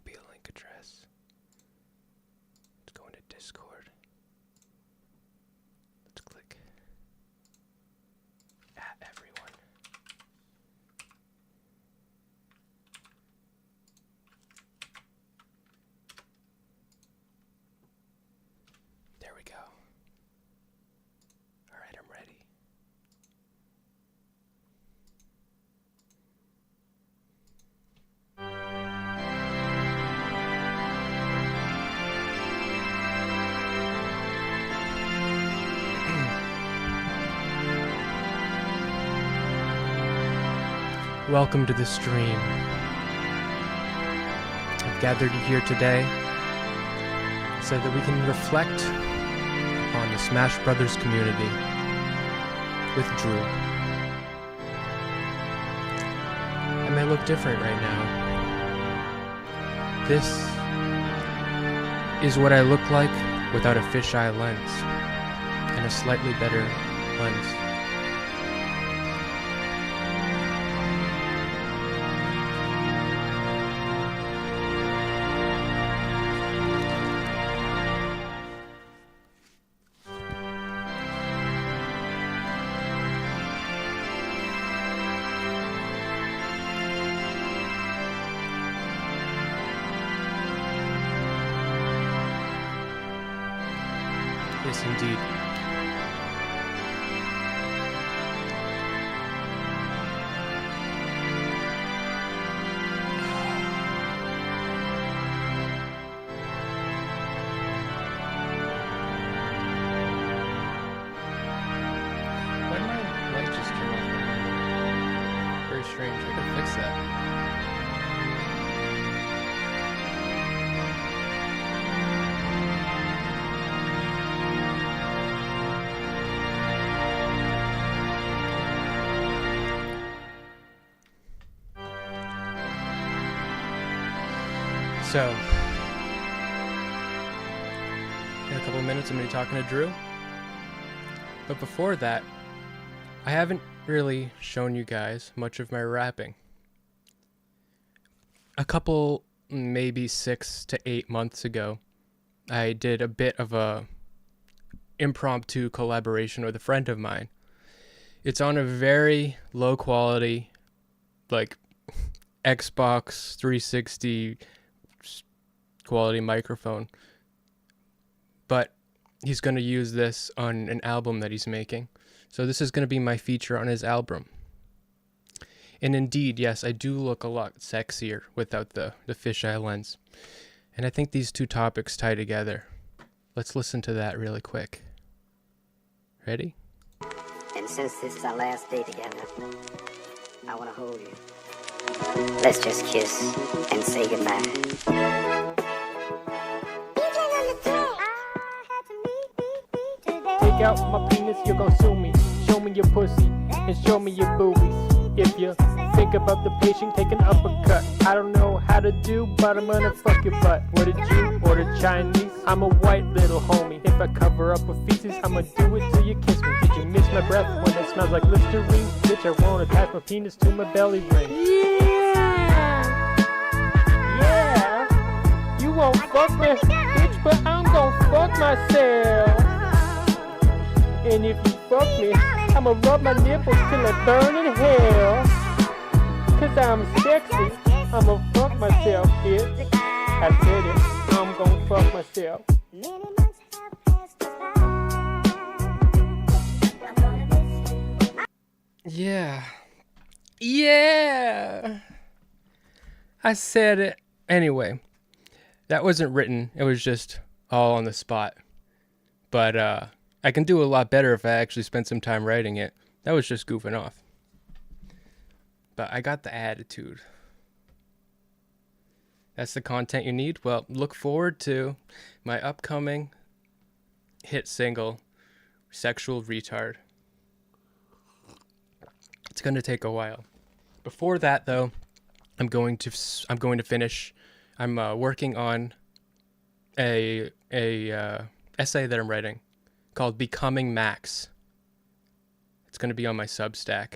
copy a link address. Let's go into Discord. Let's click at everyone. There we go. All right, I'm ready. Welcome to the stream. I've gathered you here today so that we can reflect on the Smash Brothers community with Drew. I may look different right now. This is what I look like without a fisheye lens and a slightly better lens. Yes, indeed. Why did my light just turn off? Very strange. I can fix that. So, in a couple of minutes I'm going to be talking to Drew. But before that, I haven't really shown you guys much of my rapping. A couple, maybe 6 to 8 months ago, I did a bit of a impromptu collaboration with a friend of mine. It's on a very low quality, like Xbox 360 quality microphone, but he's going to use this on an album that he's making. So this is going to be my feature on his album. And indeed, yes, I do look a lot sexier without the fisheye lens. And I think these two topics tie together. Let's listen to that really quick. Ready? And since this is our last day together, I want to hold you. Let's just kiss and say goodbye. Take out my penis, you're gonna sue me. Show me your pussy and show me your boobies. If you think about the patient, take an uppercut. I don't know how to do, but I'm gonna fuck your butt. What did you order Chinese? I'm a white little homie. If I cover up with feces, I'ma do it till you kiss me. Did you miss my breath when it smells like Listerine? Bitch, I wanna attach my penis to my belly ring. Yeah, you won't fuck me, bitch, but I'm gonna fuck myself. And if you fuck me, I'ma rub my nipples till I burn in hell. Cause I'm sexy, I'ma fuck myself, bitch. I said it, I'm gonna fuck myself. Yeah. Yeah. I said it. Anyway, that wasn't written. It was just all on the spot. But I can do a lot better if I actually spend some time writing it. That was just goofing off. But I got the attitude. That's the content you need? Well, look forward to my upcoming hit single, Sexual Retard. It's going to take a while. Before that, though, I'm going to finish. I'm working on a essay that I'm writing called Becoming Max. It's going to be on my Substack.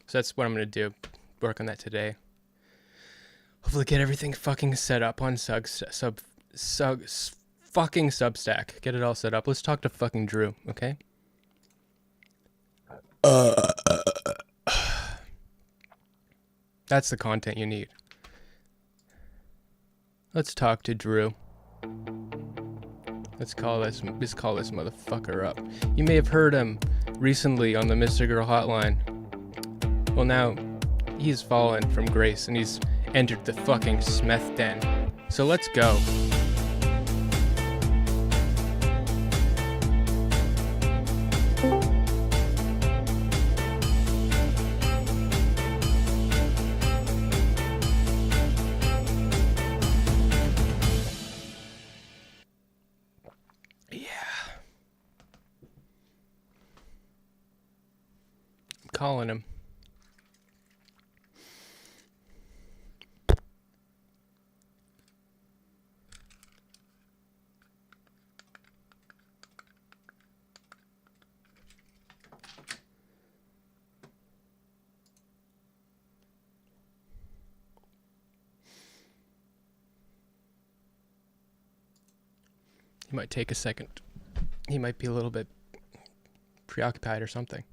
So that's what I'm going to do. Work on that today. Hopefully get everything fucking set up on fucking Substack. Get it all set up. Let's talk to fucking Drew, okay? That's the content you need. Let's talk to Drew. Let's call this motherfucker up. You may have heard him recently on the Mr. Girl hotline. Well, now he's fallen from grace and he's entered the fucking Smeth den. So let's go. Calling him. He might take a second. He might be a little bit preoccupied or something.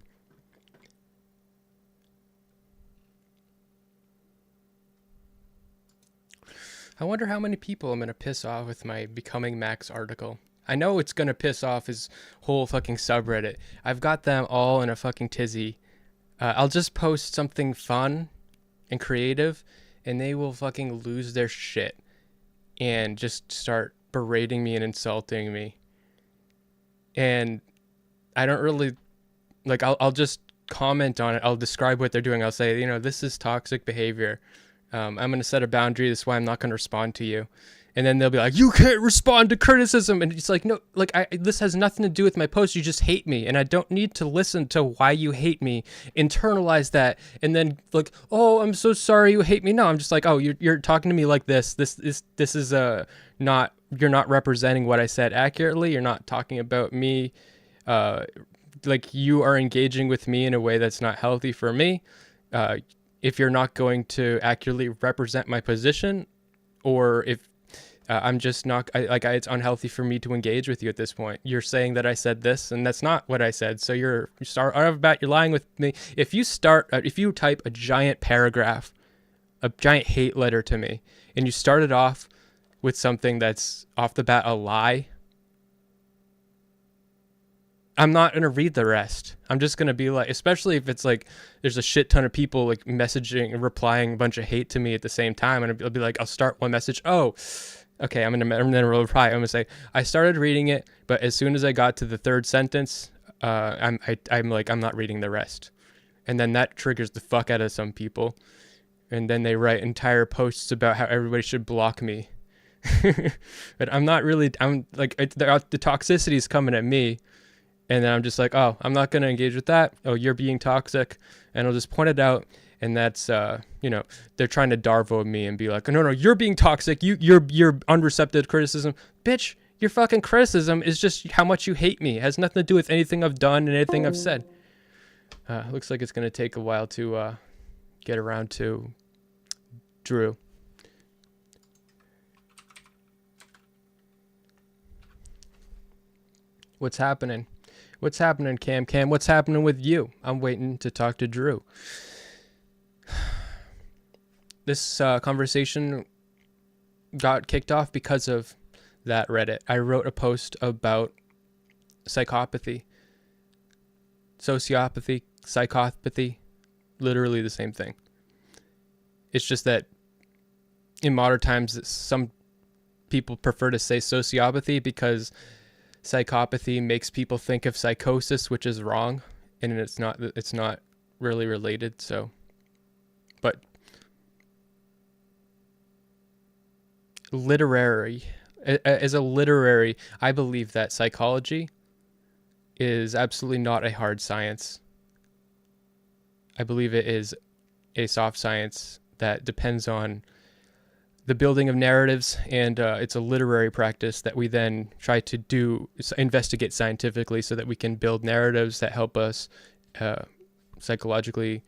I wonder how many people I'm going to piss off with my Becoming Max article. I know it's going to piss off his whole fucking subreddit. I've got them all in a fucking tizzy. I'll just post something fun and creative, and they will fucking lose their shit and just start berating me and insulting me. And I don't really, like, I'll just comment on it. I'll describe what they're doing. I'll say, you know, this is toxic behavior. I'm going to set a boundary. This is why I'm not going to respond to you. And then they'll be like, you can't respond to criticism. And it's like, no, like, this has nothing to do with my post. You just hate me. And I don't need to listen to why you hate me. Internalize that. And then like, oh, I'm so sorry you hate me. No, I'm just like, oh, you're talking to me like this. This is not, you're not representing what I said accurately. You're not talking about me. Like you are engaging with me in a way that's not healthy for me. If you're not going to accurately represent my position, or if I'm just not, it's unhealthy for me to engage with you at this point. You're saying that I said this, and that's not what I said. So you start right off the bat, you're lying with me. If you type a giant paragraph, a giant hate letter to me, and you started off with something that's off the bat a lie, I'm not going to read the rest. I'm just going to be like, especially if it's like, there's a shit ton of people like messaging and replying a bunch of hate to me at the same time. And I'll be like, I'll start one message. Oh, okay. I'm going to reply. I'm going to say, I started reading it, but as soon as I got to the third sentence, I'm like, I'm not reading the rest. And then that triggers the fuck out of some people. And then they write entire posts about how everybody should block me. But I'm like, the toxicity is coming at me. And then I'm just like, oh, I'm not going to engage with that. Oh, you're being toxic. And I'll just point it out. And that's, they're trying to Darvo me and be like, no, you're being toxic. You're unreceptive criticism. Bitch, your fucking criticism is just how much you hate me. It has nothing to do with anything I've done and anything I've said. Looks like it's going to take a while to get around to Drew. What's happening? What's happening, Cam? What's happening with you? I'm waiting to talk to Drew. This conversation got kicked off because of that Reddit. I wrote a post about psychopathy, sociopathy, psychopathy, literally the same thing. It's just that in modern times, some people prefer to say sociopathy because psychopathy makes people think of psychosis, which is wrong, and it's not really related. So, but as a literary, I believe that psychology is absolutely not a hard science. I believe it is a soft science that depends on the building of narratives, and it's a literary practice that we then try to investigate scientifically so that we can build narratives that help us psychologically.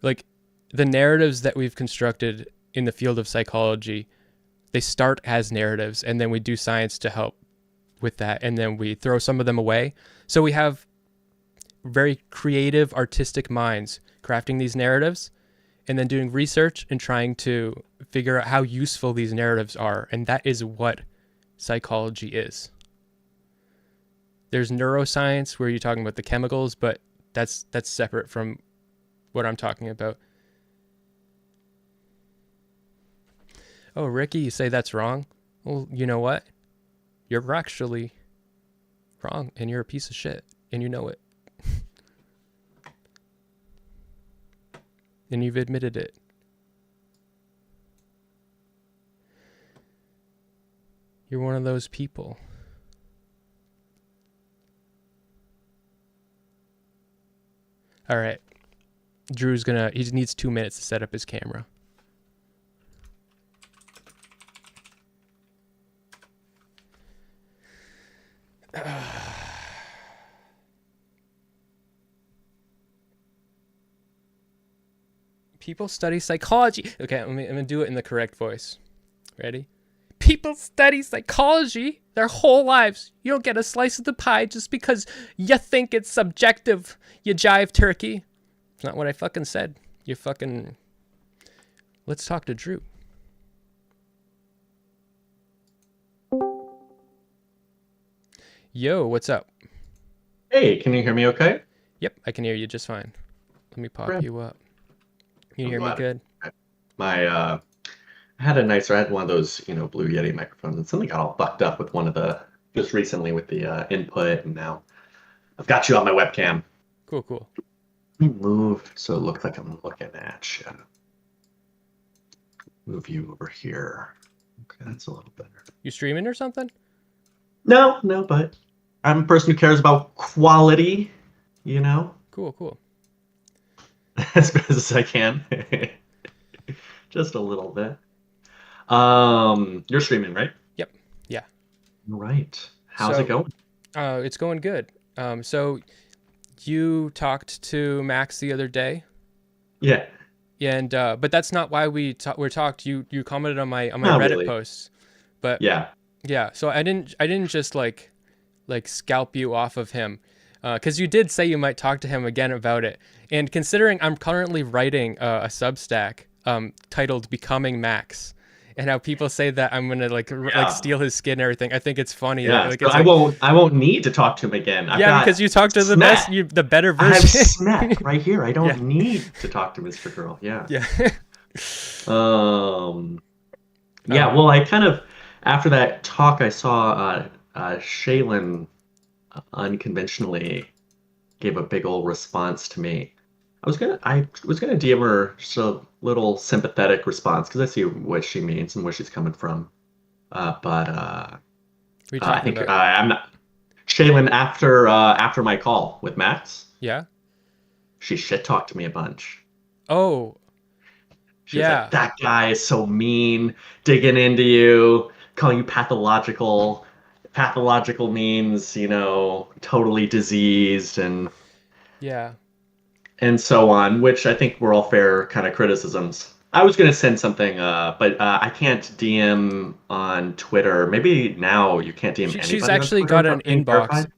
Like, the narratives that we've constructed in the field of psychology, they start as narratives, and then we do science to help with that, and then we throw some of them away. So we have very creative, artistic minds crafting these narratives, and then doing research and trying to figure out how useful these narratives are. And that is what psychology is. There's neuroscience where you're talking about the chemicals, but that's separate from what I'm talking about. Oh, Ricky, you say that's wrong? Well, you know what? You're actually wrong, and you're a piece of shit, and you know it. And you've admitted it. You're one of those people. All right. He needs 2 minutes to set up his camera. People study psychology. Okay, I'm gonna do it in the correct voice. Ready? People study psychology their whole lives. You don't get a slice of the pie just because you think it's subjective, you jive turkey. It's not what I fucking said. You fucking... Let's talk to Drew. Yo, what's up? Hey, can you hear me okay? Yep, I can hear you just fine. Let me pop Right. you up. Can you hear I'm me glad. good? I had one of those, Blue Yeti microphones, and something got all fucked up with one of the, just recently with the input, and now I've got you on my webcam. Cool. Let me move so it looks like I'm looking at you. Move you over here. Okay, that's a little better. You streaming or something? No, but I'm a person who cares about quality, Cool. as best as I can. Just a little bit. You're streaming, right? Yep. Yeah. Right. How's it going? It's going good. So you talked to Max the other day. Yeah. And but that's not why we talked. You commented on my Not Reddit really. posts. But Yeah. So I didn't just like scalp you off of him. Because you did say you might talk to him again about it. And considering I'm currently writing a Substack titled "Becoming Max," and how people say that I'm gonna like steal his skin and everything, I think it's funny. Yeah. Like, So I won't need to talk to him again. Because you talked to the Smeth. the better I have version. Smeth right here. I don't Yeah. need to talk to Mr. Girl. Yeah. Yeah. Yeah. Well, I kind of after that talk, I saw Shaylin unconventionally gave a big old response to me. I was gonna DM her just a little sympathetic response because I see what she means and where she's coming from. But What are you I talking think about? I'm not Shaylin after my call with Max. Yeah. She shit talked to me a bunch. Oh. She was Yeah. like, that guy is so mean, digging into you, calling you pathological. Pathological means, totally diseased and Yeah. so on, which I think were all fair kind of criticisms. I was going to send something, but I can't DM on Twitter. Maybe now you can't DM anybody She's on actually Twitter got an without being inbox verified?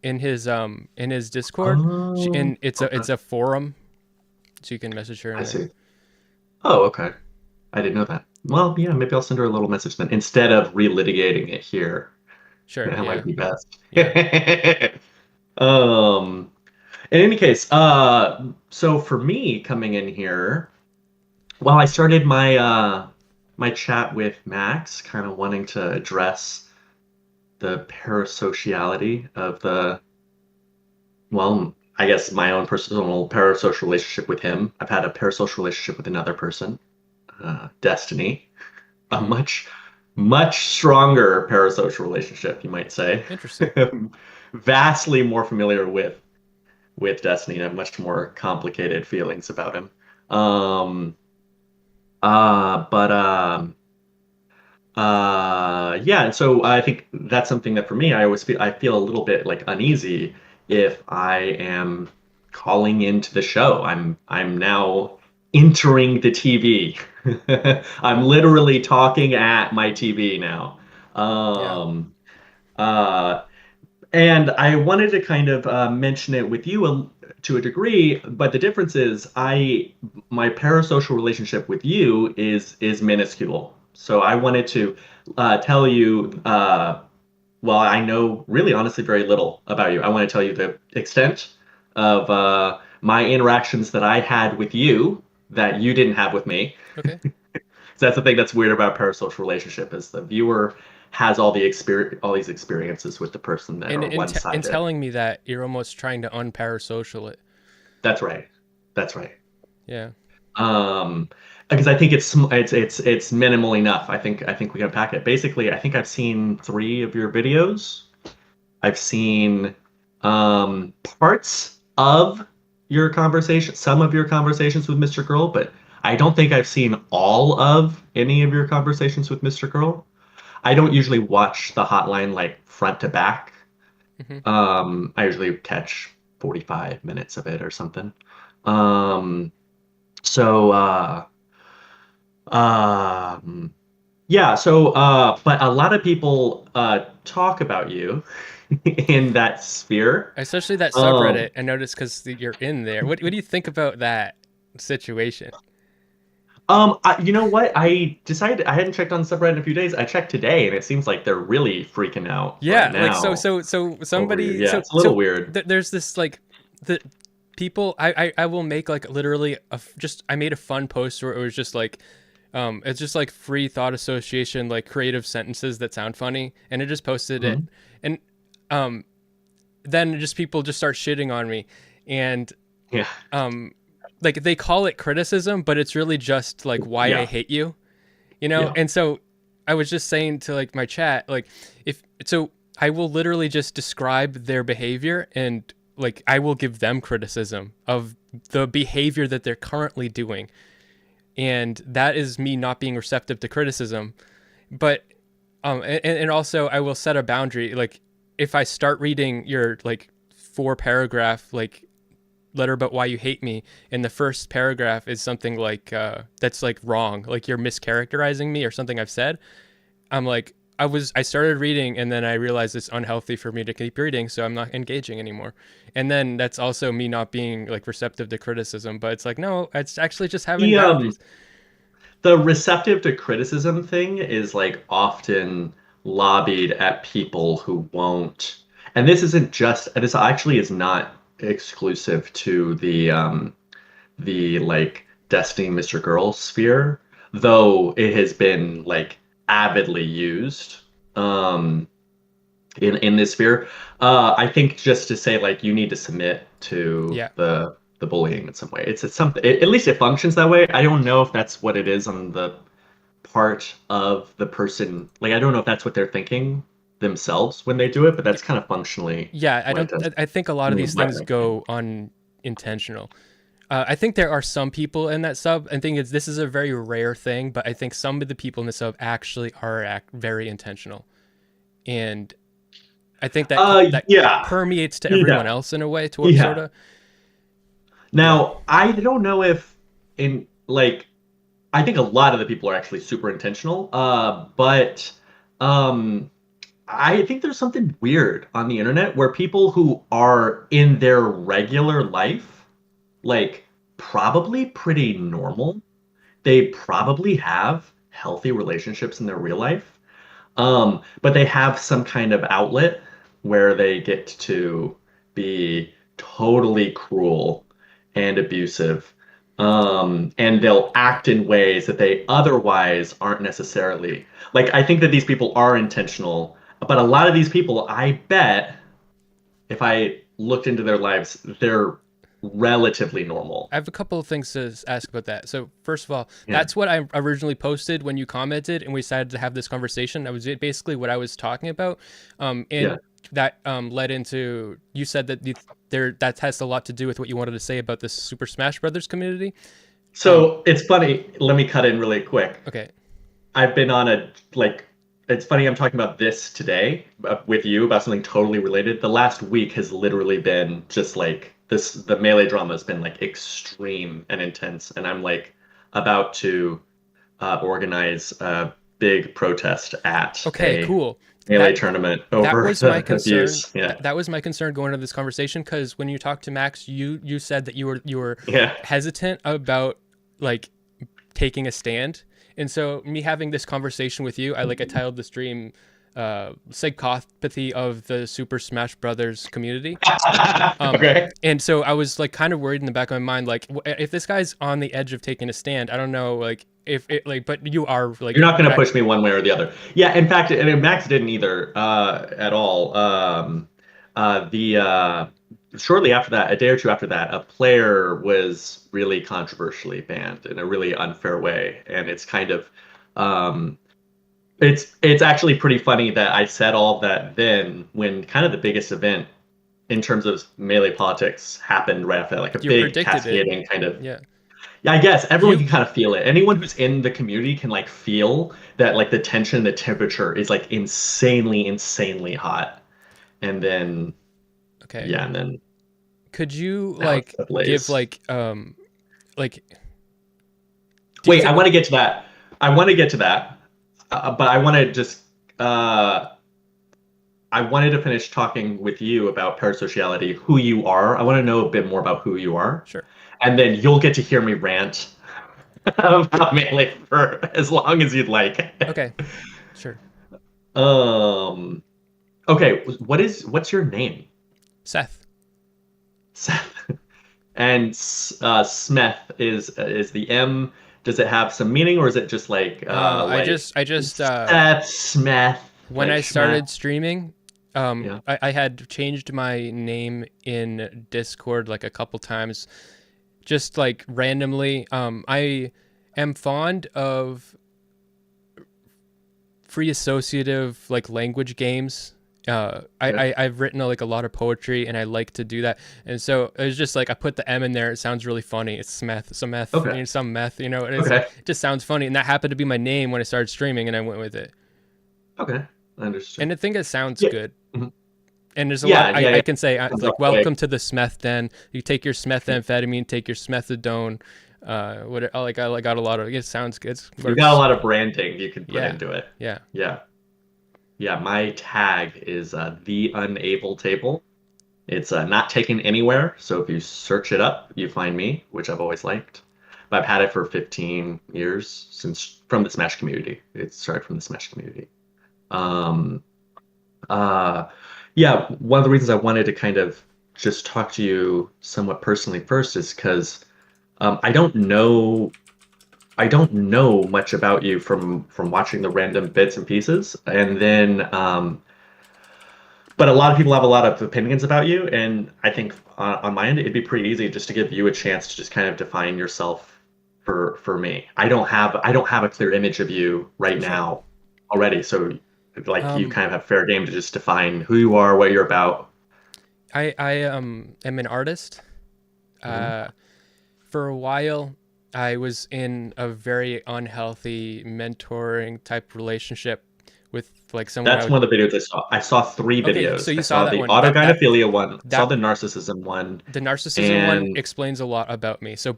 in his Discord. And it's okay. a forum, so you can message her in I there. see. Oh, okay. I didn't know that. Well, yeah, maybe I'll send her a little message then instead of relitigating it here. Sure. That Yeah. might be best. Yeah. In any case, so for me coming in here, I started my chat with Max, kind of wanting to address the parasociality of I guess my own personal parasocial relationship with him. I've had a parasocial relationship with another person, Destiny, a much stronger parasocial relationship, you might say. Interesting. Vastly more familiar with Destiny and have much more complicated feelings about him. Yeah, and so I think that's something that for me, I feel a little bit like uneasy if I am calling into the show. I'm now entering the TV. I'm literally talking at my TV now. Yeah. Um, uh, and I wanted to kind of mention it with you to a degree, but the difference is my parasocial relationship with you is minuscule. So I wanted to tell you, well, I know really honestly very little about you. I want to tell you the extent of my interactions that I had with you that you didn't have with me. Okay. So that's the thing that's weird about parasocial relationship is the viewer has all these experiences with the person that And are in one-sided. telling me that, you're almost trying to unparasocial it. That's right. That's right. Yeah. Um, because I think it's minimal enough. I think we can pack it. Basically, I think I've seen 3 of your videos. I've seen parts of your conversation, some of your conversations with Mr. Girl, but I don't think I've seen all of any of your conversations with Mr. Girl. I don't usually watch the hotline like front to back. Hmm. I usually catch 45 minutes of it or something. Um, so um, yeah, but a lot of people talk about you in that sphere. Especially that Um, subreddit. I noticed because you're in there. What do you think about that situation? you know what? I decided I hadn't checked on subreddit in a few days. I checked today, and it seems like they're really freaking out right Yeah, like now over you. somebody Yeah, it's a little weird. there's this like the people I will make like literally just I made a fun post where it was just like it's just like free thought association, like creative sentences that sound funny, and I just posted it, Mhm. and um then just people just start shitting on me, and Yeah, um like they call it criticism, but it's really just like why I yeah, hate you, you know? yeah. And so I was just saying to like my chat, like if so I will literally just describe their behavior, and like I will give them criticism of the behavior that they're currently doing. And that is me not being receptive to criticism. But and also I will set a boundary. Like if I start reading your like 4 paragraph like letter about why you hate me, and the first paragraph is something like that's like wrong, like you're mischaracterizing me or something I've said, I'm like I started reading, and then I realized it's unhealthy for me to keep reading, so I'm not engaging anymore. And then that's also me not being like receptive to criticism, but it's like no, it's actually just having The boundaries. the receptive to criticism thing is like often lobbied at people who won't, and this actually is not exclusive to the like Destiny Mr. Girl sphere, though it has been like avidly used um in this sphere. I think just to say like you need to submit to Yeah. the bullying in some way. It's something, at least it functions that way. I don't know if that's what it is on the part of the person. Like I don't know if that's what they're thinking themselves when they do it, but that's kind of functionally Yeah, I what it don't. does. I think a lot of these My things thinking. go unintentional. I think there are some people in that sub. I think this is a very rare thing, but I think some of the people in the sub actually are very intentional, and I think that that Yeah. permeates to everyone Yeah. else in a way, sort Yeah. of. Yeah. Now, I don't know if in like I think a lot of the people are actually super intentional. But um I think there's something weird on the internet where people who are in their regular life, like probably pretty normal, they probably have healthy relationships in their real life. But they have some kind of outlet where they get to be totally cruel and abusive. And they'll act in ways that they otherwise aren't necessarily. Like, I think that these people are intentional, but a lot of these people, I bet, if I looked into their lives, they're relatively normal. I have a couple of things to ask about that. So first of all, Yeah. that's what I originally posted when you commented, and we decided to have this conversation. That was basically what I was talking about, Yeah. and that led into you said that that has a lot to do with what you wanted to say about the Super Smash Brothers community. Um, So it's funny. Let me cut in really quick. okay, I've been on a like it's funny I'm talking about this today with you about something totally related. The last week has literally been just like the melee drama has been like extreme and intense, and I'm like about to organize a big protest at Okay, a cool. melee That tournament that over was my the concern. abuse. Yeah, That was my concern going into this conversation, because when you talked to Max, you said that you were yeah. hesitant about like taking a stand. And so me having this conversation with you, I titled the stream Psychopathy of the Super Smash Brothers community. Okay. And so I was like kind of worried in the back of my mind, like if this guy's on the edge of taking a stand, I don't know, like if it like, but you are like, You're not going but to push me one way or the other. Yeah, in fact, and Max didn't either at all. The Shortly after that, a day or two after that, a player was really controversially banned in a really unfair way, and it's kind of um, it's actually pretty funny that I said all of that then when kind of the biggest event in terms of melee politics happened right after that, like a you big predicted it. cascading kind of. Yeah. Yeah, I guess everyone You can kind of feel it. Anyone who's in the community can like feel that like the tension, the temperature is like insanely, insanely hot. And then okay? yeah, and then Could you now it's like give ablaze. like do you Wait, I think? want to get to that. I want to get to that, but I want to just I wanted to finish talking with you about parasociality, who you are. I want to know a bit more about who you are, Sure. and then you'll get to hear me rant about melee for as long as you'd like. Okay. Sure. Um. Okay. What's your name? Seth. Seth. And Smeth is the M. Does it have some meaning, or is it just I just Seth Smith, when like I Schmeth? started streaming, Yeah. I had changed my name in Discord like a couple times, just like randomly. I am fond of free associative like language games. I've written like a lot of poetry, and I like to do that. And so it was just like I put the M in there. It sounds really funny. It's Smeth, some meth, Okay. some meth. And it's Okay. like it just sounds funny. And that happened to be my name when I started streaming, and I went with it. Okay. I understand. And I think it sounds Yeah. good. Mhm. And there's a Yeah. lot Yeah. I can say, Sounds like, like welcome to the Smeth den. You take your Smethamphetamine, take your Smethadone. I got a lot of. It sounds good. you got a lot of branding you can put Yeah, into it. yeah. Yeah. Yeah. My tag is the unable table. It's not taken anywhere, so if you search it up, you find me, which I've always liked. But I've had it for 15 years since from the Smash community. It started from the Smash community. Um, uh, yeah, one of the reasons I wanted to kind of just talk to you somewhat personally first is because I don't know much about you from watching the random bits and pieces, and then but a lot of people have a lot of opinions about you, and I think on my end it'd be pretty easy just to give you a chance to just kind of define yourself for me. I don't have a clear image of you right Sure. now already, so like you Um, kind of have fair game to just define who you are, what you're about. I am an artist. Mhm. Uh, for a while, I was in a very unhealthy mentoring type relationship with like someone I That's would. one of the videos I saw. I saw three Okay, so videos. I you saw saw that the one. autogynephilia one, saw That the narcissism one, the narcissism one and explains a lot about me. So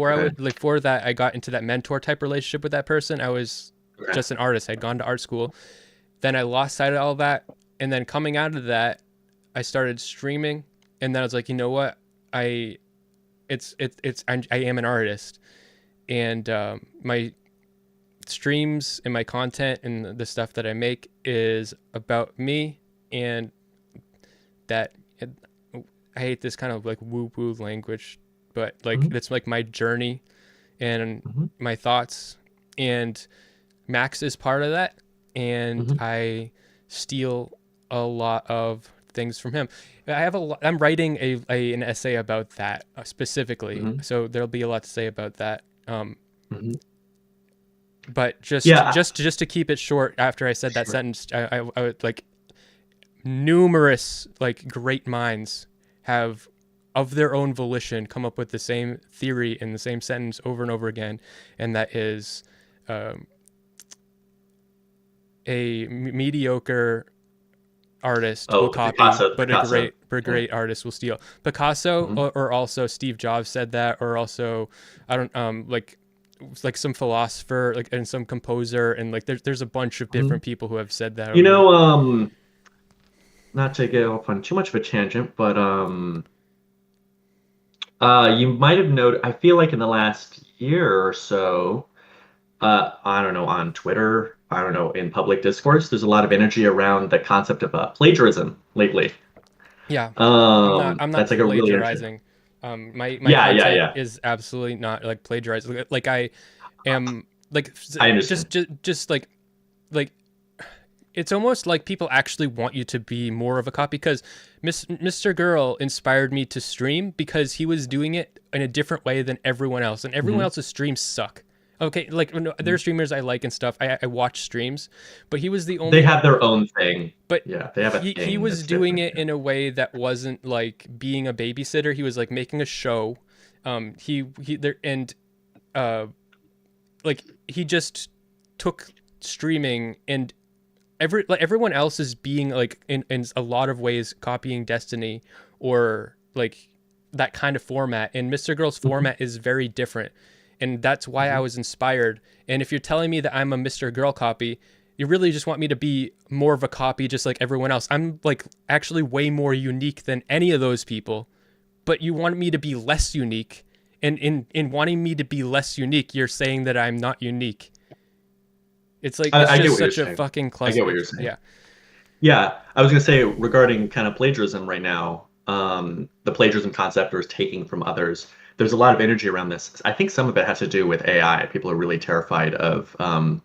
okay, before that I got into that mentor type relationship with that person, I was okay, just an artist. I'd gone to art school. Then I lost sight of all that, and then coming out of that, I started streaming, and then I was like, you know what? I am an artist, and my streams and my content and the stuff that I make is about me, and that I hate this kind of like woo woo language, but like hmm that's like my journey and hmm my thoughts, and Max is part of that, and hmm I steal a lot of things from him. I'm writing an essay about that specifically, hmm so there'll be a lot to say about that. hmm But Yeah, just to keep it short, after I said that sure. sentence, I would like numerous like great minds have of their own volition come up with the same theory in the same sentence over and over again, and that is um, a mediocre artist Oh, will copy, Picasso, but Picasso. a great artist will steal. Picasso, Mhm. or also Steve Jobs said that, or also I don't like some philosopher, like, and some composer, and like there's a bunch of Mhm. different people who have said that You over the. know, not to get off on too much of a tangent, but you might have noted, I feel like in the last year or so, I don't know, on Twitter, I don't know, in public discourse, there's a lot of energy around the concept of plagiarism lately. Yeah, I'm not That's like a really interesting. plagiarizing. My Yeah, yeah, content yeah. is absolutely not like plagiarizing. Like I am like I understand. just like it's almost like people actually want you to be more of a copy, because Mr. Girl inspired me to stream because he was doing it in a different way than everyone else, and everyone Hmm. else's streams suck. Okay, like no, there are streamers I like and stuff. I watch streams, but he was the They only. have their own thing. But Yeah, they have a he thing was that's doing different. it in a way that wasn't like being a babysitter. He was like making a show. He there and uh like he just took streaming, and everyone else is being like in a lot of ways copying Destiny, or like that kind of format, and Mr. Girl's Mhm. format is very different, and that's why I Mhm. was inspired. And if you're telling me that I'm a Mr. Girl copy, you really just want me to be more of a copy just like everyone else. I'm like actually way more unique than any of those people, but you want me to be less unique, and in wanting me to be less unique, you're saying that I'm not unique. It's like it's I get just what you're such a saying. fucking I get what cluster. you're saying. Yeah. Yeah, I was gonna say regarding kind of plagiarism right now, the plagiarism concept or taking from others. There's a lot of energy around this. I think some of it has to do with AI. People are really terrified of Yeah,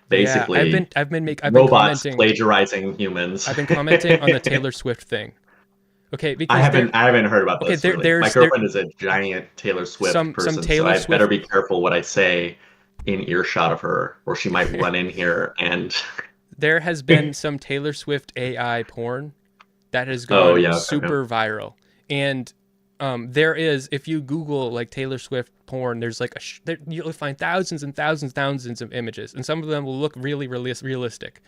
basically I've been robots commenting plagiarizing humans. on the Taylor Swift thing. Okay, because I haven't heard about this really. My there's girlfriend is a giant Taylor Swift some person, so Taylor I better Swift. be careful what I say in earshot of her, or she might run in here and There has been some Taylor Swift AI porn that has oh gone yeah, okay, okay. super viral, and there is, if you Google like Taylor Swift porn, there's like you'll find thousands and thousands of images, and some of them will look really realistic.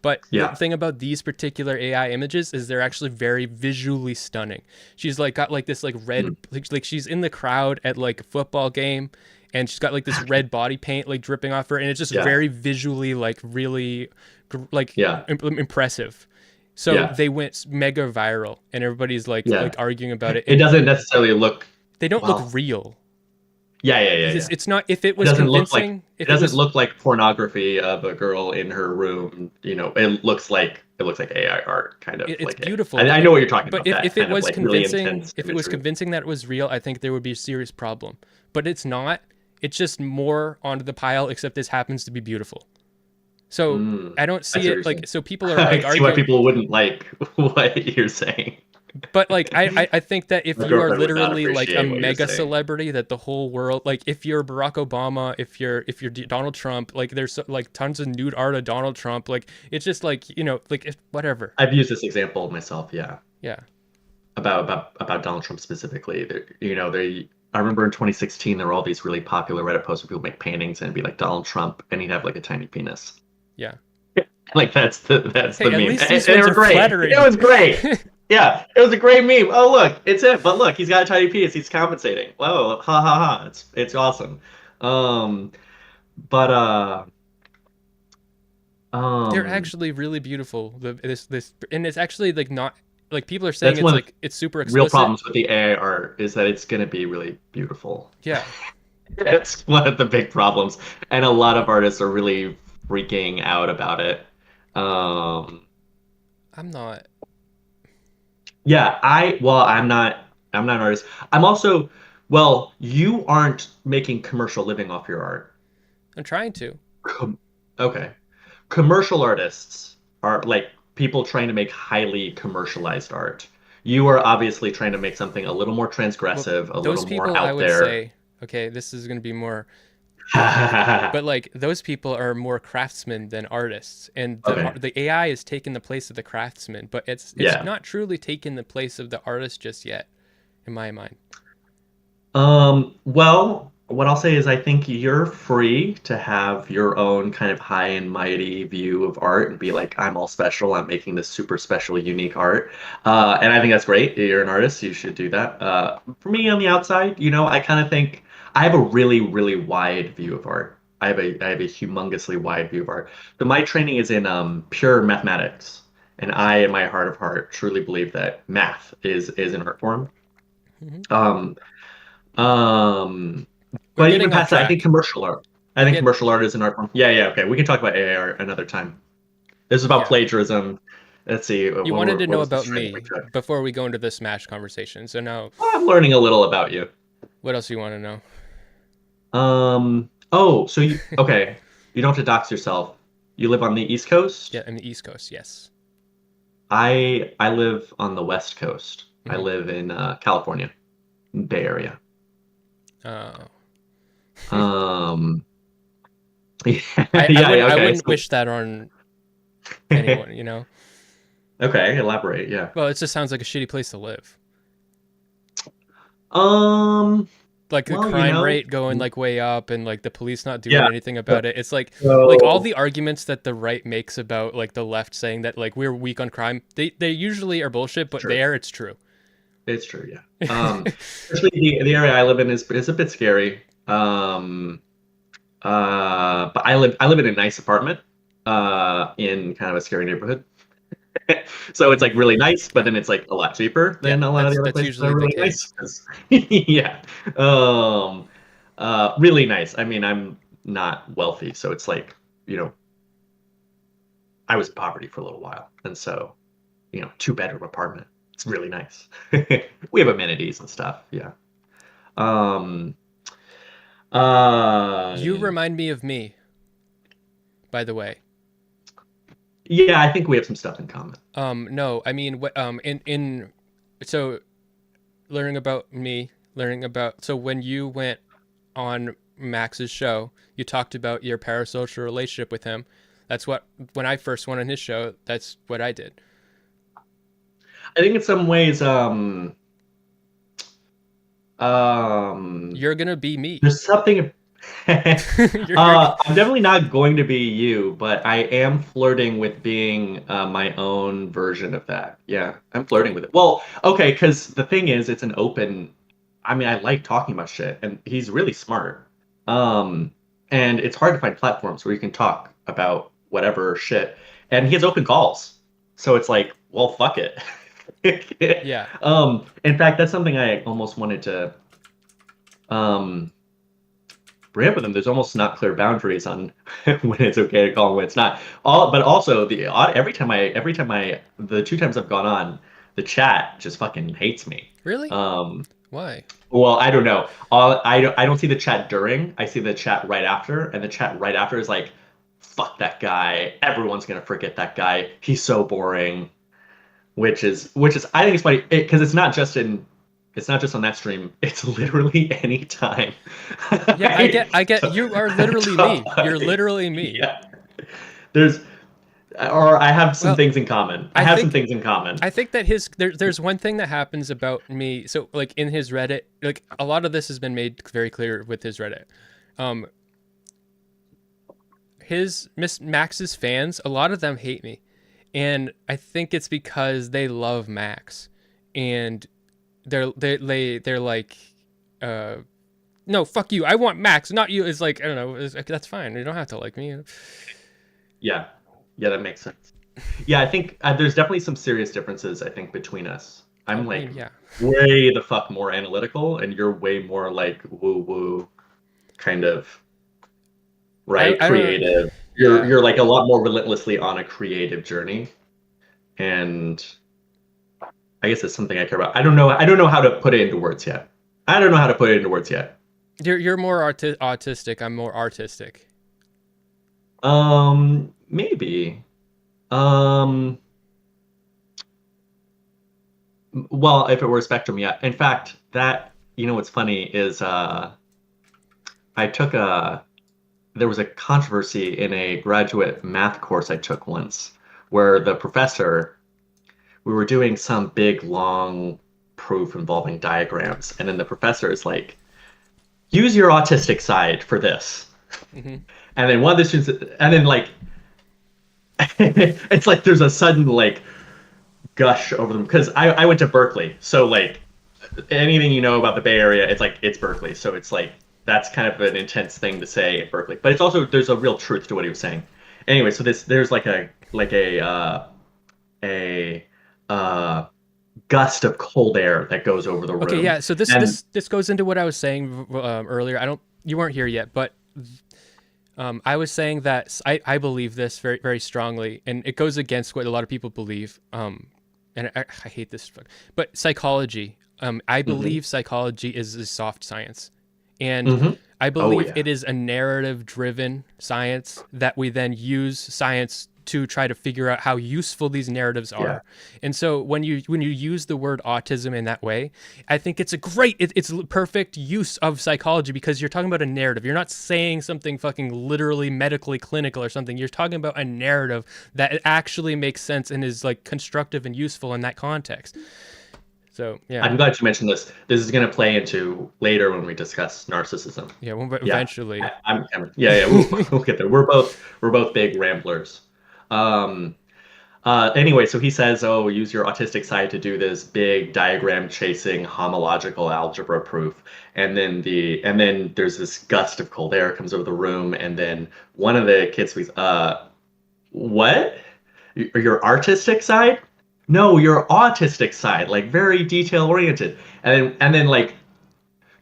But the Yeah. thing about these particular AI images is they're actually very visually stunning. She's like got like this like red, Mm. like she's in the crowd at like a football game, and she's got like this red body paint like dripping off her, and it's just Yeah. very visually like really like Yeah. impressive. So Yeah. they went mega viral, and everybody's Yeah. like arguing about it. It doesn't necessarily look They don't look well. real. Yeah, yeah, yeah, yeah. It's not, if it It was doesn't look like convincing, it if it doesn't was. look like pornography of a girl in her room. It looks like AI art, kind of It's like beautiful, I know what you're talking but about. That if it kind of was like really convincing, intense if it was imagery. convincing that it was real, I think there would be a serious problem. But it's not. It's just more onto the pile, except this happens to be beautiful. So Mm, I don't I see see what you're it like, saying. so people are I like can see why arguing. people wouldn't like what you're saying. But like I think that if My you are girlfriend would not literally like a appreciate what you're mega saying. celebrity that the whole world, like if you're Barack Obama, if you're Donald Trump, like there's like tons of nude art of Donald Trump, like it's just like, like whatever. I've used this example myself, yeah, Yeah. about Donald Trump specifically. I remember in 2016 there were all these really popular Reddit posts where people make paintings and it'd be like Donald Trump and he'd have like a tiny penis. Yeah. Like that's Hey, the at meme. least And these they ones were are great. flattering. It was great. Yeah, it was a great meme. Oh look, it's it. But look, he's got a tiny penis. He's compensating. Whoa, ha ha ha. It's awesome. Um, but They're um, actually really beautiful. This and it's actually like not like people are saying that's it's one of like it's super the real explicit. problems with the AI art is that it's gonna be really beautiful. Yeah. That's one of the big problems, and a lot of artists are really freaking out about it. Um, I'm not. yeah, I'm not an artist. I'm also, well, you aren't making commercial living off your art. I'm trying to. Com okay. Commercial artists are like people trying to make highly commercialized art. You are obviously trying to make something a little more Well, transgressive, a those little more people I out would there. say, okay, this is going to be more, but like those people are more craftsmen than artists, and Okay. the AI is taking the place of the craftsman, but it's Yeah. not truly taking the place of the artist just yet, in my mind. Well, what I'll say is I think you're free to have your own kind of high and mighty view of art and be like, I'm all special. I'm making this super special, unique art. And I think that's great. You're an artist. You should do that. For me on the outside, I kind of think I have a really, really wide view of art. I have a humongously wide view of art. But my training is in pure mathematics. And I, in my heart of heart, truly believe that math is an art form. Hmm. Um, um, We're but even getting off past that, I think track. commercial art. I We're think get commercial art is an art form. Yeah, yeah, okay. We can talk about AI art another time. This is about Yeah. plagiarism. Let's see, You wanted to what know was this about training we me took? before we go into the Smash conversation. So now, I'm learning a little about you. what else do you want to know? Oh, so okay. You don't have to dox yourself. You live on the East Coast? Yeah, in the East Coast, yes. I live on the West Coast. I Hmm. live in California, Bay Area. Uh, Um, yeah, I yeah, yeah, wouldn't I okay. wouldn't wish that on anyone, you know. Okay, elaborate, yeah. Well, it just sounds like a shitty place to live. Um, Like the well, crime rate going like way up and like the police not doing yeah. anything about it. It's like all So the arguments that the right makes about like the left saying that like we're weak on crime, they usually are bullshit, but true. there it's true. It's true, yeah. Especially the area I live in is a bit scary. But I live in a nice apartment, in kind of a scary neighborhood. So it's Hmm. like really nice, but then it's like a lot cheaper Yeah, than a lot of the other that's places that usually are the really case. nice. Yeah. Um, really nice. I mean, I'm not wealthy, so it's like, you know, I was in poverty for a little while, and so, two-bedroom apartment. It's really nice. We have amenities and stuff. Yeah. Um, You uh, remind me of me, by the way. yeah, I think we have some stuff in common. No, I mean what in so learning about me, learning about so when you went on Max's show, you talked about your parasocial relationship with him. That's what when I first went on his show, that's what I did. I think in some ways, um, You're gonna be me. there's something. you're I'm definitely not going to be you, but I am flirting with being my own version of that. Yeah, I'm flirting cool. with it. Well, okay, because the thing is, it's an open. I mean, I like talking about shit, and he's really smart. Um, and it's hard to find platforms where you can talk about whatever shit, and he has open calls, so it's like, well, fuck it. Yeah. In fact, that's something I almost wanted to um bring up with him. There's almost not clear boundaries on when it's okay to call and when it's not. But also every time I the two times I've gone on, the chat just fucking hates me. Really? Um, Why? well, I don't know. I don't see the chat during. I see the chat right after, and the chat right after is like, "Fuck that guy. Everyone's gonna forget that guy. He's so boring." Which is I think it's funny because it's not just on that stream. It's literally any time. Yeah, I get you are literally me. You're literally me. Yeah. There's or I have some Well, things in common. I I have some think things in common. I think that there's one thing that happens about me. So like in his Reddit, like a lot of this has been made very clear with his Reddit. Um, his Miss Max's fans, a lot of them hate me, and I think it's because they love Max, and they're like, uh, no, fuck you. I want Max, not you. It's like I don't know. It's like, that's fine. You don't have to like me. Yeah. Yeah, that makes sense. Yeah, I think there's definitely some serious differences, I think, between us. I'm I like mean, yeah. way the fuck more analytical, and you're way more like woo woo kind of right I don't. creative. You're Yeah. you're like a lot more relentlessly on a creative journey, and I guess it's something I care about. I don't know how to put it into words yet. I don't know how to put it into words yet. You're more autistic. I'm more artistic. Maybe. Um, well, if it were a spectrum, yeah. In fact, what's funny is I took a there was a controversy in a graduate math course I took once where the professor we were doing some big long proof involving diagrams, and then the professor is like, use your autistic side for this. Mm-hmm. And then one of the students, and then like, it's like there's a sudden like gush over them because I went to Berkeley, so like anything you know about the Bay Area, it's like it's Berkeley, so it's like that's kind of an intense thing to say at Berkeley, but it's also there's a real truth to what he was saying. Anyway, so there's like a gust of cold air that goes over the room. Okay, yeah. So and, this goes into what I was saying earlier. You weren't here yet, but I was saying that I believe this very, very strongly, and it goes against what a lot of people believe. And I hate this, but psychology. I believe psychology is a soft science, and I believe it is a narrative-driven science that we then use science to try to figure out how useful these narratives are. Yeah. And so when you use the word autism in that way, I think it's it's perfect use of psychology because you're talking about a narrative. You're not saying something fucking literally medically clinical or something. You're talking about a narrative that actually makes sense and is like constructive and useful in that context. So, yeah. I'm glad you mentioned this. This is going to play into later when we discuss narcissism. Yeah, eventually. We'll get there. We're both big ramblers. Anyway, so he says, oh, use your autistic side to do this big diagram chasing homological algebra proof. And then there's this gust of cold air comes over the room. And then one of the kids goes, what? Your artistic side? No, your autistic side, like very detail oriented. And then like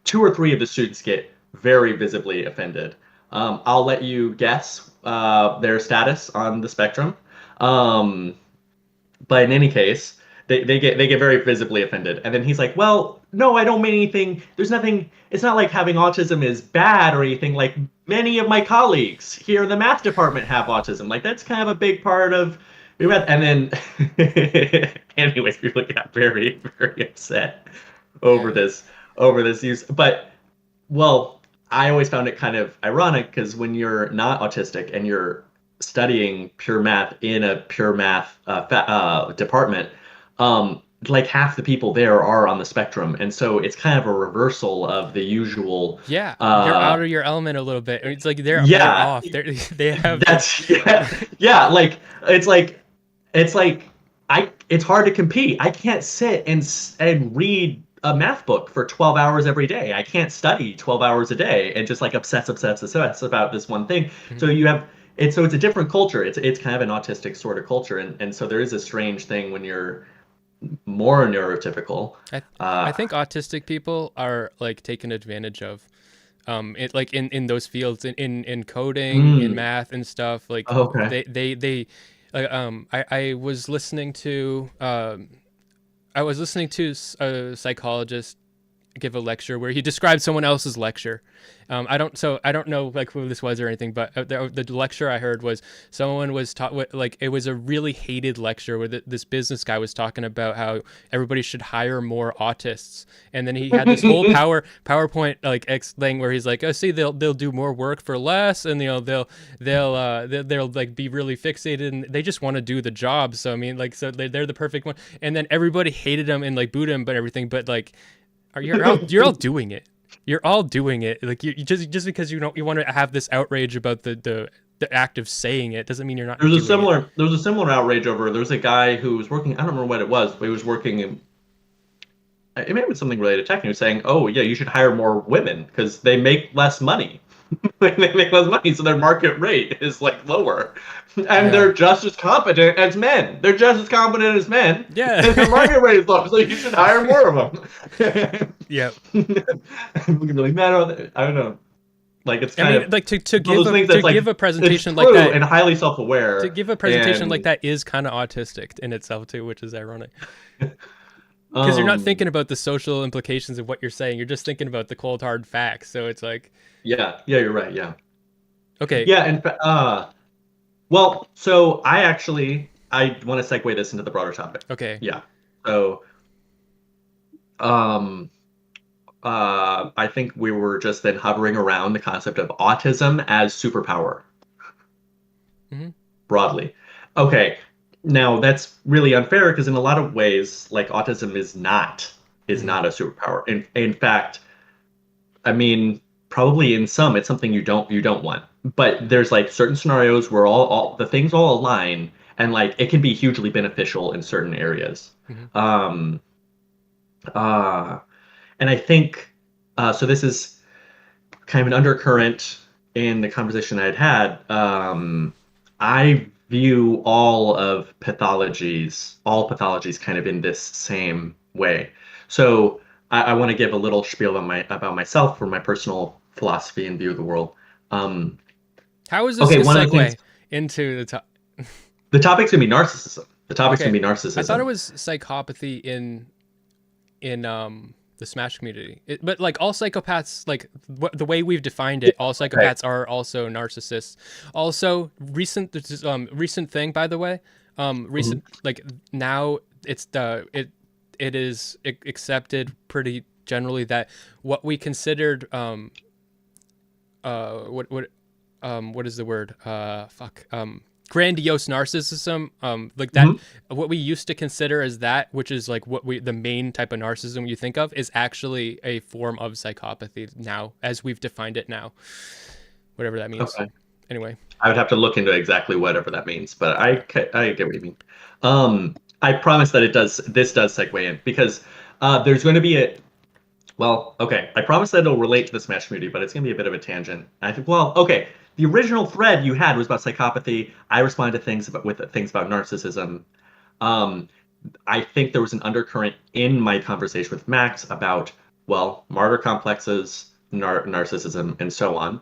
2 or 3 of the students get very visibly offended. I'll let you guess their status on the spectrum. But in any case, they get very visibly offended. And then he's like, well, no, I don't mean anything. There's nothing. It's not like having autism is bad or anything. Like many of my colleagues here in the math department have autism. Like that's kind of a big part of. And then, anyways, people got very, very upset over this use. But, well, I always found it kind of ironic because when you're not autistic and you're studying pure math in a pure math department, like half the people there are on the spectrum, and so it's kind of a reversal of the usual. Yeah, you're out of your element a little bit. It's like they're off. They have that's like it's hard to compete. I can't sit and read a math book for 12 hours every day. I can't study 12 hours a day and just like obsess about this one thing. Mm-hmm. So it's a different culture. It's kind of an autistic sort of culture, and so there is a strange thing when you're more neurotypical. I think autistic people are like taken advantage of. It like in those fields in coding, in math and stuff. Like they I was listening to a psychologist give a lecture where he described someone else's lecture. I don't know like who this was or anything, but the lecture I heard was someone was taught like it was a really hated lecture where this business guy was talking about how everybody should hire more autists, and then he had this whole PowerPoint like thing where he's like, oh, see, they'll do more work for less, and they'll like be really fixated and they just want to do the job. So I mean, like, so they're the perfect one, and then everybody hated him and like booed him, but everything, but like. You're all doing it. You're all doing it. Like you just because you want to have this outrage about the act of saying it doesn't mean you're not. There was a similar outrage over. There was a guy who was working. I don't remember what it was, but he was working in. It may have been something related to tech. And he was saying, "Oh yeah, you should hire more women because they make less money. They make less money, so their market rate is like lower, and they're just as competent as men. They're just as competent as men. Yeah, and their market rate is low, so you should hire more of them." Yeah, we can be like, man, I don't know. Like it's kind of like to give a presentation like that and highly self-aware. To give a presentation like that is kind of autistic in itself too, which is ironic. Because you're not thinking about the social implications of what you're saying. You're just thinking about the cold hard facts. So it's like. Yeah, you're right. Yeah. Okay. Yeah, and well, so I want to segue this into the broader topic. Okay. Yeah. So, I think we were just then hovering around the concept of autism as superpower. Mm-hmm. Broadly. Okay. Now that's really unfair because in a lot of ways, like autism is not a superpower. In fact, I mean. probably in some it's something you don't want. But there's like certain scenarios where all the things all align, and like it can be hugely beneficial in certain areas. Hmm. Um, uh, and I think so. This is kind of an undercurrent in the conversation I'd had. I view all pathologies kind of in this same way. So I want to give a little spiel about myself for my personal philosophy and view of the world. Um, How is this a okay, one of the things, segue into the top? the topic's gonna be narcissism. The topic's Okay, gonna be I thought it narcissism. was psychopathy in the Smash community, but like all psychopaths, like the way we've defined it, all Right. psychopaths are also narcissists. Also, recent thing, by the way, Mhm. recent like now it's it is accepted pretty generally that what we considered what is the word grandiose narcissism, like that, Mhm. what we used to consider as that, which is like what we the main type of narcissism you think of, is actually a form of psychopathy now, as we've defined it now, whatever that means. Okay. Anyway. I would have to look into exactly whatever that means, but I get what you mean. I promise that this does segue in because there's going to be a well, okay. I promise that it'll relate to the Smash community, but it's going to be a bit of a tangent. I think, well, okay. The original thread you had was about psychopathy. I responded to things about narcissism. Um, I think there was an undercurrent in my conversation with Max about, well, martyr complexes, narcissism, and so on.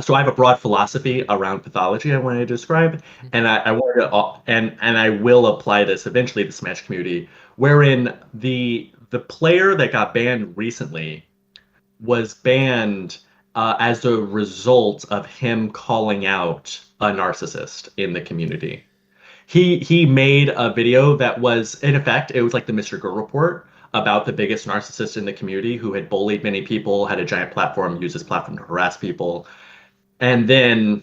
So I have a broad philosophy around pathology I want to describe, and I wanted to, and I will apply this eventually to the Smash community, wherein the player that got banned recently was banned as a result of him calling out a narcissist in the community. He made a video that was, in effect, it was like the Mr. Girl report about the biggest narcissist in the community who had bullied many people, had a giant platform, used his platform to harass people. And then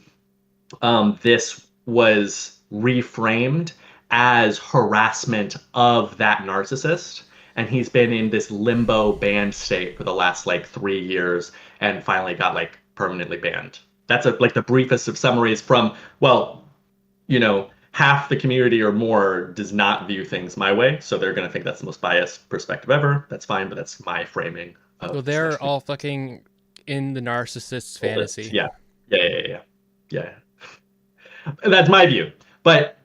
this was reframed as harassment of that narcissist. And he's been in this limbo banned state for the last like 3 years and finally got like permanently banned. That's like the briefest of summaries from, well, half the community or more does not view things my way. So they're going to think that's the most biased perspective ever. That's fine, but that's my framing Well, of the Smash they're community. all fucking in the narcissist's fantasy. Yeah. Yeah. Yeah. Yeah. Yeah. That's my view. But,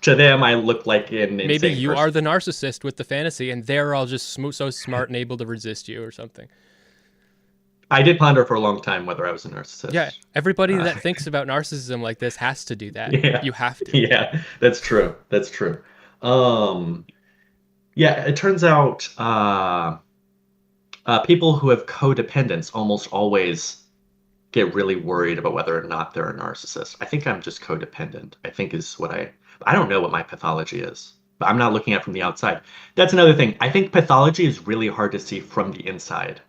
to them, I look like an Maybe insane you person. are the narcissist with the fantasy, and they're all just so smart and able to resist you or something. I did ponder for a long time whether I was a narcissist. Yeah, everybody that thinks about narcissism like this has to do that. Yeah. You have to. Yeah. That's true. That's true. Um, yeah. It turns out people who have codependence almost always get really worried about whether or not they're a narcissist. I think I'm just codependent, I think is what I don't know what my pathology is, but I'm not looking at it from the outside. That's another thing. I think pathology is really hard to see from the inside.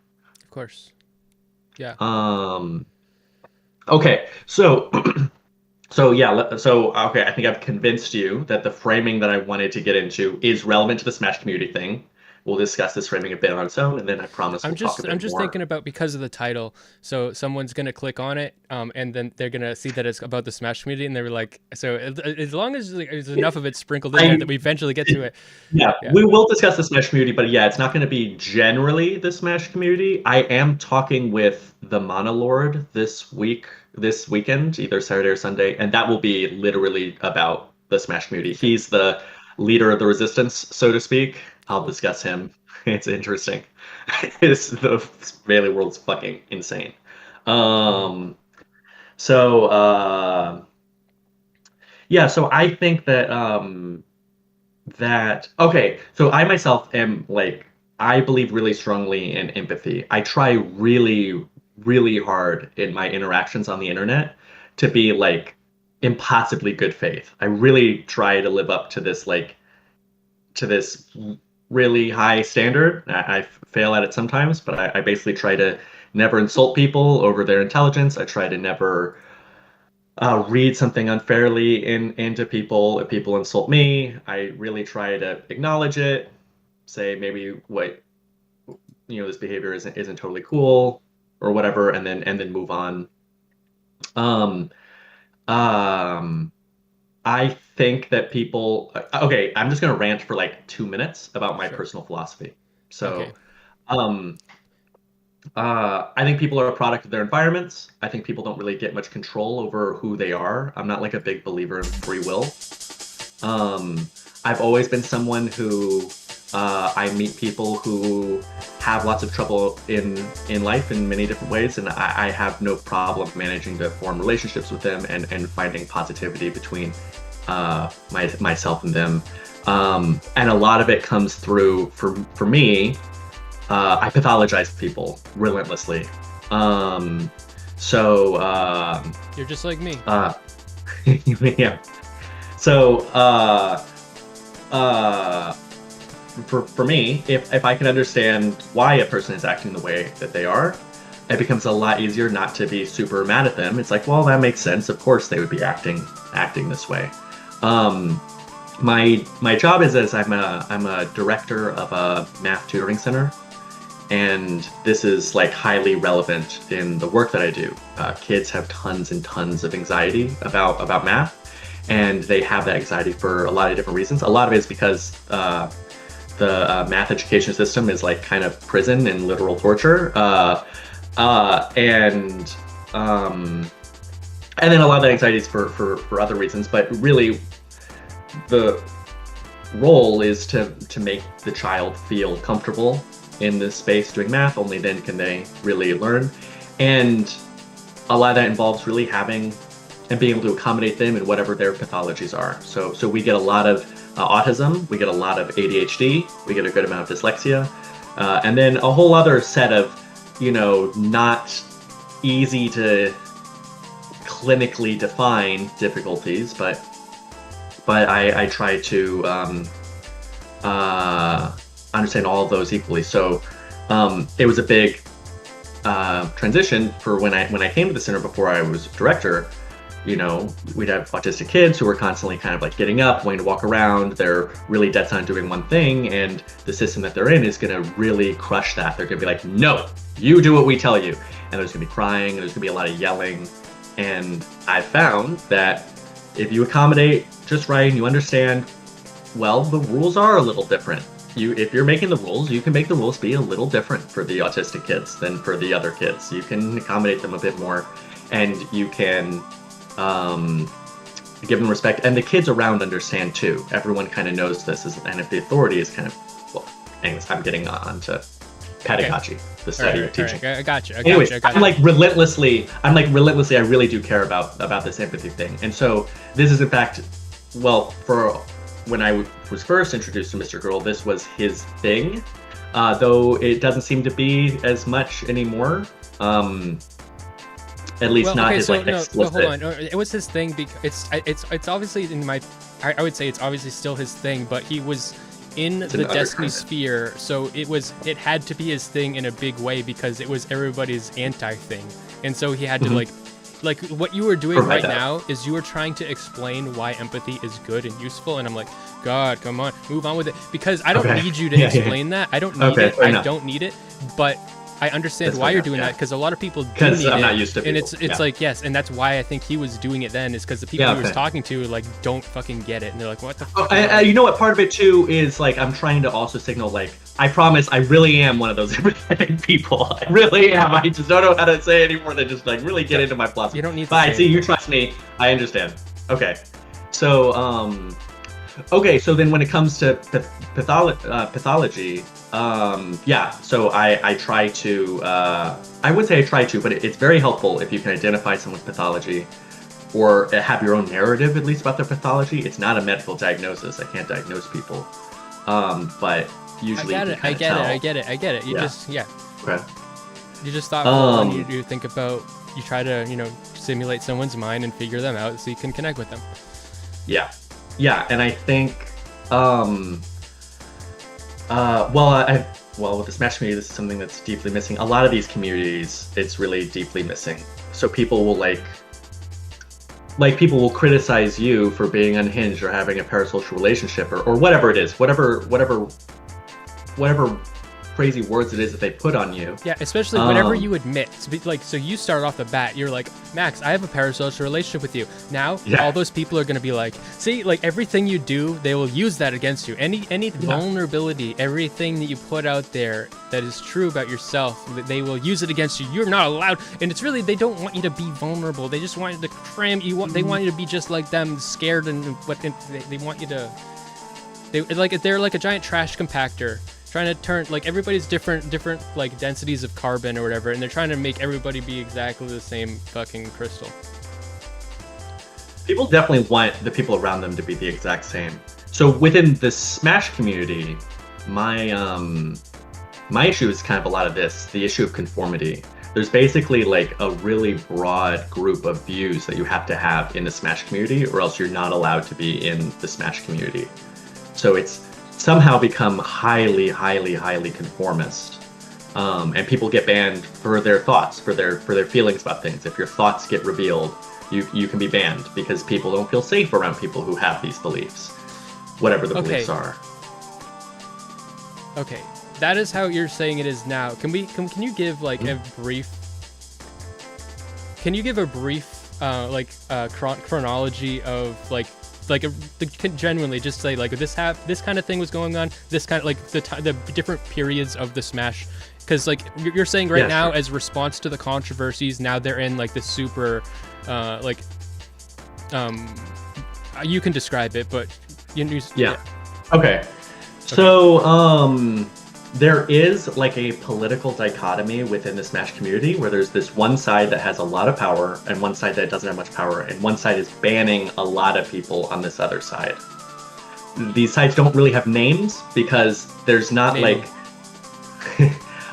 Of course. Yeah. Um, okay, so okay, I think I've convinced you that the framing that I wanted to get into is relevant to the Smash community thing. We'll discuss this framing a bit on its own, and then I promise we'll talk a I'm bit just more. thinking about, because of the title. So someone's gonna click on it, and then they're gonna see that it's about the Smash community, and they're like, so as long as like, there's enough of it sprinkled in there that we eventually get to it. Yeah, Yeah. we will discuss the Smash community, but yeah, it's not going to be generally the Smash community. I am talking with the Monolord this weekend, either Saturday or Sunday, and that will be literally about the Smash community. He's the leader of the resistance, so to speak. I'll Cool. discuss him. It's interesting. The Melee world's fucking insane. Mhm. So yeah, so I think that okay, so I myself am like, I believe really strongly in empathy. I try really really hard in my interactions on the internet to be like impossibly good faith. I really try to live up to this really high standard. I fail at it sometimes, but I basically try to never insult people over their intelligence. I try to never read something unfairly into people. If people insult me, I really try to acknowledge it, say maybe what this behavior isn't totally cool. or whatever, and then move on. Um, um, I think that people, okay, I'm just gonna rant for like 2 minutes about my Sure. personal philosophy. Okay. So, um, I think people are a product of their environments. I think people don't really get much control over who they are. I'm not like a big believer in free will. I've always been someone who I meet people who have lots of trouble in life in many different ways, and I have no problem managing to form relationships with them and finding positivity between myself and them. And a lot of it comes through for me. I pathologize people relentlessly. So You're just like me. yeah. So for me, if I can understand why a person is acting the way that they are, it becomes a lot easier not to be super mad at them. It's like, well, that makes sense. Of course they would be acting this way. My job is as I'm a director of a math tutoring center, and this is like highly relevant in the work that I do. Kids have tons and tons of anxiety about math, and they have that anxiety for a lot of different reasons. A lot of it is because the math education system is like kind of prison and literal torture, and then a lot of the anxiety is for other reasons. But really, the role is to make the child feel comfortable in this space doing math. Only then can they really learn, and a lot of that involves really having and being able to accommodate them in whatever their pathologies are. So we get a lot of autism, we get a lot of ADHD, we get a good amount of dyslexia, and then a whole other set of, not easy to clinically define difficulties, but I try to understand all of those equally. So it was a big transition for when I came to the center before I was director. We'd have autistic kids who were constantly kind of like getting up, wanting to walk around. They're really dead set on doing one thing, and the system that they're in is going to really crush that. They're going to be like, no, you do what we tell you. And there's going to be crying, and there's going to be a lot of yelling. And I found that if you accommodate just right and you understand, well, the rules are a little different. If you're making the rules, you can make the rules be a little different for the autistic kids than for the other kids. You can accommodate them a bit more, and you can give them respect, and the kids around understand too. Everyone kind of knows this, and if the authority is kind of, well, anyways, I'm getting on to pedagogy, the study of teaching. Right. I got you. I'm like relentlessly, I really do care about this empathy thing. And so this is in fact, well, for when I was first introduced to Mr. Girl, this was his thing, though it doesn't seem to be as much anymore. At least not his explicit. Well, hold on. It was his thing because it's obviously in my. I would say it's obviously still his thing, but he was in the Destiny sphere, so it had to be his thing in a big way because it was everybody's anti thing, and so he had to like what you were doing right now is you were trying to explain why empathy is good and useful, and I'm like, God, come on, move on with it, because I don't need you to explain that. I don't need it. I don't need it, but I understand why you're doing that, because a lot of people do need it. Because I'm not used to people. And it's like, yes, and that's why I think he was doing it then, is because the people he was talking to like don't fucking get it, and they're like, what the fuck? You know what, part of it too is like I'm trying to also signal like, I promise I really am one of those empathetic people. I really am. I just don't know how to say any more than just like really get into my philosophy. You don't need to But see, you trust me. I understand. Okay. So so then when it comes to pathology, so I try to, I would say I try to, but it's very helpful if you can identify someone's pathology or have your own narrative at least about their pathology. It's not a medical diagnosis. I can't diagnose people. But usually I get it. You just, Okay. You just thoughtful and you think about, you try to, simulate someone's mind and figure them out so you can connect with them. Yeah. And I think, with the Smash community, this is something that's deeply missing. A lot of these communities, it's really deeply missing. So people will people will criticize you for being unhinged or having a parasocial relationship or whatever it is, whatever crazy words it is that they put on you. Yeah, especially whenever you admit. So you start off the bat, you're like, Max, I have a parasocial relationship with you. Now, all those people are going to be like, see, like everything you do, they will use that against you. Any vulnerability, everything that you put out there that is true about yourself, they will use it against you. You're not allowed. And it's really, they don't want you to be vulnerable. They just want you to cram you. They want you to be just like them, scared, and they want you to. They're like a giant trash compactor, trying to turn like everybody's different like densities of carbon or whatever, and they're trying to make everybody be exactly the same fucking crystal. People definitely want the people around them to be the exact same. So within the Smash community, my issue is kind of a lot of this, the issue of conformity. There's basically like a really broad group of views that you have to have in the Smash community, or else you're not allowed to be in the Smash community. So it's somehow become highly conformist, and people get banned for their thoughts, for their feelings about things. If your thoughts get revealed, you can be banned because people don't feel safe around people who have these beliefs, whatever the beliefs are. Okay, that is how you're saying it is now. Can you give like a brief? Can you give a brief chronology of genuinely just say like this kind of thing was going on, this kind of like the different periods of the Smash, because like you're saying right now, as response to the controversies, now they're in like the super you can describe it, but okay. So there is like a political dichotomy within the Smash community where there's this one side that has a lot of power and one side that doesn't have much power, and one side is banning a lot of people on this other side. These sides don't really have names because there's not like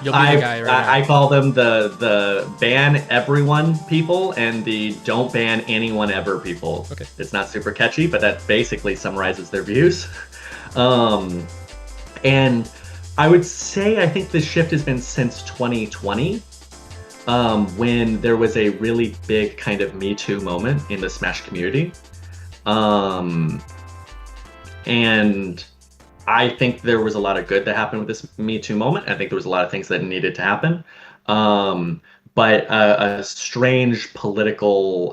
You'll be the guy right now. I call them the ban everyone people and the don't ban anyone ever people. Okay. It's not super catchy, but that basically summarizes their views. And I would say I think the shift has been since 2020, when there was a really big kind of Me Too moment in the Smash community. And I think there was a lot of good that happened with this Me Too moment. I think there was a lot of things that needed to happen. But a strange political,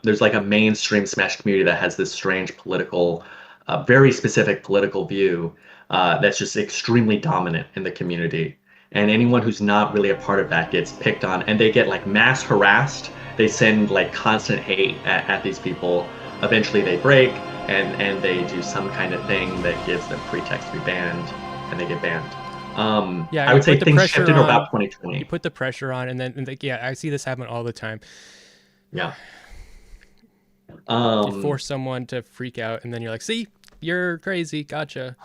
there's like a mainstream Smash community that has this strange political, very specific political view that's just extremely dominant in the community. And anyone who's not really a part of that gets picked on, and they get like mass harassed. They send like constant hate at these people. Eventually they break and they do some kind of thing that gives them pretext to be banned, and they get banned. I would say things shifted about 2020. You put the pressure on, and then I see this happen all the time. Yeah. You force someone to freak out, and then you're like, see, you're crazy, gotcha.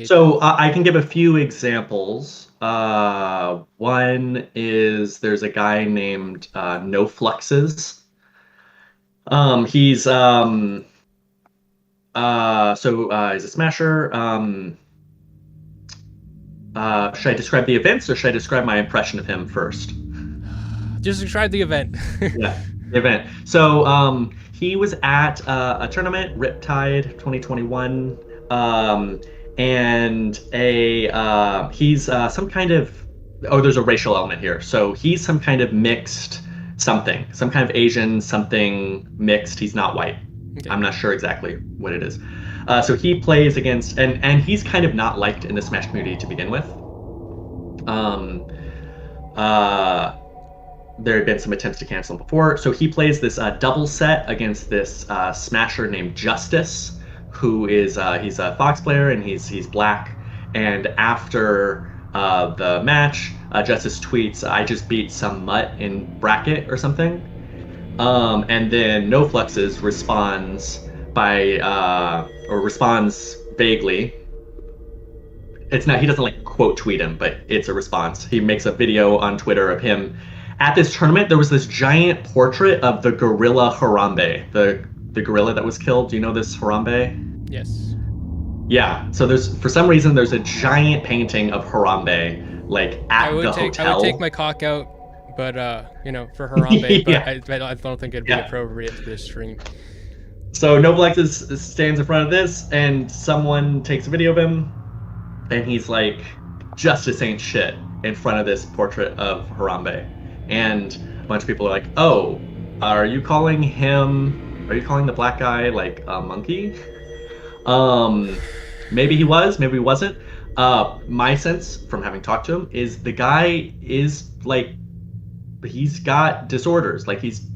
So I can give a few examples. One is there's a guy named No Fluxes. He's a smasher. Should I describe the events, or should I describe my impression of him first? Just describe the event. Yeah, the event. So he was at a tournament, Riptide 2021, and he's some kind of, there's a racial element here. So he's some kind of mixed something, some kind of Asian something mixed. He's not white. Okay. I'm not sure exactly what it is. So he plays against, and he's kind of not liked in the Smash community to begin with. There had been some attempts to cancel him before. So he plays this double set against this smasher named Justice, who is he's a Fox player, and he's black. And after the match, Justice tweets, "I just beat some mutt in bracket" or something. And then No Fluxes responds responds vaguely. It's not, he doesn't like quote tweet him, but it's a response. He makes a video on Twitter of him at this tournament. There was this giant portrait of the gorilla Harambe, the gorilla that was killed. Do you know this Harambe? Yes. Yeah. So for some reason there's a giant painting of Harambe like at the hotel. I would take my cock out, but for Harambe, Yeah. but I don't think it'd be appropriate to this stream. So No Fluxes stands in front of this, and someone takes a video of him. and he's like, justice ain't shit, in front of this portrait of Harambe. And a bunch of people are like, oh, are you calling the black guy like a monkey? Maybe he was, maybe he wasn't. My sense from having talked to him is the guy is like, he's got disorders. Like he's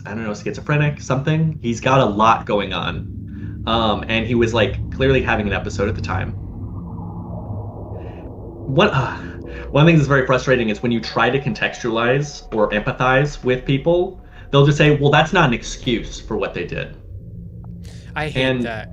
I don't know, schizophrenic, something. He's got a lot going on. And he was like clearly having an episode at the time. One of the things that's very frustrating is when you try to contextualize or empathize with people, they'll just say, well, that's not an excuse for what they did. I hate that.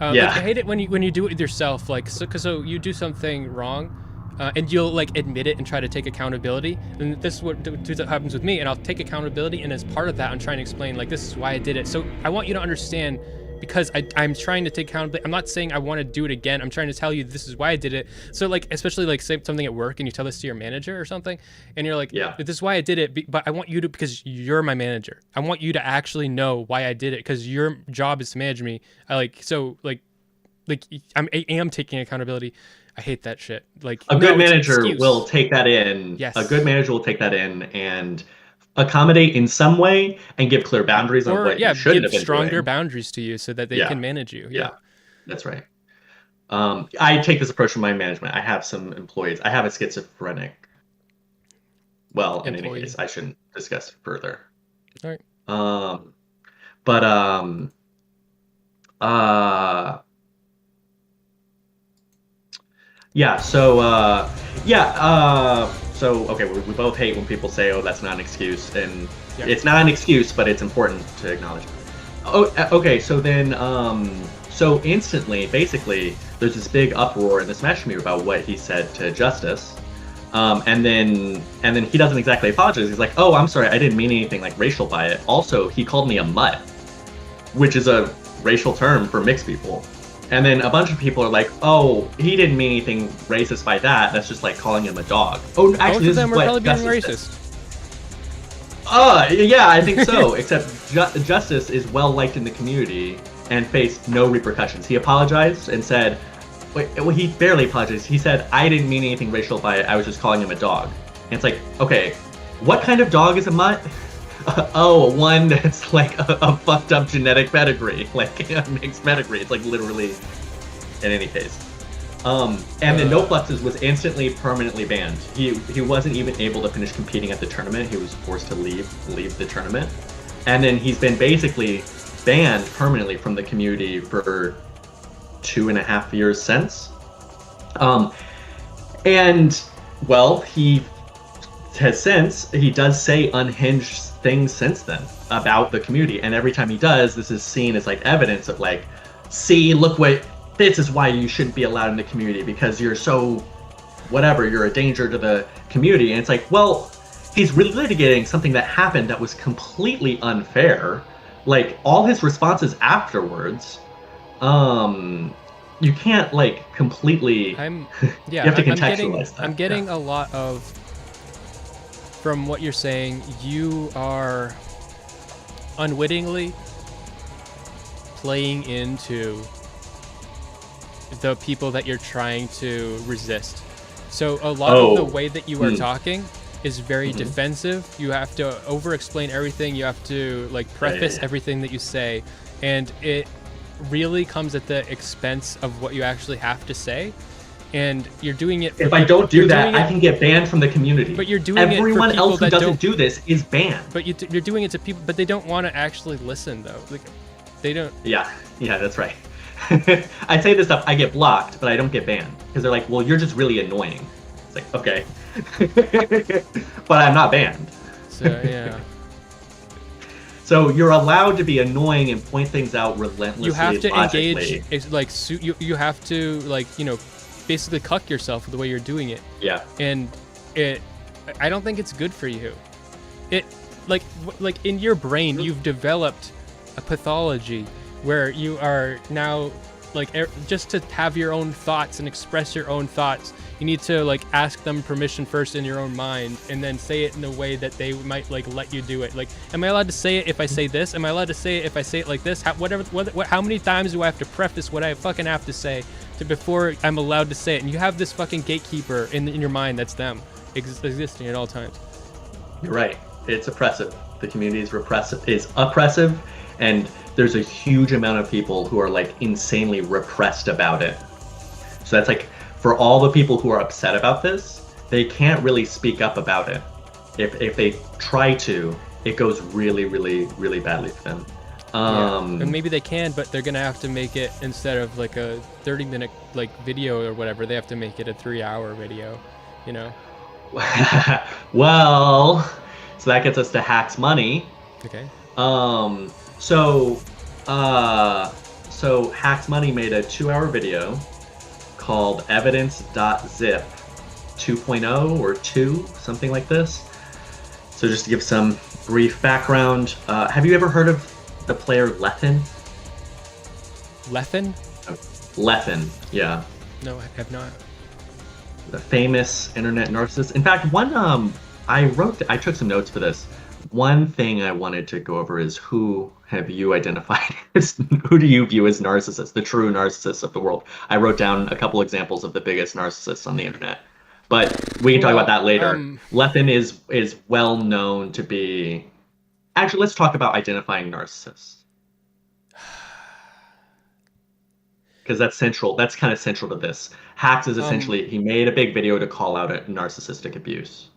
Yeah. Like, I hate it when you do it with yourself. Like, so you do something wrong, and you'll like admit it and try to take accountability. And this is what happens with me. And I'll take accountability, and as part of that, I'm trying to explain like this is why I did it. So I want you to understand, because I'm trying to take accountability. I'm not saying I want to do it again. I'm trying to tell you this is why I did it. So like, especially like say something at work and you tell this to your manager or something, and you're like, yeah, this is why I did it. But I want you to, because you're my manager, I want you to actually know why I did it, because your job is to manage me. I am taking accountability. I hate that shit. Like a good manager will take that in. Yes. A good manager will take that in and accommodate in some way and give clear boundaries on what you shouldn't have been stronger doing. Boundaries to you so that they can manage you. Yeah, that's right. I take this approach from my management. I have some employees. I have a schizophrenic. Well, in any case, I shouldn't discuss it further. All right. So okay, we both hate when people say, oh, that's not an excuse, and it's not an excuse, but it's important to acknowledge. Oh, okay, so then, so instantly, basically, there's this big uproar in the Smash community about what he said to Justice, and then he doesn't exactly apologize. He's like, oh, I'm sorry, I didn't mean anything like racial by it. Also, he called me a mutt, which is a racial term for mixed people. And then a bunch of people are like, oh, he didn't mean anything racist by that. That's just like calling him a dog. Oh, actually, both of them were probably being racist. Yeah, I think so. Except Justice is well liked in the community and faced no repercussions. He apologized and said, he barely apologized. He said, I didn't mean anything racial by it. I was just calling him a dog. And it's like, okay, what kind of dog is a mutt? One that's like a fucked up genetic pedigree, like a mixed pedigree. It's like literally, in any case. And then No Fluxes was instantly permanently banned. He wasn't even able to finish competing at the tournament. He was forced to leave the tournament. And then he's been basically banned permanently from the community for 2.5 years since. And well, he does say unhinged things since then about the community, and every time he does, this is seen as like evidence of like, see, look what, this is why you shouldn't be allowed in the community, because you're so whatever, you're a danger to the community. And it's like, well, he's really litigating something that happened that was completely unfair. Like all his responses afterwards, you can't like completely you have to contextualize that. I'm getting a lot of, from what you're saying, you are unwittingly playing into the people that you're trying to resist. So a lot of the way that you are talking is very defensive. You have to over-explain everything. You have to like preface everything that you say, and it really comes at the expense of what you actually have to say. And you're doing it. If I don't do that, I can get banned from the community. But you're doing everyone it for else who doesn't do this is banned. But you're doing it to people, but they don't want to actually listen though. Like, they don't. Yeah, that's right. I say this stuff, I get blocked, but I don't get banned because they're like, well, you're just really annoying. It's like, okay, but I'm not banned. So yeah. So you're allowed to be annoying and point things out relentlessly. You have to logically. engage. Like you have to like basically cuck yourself the way you're doing it. Yeah. And I don't think it's good for you. It like in your brain you've developed a pathology where you are now like just to have your own thoughts and express your own thoughts, you need to like ask them permission first in your own mind, and then say it in a way that they might like let you do it. Like, am I allowed to say it if I say this? Am I allowed to say it if I say it like this? How many times do I have to preface what I fucking have to say before I'm allowed to say it? And you have this fucking gatekeeper in your mind that's them existing at all times. You're right. It's oppressive. The community is oppressive, and there's a huge amount of people who are like insanely repressed about it. So that's like, for all the people who are upset about this, they can't really speak up about it. If they try to, it goes really, really, really badly for them. And maybe they can, but they're gonna have to make it, instead of like a 30-minute like video or whatever, they have to make it a 3-hour video, you know? Well, so that gets us to Hack's money. Okay. So Hack's Money made a 2-hour video called evidence.zip 2.0 or 2, something like this. So just to give some brief background, have you ever heard of the player Lethin? Lethin? Lethin, yeah. No, I have not. The famous internet narcissist. In fact, I took some notes for this. One thing I wanted to go over is who have you identified as, who do you view as narcissists, the true narcissists of the world? I wrote down a couple examples of the biggest narcissists on the internet, but we can talk about that later. Lethin is well known to be. Actually, let's talk about identifying narcissists, because that's central. That's kind of central to this. Hacks is essentially he made a big video to call out narcissistic abuse.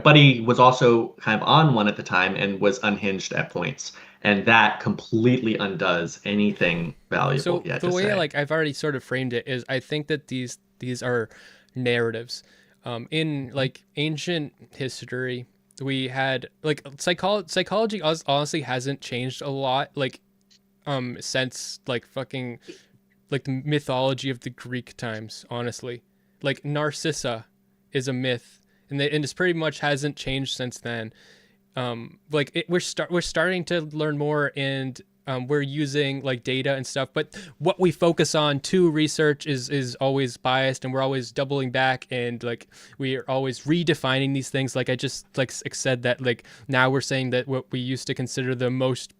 But he was also kind of on one at the time and was unhinged at points, and that completely undoes anything valuable. So the way I've already sort of framed it is, I think that these are narratives. In like ancient history, we had like psychology honestly hasn't changed a lot since like fucking like the mythology of the Greek times. Honestly, like Narcissa is a myth. And this pretty much hasn't changed since then. We're starting to learn more, and we're using like data and stuff. But what we focus on to research is always biased, and we're always doubling back, and like we are always redefining these things. Like I just like said that like now we're saying that what we used to consider the most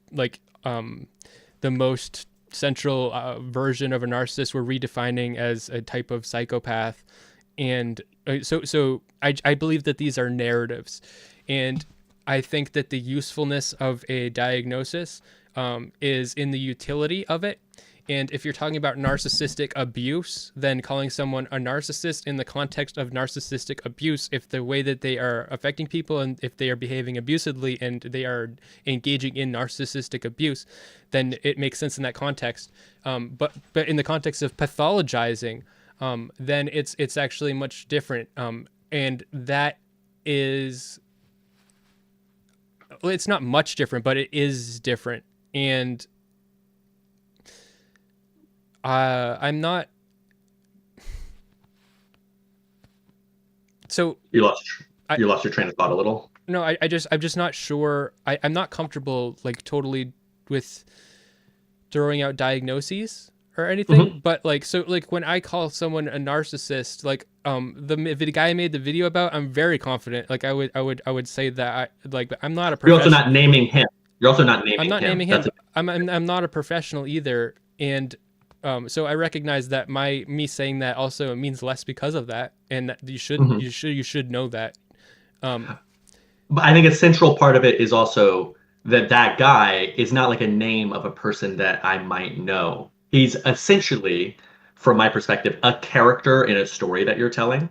central version of a narcissist, we're redefining as a type of psychopath. And so I believe that these are narratives, and I think that the usefulness of a diagnosis is in the utility of it. And if you're talking about narcissistic abuse, then calling someone a narcissist in the context of narcissistic abuse, if the way that they are affecting people and if they are behaving abusively and they are engaging in narcissistic abuse, then it makes sense in that context. But in the context of pathologizing, then it's actually much different. And that is, well, it's not much different, but it is different. And I'm not. So you lost your train of thought a little. No, I'm just not sure. I'm not comfortable like totally with throwing out diagnoses or anything, but like, so like when I call someone a narcissist, like the guy I made the video about, I'm very confident. Like I would say that I'm not a professional. You're also not naming him. I'm not naming him. I'm not a professional either, and so I recognize that me saying that also means less because of that, and that you should know that. But I think a central part of it is also that guy is not like a name of a person that I might know. He's essentially, from my perspective, a character in a story that you're telling.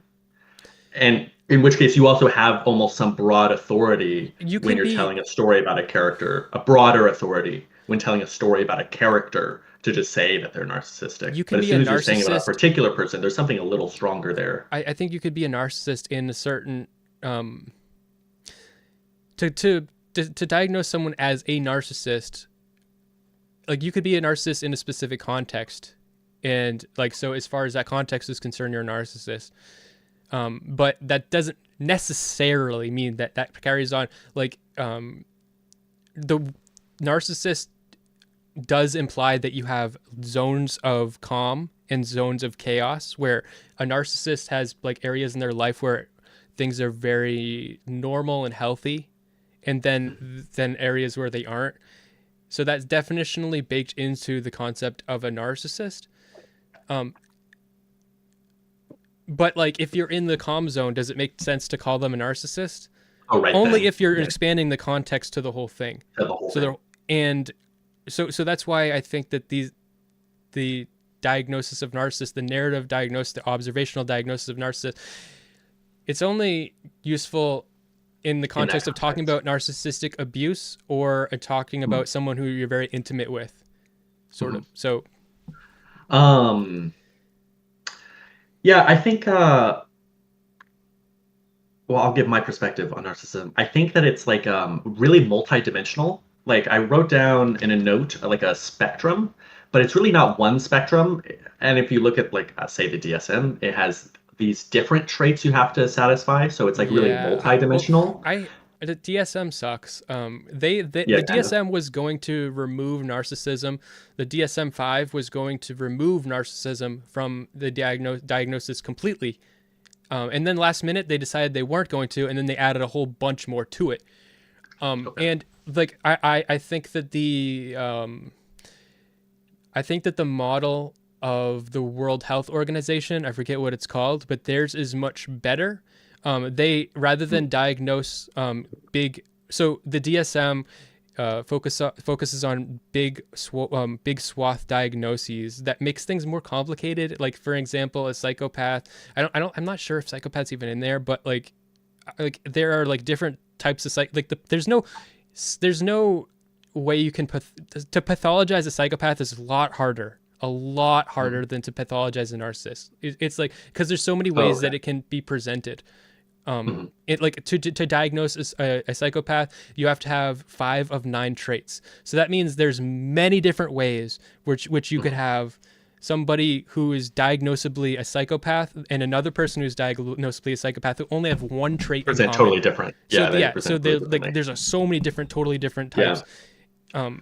And in which case you also have almost some broad authority when you're telling a story about a character, a broader authority when telling a story about a character to just say that they're narcissistic. But as soon as you're saying about a particular person, there's something a little stronger there. I think you could be a narcissist in a certain... To diagnose someone as a narcissist, like you could be a narcissist in a specific context, and like so as far as that context is concerned, you're a narcissist. But that doesn't necessarily mean that carries on. Like the narcissist does imply that you have zones of calm and zones of chaos, where a narcissist has like areas in their life where things are very normal and healthy, and then areas where they aren't. So that's definitionally baked into the concept of a narcissist. But like, if you're in the calm zone, does it make sense to call them a narcissist? Oh, right. Only then. if you're Yeah, expanding the context to the whole thing. to the whole So thing. so that's why I think that the diagnosis of narcissist, the narrative diagnosis, the observational diagnosis of narcissist, it's only useful in the context of talking about narcissistic abuse or talking about someone who you're very intimate with, sort of. So Yeah, I think well, I'll give my perspective on narcissism. I think that it's like really multidimensional. Like I wrote down in a note like a spectrum, but it's really not one spectrum. And if you look at like say the DSM, it has these different traits you have to satisfy. So it's like really multidimensional. The DSM sucks. The Yeah, kind of. DSM was going to remove narcissism. The DSM-5 was going to remove narcissism from the diagnosis completely. And then last minute they decided they weren't going to, and then they added a whole bunch more to it. And like I think that the model of the World Health Organization, I forget what it's called, but theirs is much better. They, rather than diagnose so the DSM focuses on big swath diagnoses that makes things more complicated. Like, for example, a psychopath. I'm not sure if psychopath's even in there, but like there are like different types of there's no way you can to pathologize a psychopath is a lot harder than to pathologize a narcissist. It's like, because there's so many ways that it can be presented. It like to diagnose a psychopath, you have to have 5 of 9 traits. So that means there's many different ways which you could have somebody who is diagnosably a psychopath and another person who's diagnosably a psychopath who only have one trait in Present common. totally different. Yeah, So there's so many different, totally different types. Yeah.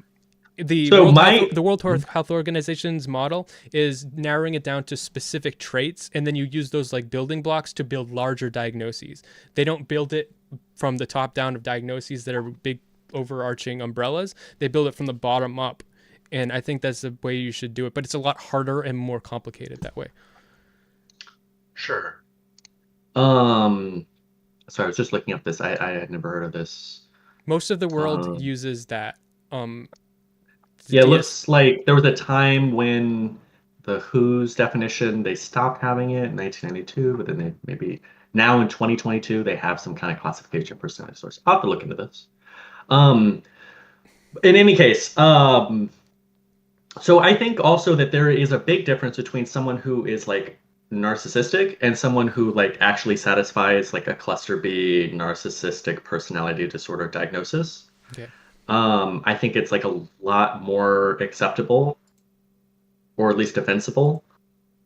The World Health Organization's model is narrowing it down to specific traits, and then you use those like building blocks to build larger diagnoses. They don't build it from the top down of diagnoses that are big overarching umbrellas. They build it from the bottom up, and I think that's the way you should do it. But it's a lot harder and more complicated that way. Sure. Sorry, I was just looking up this. I had never heard of this. Most of the world uses that. Yeah, it looks like there was a time when the WHO's definition, they stopped having it in 1992, but then they maybe now in 2022, they have some kind of classification for personality source. I'll have to look into this. In any case, so I think also that there is a big difference between someone who is like narcissistic and someone who like actually satisfies like a cluster B narcissistic personality disorder diagnosis. Okay. I think it's like a lot more acceptable, or at least defensible.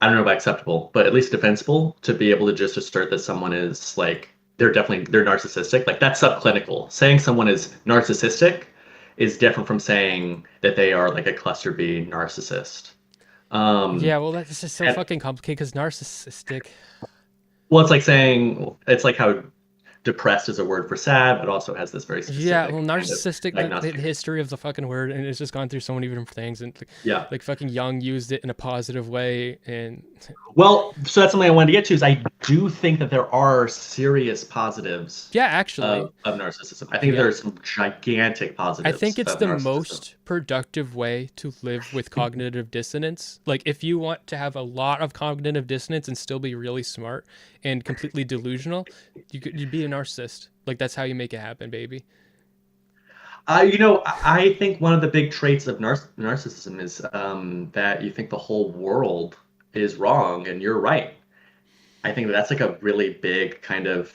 I don't know about acceptable, but at least defensible to be able to just assert that someone is like, they're narcissistic. Like that's subclinical. Saying someone is narcissistic is different from saying that they are like a cluster B narcissist. Yeah, well, that's just so fucking complicated because narcissistic. Well, it's like how depressed is a word for sad, but also has this very specific. Yeah, well, narcissistic, the history of the fucking word, and it's just gone through so many different things, and like fucking Jung used it in a positive way, and well, so that's something I wanted to get to. Is I do think that there are serious positives. Yeah, actually, of narcissism. I think there are some gigantic positives. I think it's the most productive way to live with cognitive dissonance. Like, if you want to have a lot of cognitive dissonance and still be really smart and completely delusional, you'd be a narcissist. Like, that's how you make it happen, baby. I think one of the big traits of narcissism is that you think the whole world is wrong and you're right. I think that's like a really big kind of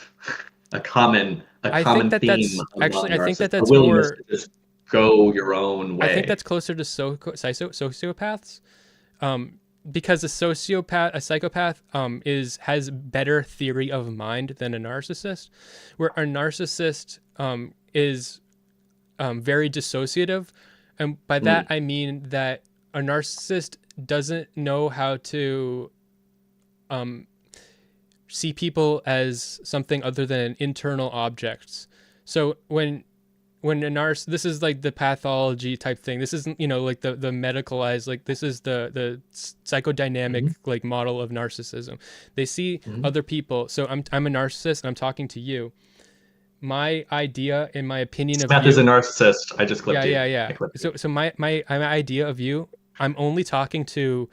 a common theme. I think that's willingness more to just go your own way. I think that's closer to sociopaths. Because a psychopath has better theory of mind than a narcissist, where a narcissist is very dissociative, And by that, I mean that a narcissist doesn't know how to see people as something other than internal objects. So when a this is like the pathology type thing. This isn't, like the medicalized, like this is the psychodynamic like model of narcissism. They see other people. So I'm a narcissist and I'm talking to you. My idea and my opinion of Smeth you is a narcissist. I just clipped you. Yeah. So my idea of you, I'm only talking to.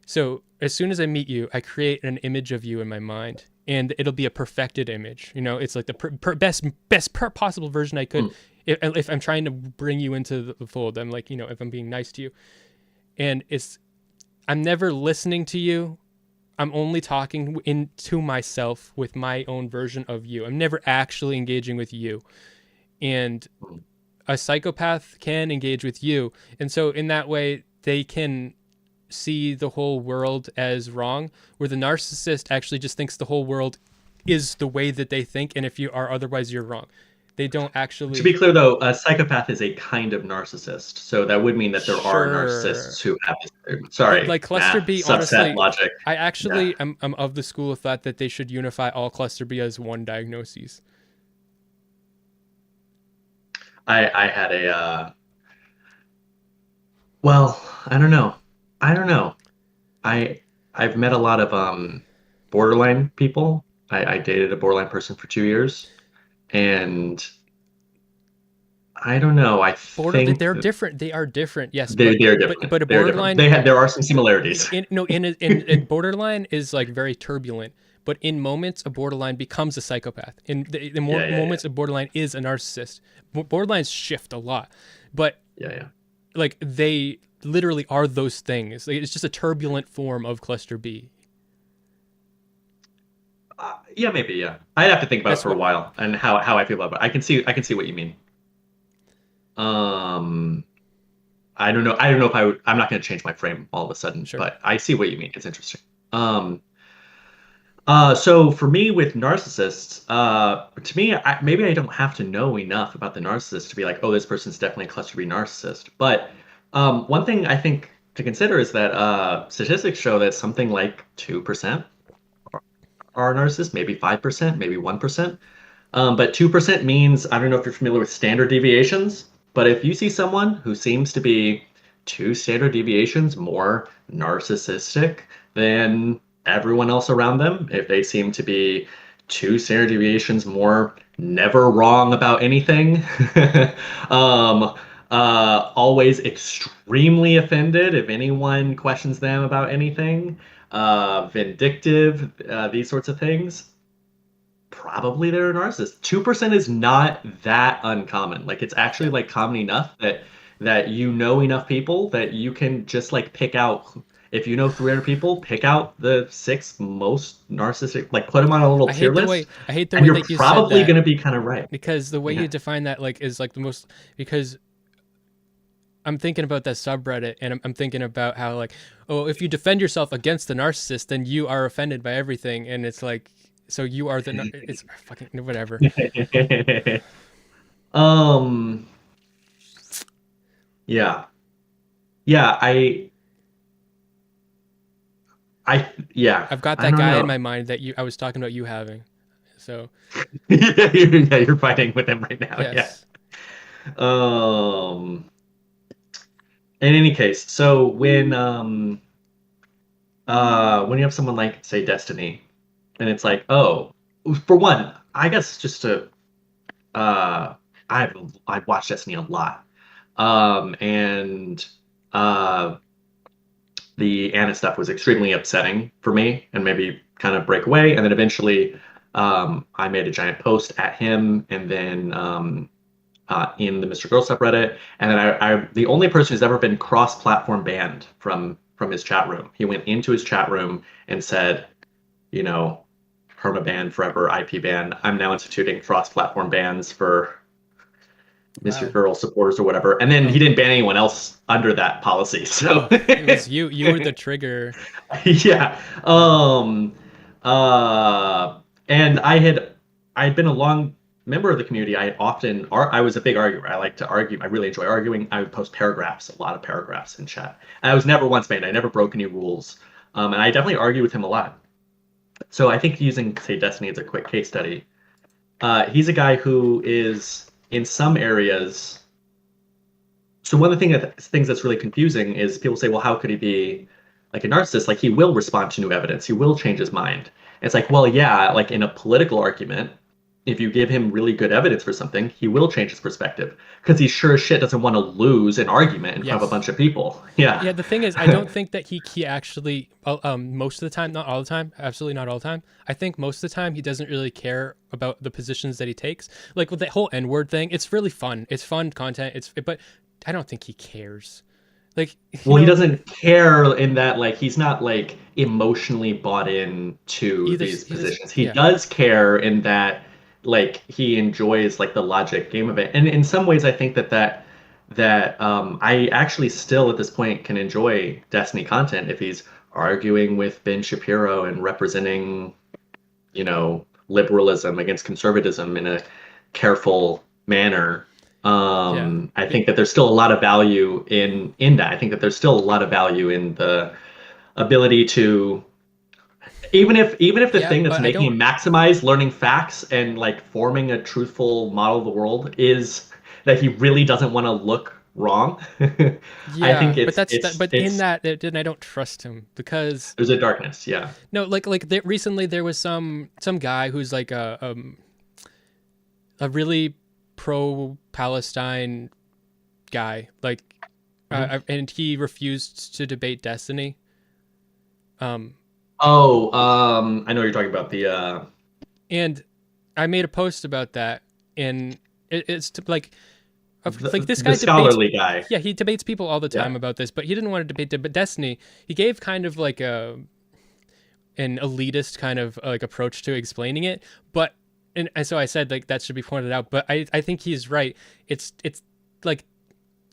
So as soon as I meet you, I create an image of you in my mind, and it'll be a perfected image. It's like the best possible version I could. If I'm trying to bring you into the fold, I'm like, if I'm being nice to you, and I'm never listening to you. I'm only talking into myself with my own version of you. I'm never actually engaging with you. And a psychopath can engage with you. And so in that way, they can see the whole world as wrong, where the narcissist actually just thinks the whole world is the way that they think. And if you are otherwise, you're wrong. They don't actually. To be clear, though, a psychopath is a kind of narcissist, so that would mean that there are narcissists who have. Sorry, like cluster B. Subset honestly, logic. I actually am of the school of thought that they should unify all cluster B as one diagnosis. I had a. Well, I don't know. I've met a lot of borderline people. I dated a borderline person for 2 years. And I don't know. I think they're different. They are different. Yes, they're different. But a borderline, there are some similarities. In borderline is like very turbulent. But in moments, a borderline becomes a psychopath. In the moments, a borderline is a narcissist. Borderlines shift a lot, but like they literally are those things. Like, it's just a turbulent form of cluster B. Maybe, yeah. I'd have to think about it for a while and how I feel about it. I can see what you mean. I don't know if I'm not going to change my frame all of a sudden, but I see what you mean. It's interesting. So for me with narcissists, to me, maybe I don't have to know enough about the narcissist to be like, oh, this person's definitely a cluster B narcissist. But one thing I think to consider is that statistics show that something like 2% are narcissists, maybe 5%, maybe 1%. But 2% means, I don't know if you're familiar with standard deviations, but if you see someone who seems to be 2 standard deviations more narcissistic than everyone else around them, if they seem to be 2 standard deviations more never wrong about anything, always extremely offended if anyone questions them about anything, vindictive, these sorts of things, probably they're a narcissist. 2% is not that uncommon. Like, it's actually like common enough that enough people that you can just like pick out. If you know 300 people, pick out the 6 most narcissistic, like put them on a little tier list. I hate the way that you you're probably said that, going to be kind of right. because the way you define that like is like the most, because I'm thinking about that subreddit and I'm thinking about how like, oh, if you defend yourself against the narcissist, then you are offended by everything. And it's like, so you are the, it's fucking whatever. Yeah. I've got that guy in my mind that I was talking about you having. So. You're fighting with him right now. Yes. Yeah. In any case, so when you have someone like, say, Destiny, and it's like, oh, for one, I guess just to, I've watched Destiny a lot, and the Anna stuff was extremely upsetting for me, and maybe kind of break away, and then eventually, I made a giant post at him, and then in the Mr. Girl subreddit, and then I the only person who's ever been cross-platform banned from his chat room. He went into his chat room and said, perma ban forever, IP ban. I'm now instituting cross-platform bans for Mr. Girl supporters or whatever. And then he didn't ban anyone else under that policy. So it was you were the trigger. Yeah. And I'd been a long member of the community, I was a big arguer. I like to argue. I really enjoy arguing. I would post paragraphs, a lot of paragraphs in chat. And I was never once made. I never broke any rules. And I definitely argue with him a lot. So I think using, say, Destiny as a quick case study, he's a guy who is, in some areas... So one of the things that's really confusing is people say, well, how could he be like a narcissist? Like, he will respond to new evidence. He will change his mind. And it's like, well, yeah, like in a political argument, if you give him really good evidence for something, he will change his perspective because he sure as shit doesn't want to lose an argument in front of a bunch of people. Yeah. Yeah, the thing is, I don't think that he actually, most of the time, not all the time, absolutely not all the time. I think most of the time he doesn't really care about the positions that he takes. Like with the whole N-word thing, it's really fun. It's fun content. But I don't think he cares. Like, well, he doesn't care in that, like, he's not like emotionally bought in to these positions. He does care in that, like, he enjoys like the logic game of it. And in some ways, I think that I actually still at this point can enjoy Destiny content if he's arguing with Ben Shapiro and representing, you know, liberalism against conservatism in a careful manner. I think that there's still a lot of value in that. I think that there's still a lot of value in the ability to, even if the thing that's making him maximize learning facts and like forming a truthful model of the world is that he really doesn't want to look wrong. I think in that, then I don't trust him because there's a darkness. Yeah. No, recently there was some guy who's like a really pro-Palestine guy, like, and he refused to debate Destiny. I know what you're talking about. And I made a post about that, and it's this guy, the scholarly guy. Yeah, he debates people all the time about this, but he didn't want to debate Destiny. He gave kind of like an elitist kind of like approach to explaining it, but. And so I said like that should be pointed out, but I think he's right. It's like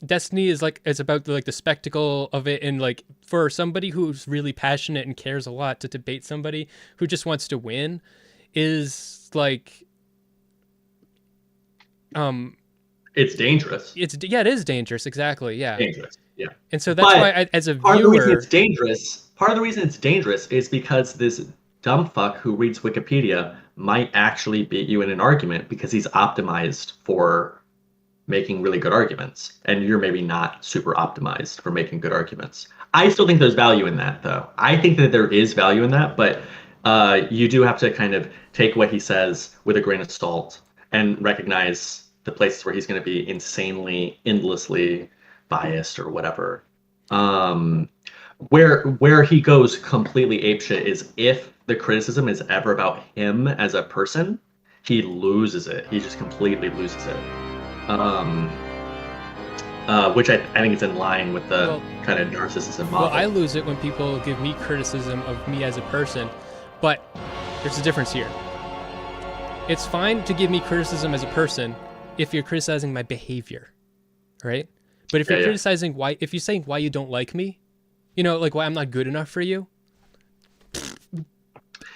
Destiny is like, it's about the spectacle of it, and like for somebody who's really passionate and cares a lot to debate somebody who just wants to win is like it's dangerous. It is dangerous, exactly. Yeah. Dangerous. Yeah. And so that's why as a viewer, part of the reason it's dangerous is because this dumb fuck who reads Wikipedia might actually beat you in an argument because he's optimized for making really good arguments, and you're maybe not super optimized for making good arguments. I still think there's value in that, though. I think that there is value in that, but you do have to kind of take what he says with a grain of salt and recognize the places where he's going to be insanely, endlessly biased or whatever. Where he goes completely apeshit is if the criticism is ever about him as a person, he loses it. He just completely loses it. Which I think is in line with the kind of narcissism model. Well, I lose it when people give me criticism of me as a person, but there's a difference here. It's fine to give me criticism as a person if you're criticizing my behavior, right? But if you're criticizing if you're saying why you don't like me, you know, like why I'm not good enough for you.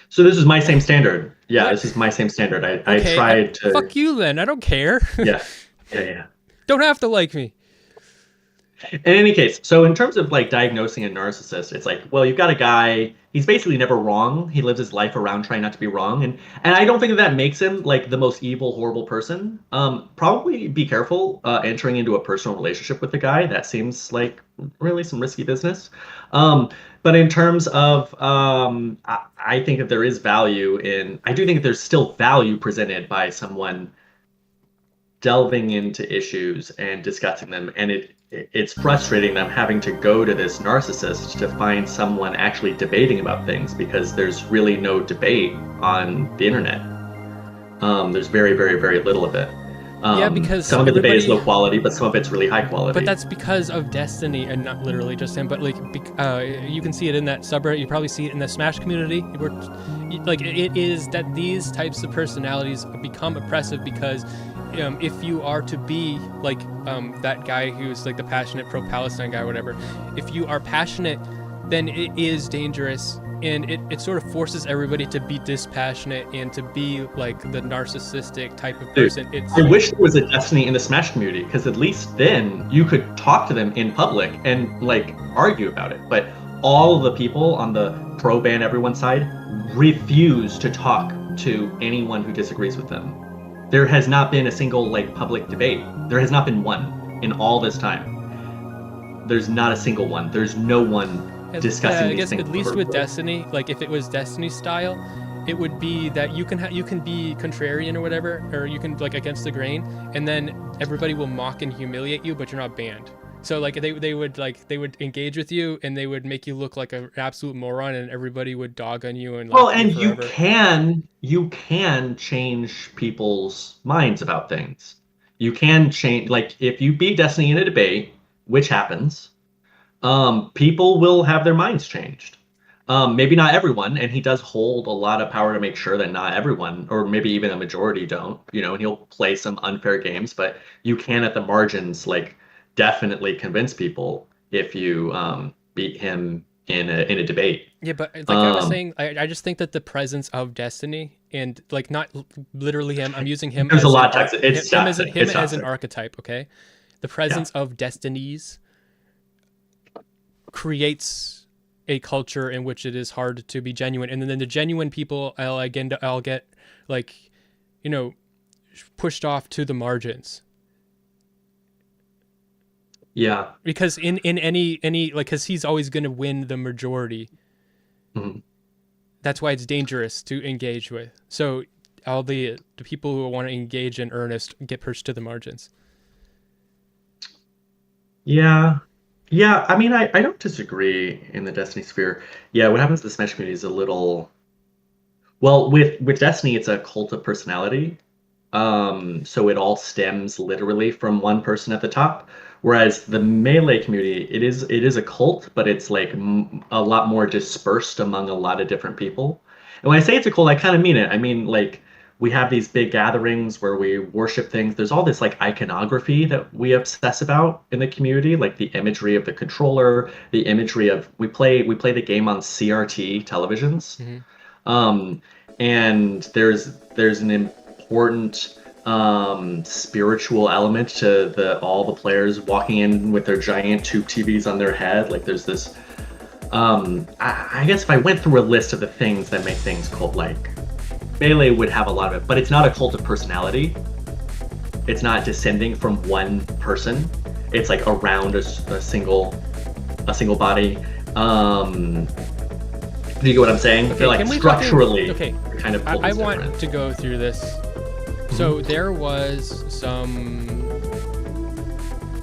So this is my same standard. Yeah, this is my same standard. I tried to... Fuck you then. I don't care. Yeah. Don't have to like me. In any case, so in terms of like diagnosing a narcissist, it's like, well, you've got a guy, he's basically never wrong. He lives his life around trying not to be wrong. And I don't think that makes him like the most evil, horrible person. Probably be careful entering into a personal relationship with the guy. That seems like really some risky business. But in terms of, I think that there is value I do think that there's still value presented by someone delving into issues and discussing them. And it's frustrating them having to go to this narcissist to find someone actually debating about things, because there's really no debate on the internet. There's very, very, very little of it. Because some of the debate is low quality, but some of it's really high quality. But that's because of Destiny, and not literally just him. But like, you can see it in that subreddit. You probably see it in the Smash community. Where, like, it is that these types of personalities become oppressive because if you are to be like that guy who's like the passionate pro-Palestine guy or whatever, if you are passionate, then it is dangerous and it sort of forces everybody to be dispassionate and to be like the narcissistic type of person. I wish there was a Destiny in the Smash community, because at least then you could talk to them in public and like argue about it. But all of the people on the pro ban everyone side refuse to talk to anyone who disagrees with them. There has not been a single like public debate. There has not been one in all this time. There's not a single one. There's no one discussing these things. I guess at least with Destiny, like if it was Destiny style, it would be that you can be contrarian or whatever, or you can like against the grain, and then everybody will mock and humiliate you, but you're not banned. So like they would engage with you, and they would make you look like an absolute moron, and everybody would dog on you and you can change people's minds about things. You can change, like if you beat Destiny in a debate, which happens, people will have their minds changed. Maybe not everyone, and he does hold a lot of power to make sure that not everyone, or maybe even a majority don't, and he'll play some unfair games, but you can at the margins like definitely convince people if you beat him in a debate. Yeah, but like I was saying, I just think that the presence of Destiny, and like not literally him, I'm using him as an archetype, okay? The presence of Destinies creates a culture in which it is hard to be genuine, and then the genuine people I'll get like pushed off to the margins. Yeah, because in any like, because he's always going to win the majority. Mm-hmm. That's why it's dangerous to engage with. So all the people who want to engage in earnest get pushed to the margins. Yeah, I mean, I don't disagree in the Destiny sphere. Yeah, what happens to the Smash community is a little... Well, with Destiny, it's a cult of personality. So it all stems literally from one person at the top. Whereas the Melee community, it is a cult, but it's like a lot more dispersed among a lot of different people. And when I say it's a cult, I kind of mean it. I mean, like, we have these big gatherings where we worship things. There's all this like iconography that we obsess about in the community, like the imagery of the controller, the imagery of we play the game on CRT televisions. Mm-hmm. And there's an important spiritual element to all the players walking in with their giant tube TVs on their head. Like there's this I guess if I went through a list of the things that make things cult-like, Melee would have a lot of it, but it's not a cult of personality. It's not descending from one person. It's like around a single body. Do you get what I'm saying? Okay, they're like structurally kind of I want to go through this. So there was some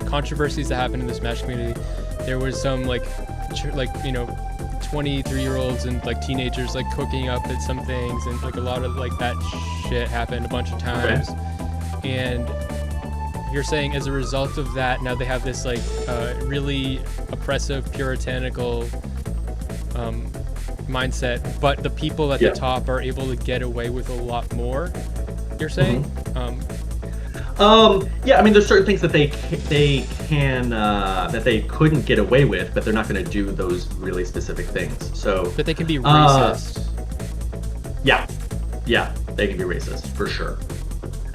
controversies that happened in the Smash community. There was some like 23-year-olds and like teenagers like cooking up at some things, and like a lot of like that shit happened a bunch of times. Okay. And you're saying as a result of that, now they have this like really oppressive, puritanical mindset, but the people at the top are able to get away with a lot more. You're saying? Yeah, I mean, there's certain things that they can that they couldn't get away with, but they're not going to do those really specific things. So, but they can be racist. Yeah, they can be racist for sure,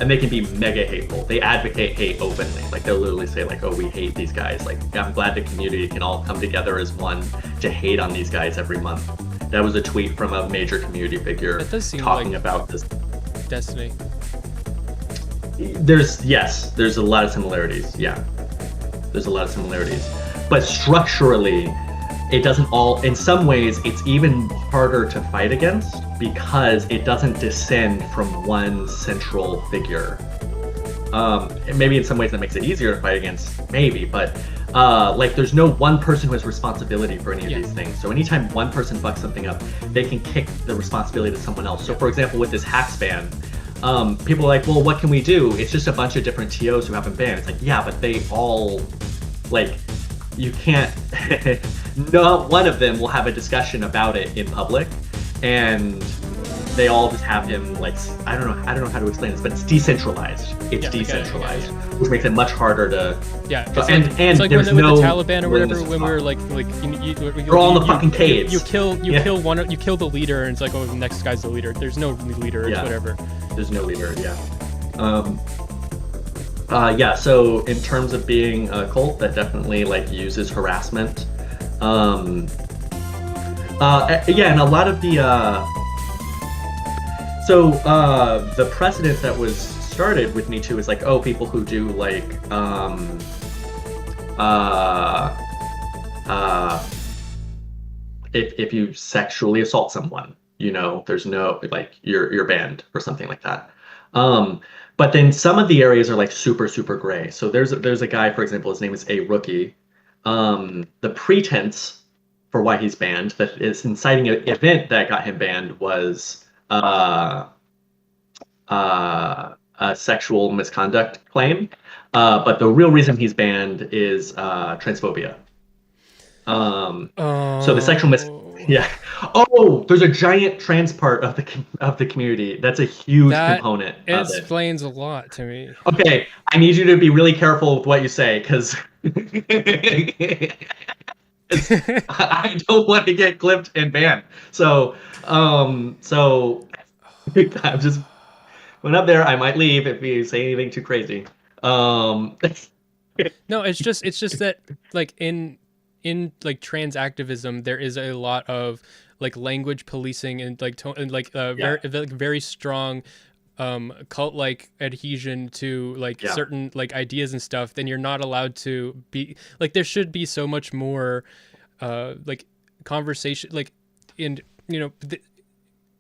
and they can be mega hateful. They advocate hate openly. Like they'll literally say like, "Oh, we hate these guys." Like, I'm glad the community can all come together as one to hate on these guys every month. That was a tweet from a major community figure talking about this. Destiny. There's a lot of similarities. Yeah, there's a lot of similarities, but structurally, it doesn't all. In some ways, it's even harder to fight against because it doesn't descend from one central figure. Maybe in some ways that makes it easier to fight against, maybe, but like there's no one person who has responsibility for any of these things. So anytime one person fucks something up, they can kick the responsibility to someone else. So for example, with this hacks ban, people are like, well, what can we do? It's just a bunch of different TOs who have been banned. It's like, yeah, but they all, like, you can't, not one of them will have a discussion about it in public. And they all just have him like, I don't know how to explain this, but it's decentralized. It's decentralized, which makes it much harder to. Yeah, and like there's when no the Taliban or whatever, when we were like they're all in the fucking caves. You kill the leader, and it's like, oh, the next guy's the leader. There's no leader. It's whatever. There's no leader. Yeah. So in terms of being a cult, that definitely like uses harassment. And a lot of the the precedent that was started with Me Too is like, oh, people who do like if you sexually assault someone, you know, there's no like you're banned or something like that. But then some of the areas are like super gray. So there's a guy, for example, his name is A Rookie. The pretense for why he's banned, that is inciting an event that got him banned, was a sexual misconduct claim. But the real reason he's banned is transphobia. So the sexual Oh, there's a giant trans part of the community. That's a huge component of it. Explains a lot to me. Okay, I need you to be really careful with what you say, because I don't want to get clipped and banned. So I'm just went up there. I might leave if you say anything too crazy. No, it's just that like in like trans activism, there is a lot of like language policing and like very strong cult-like adhesion to like certain like ideas and stuff. Then you're not allowed to be like, there should be so much more like conversation, like, in, you know,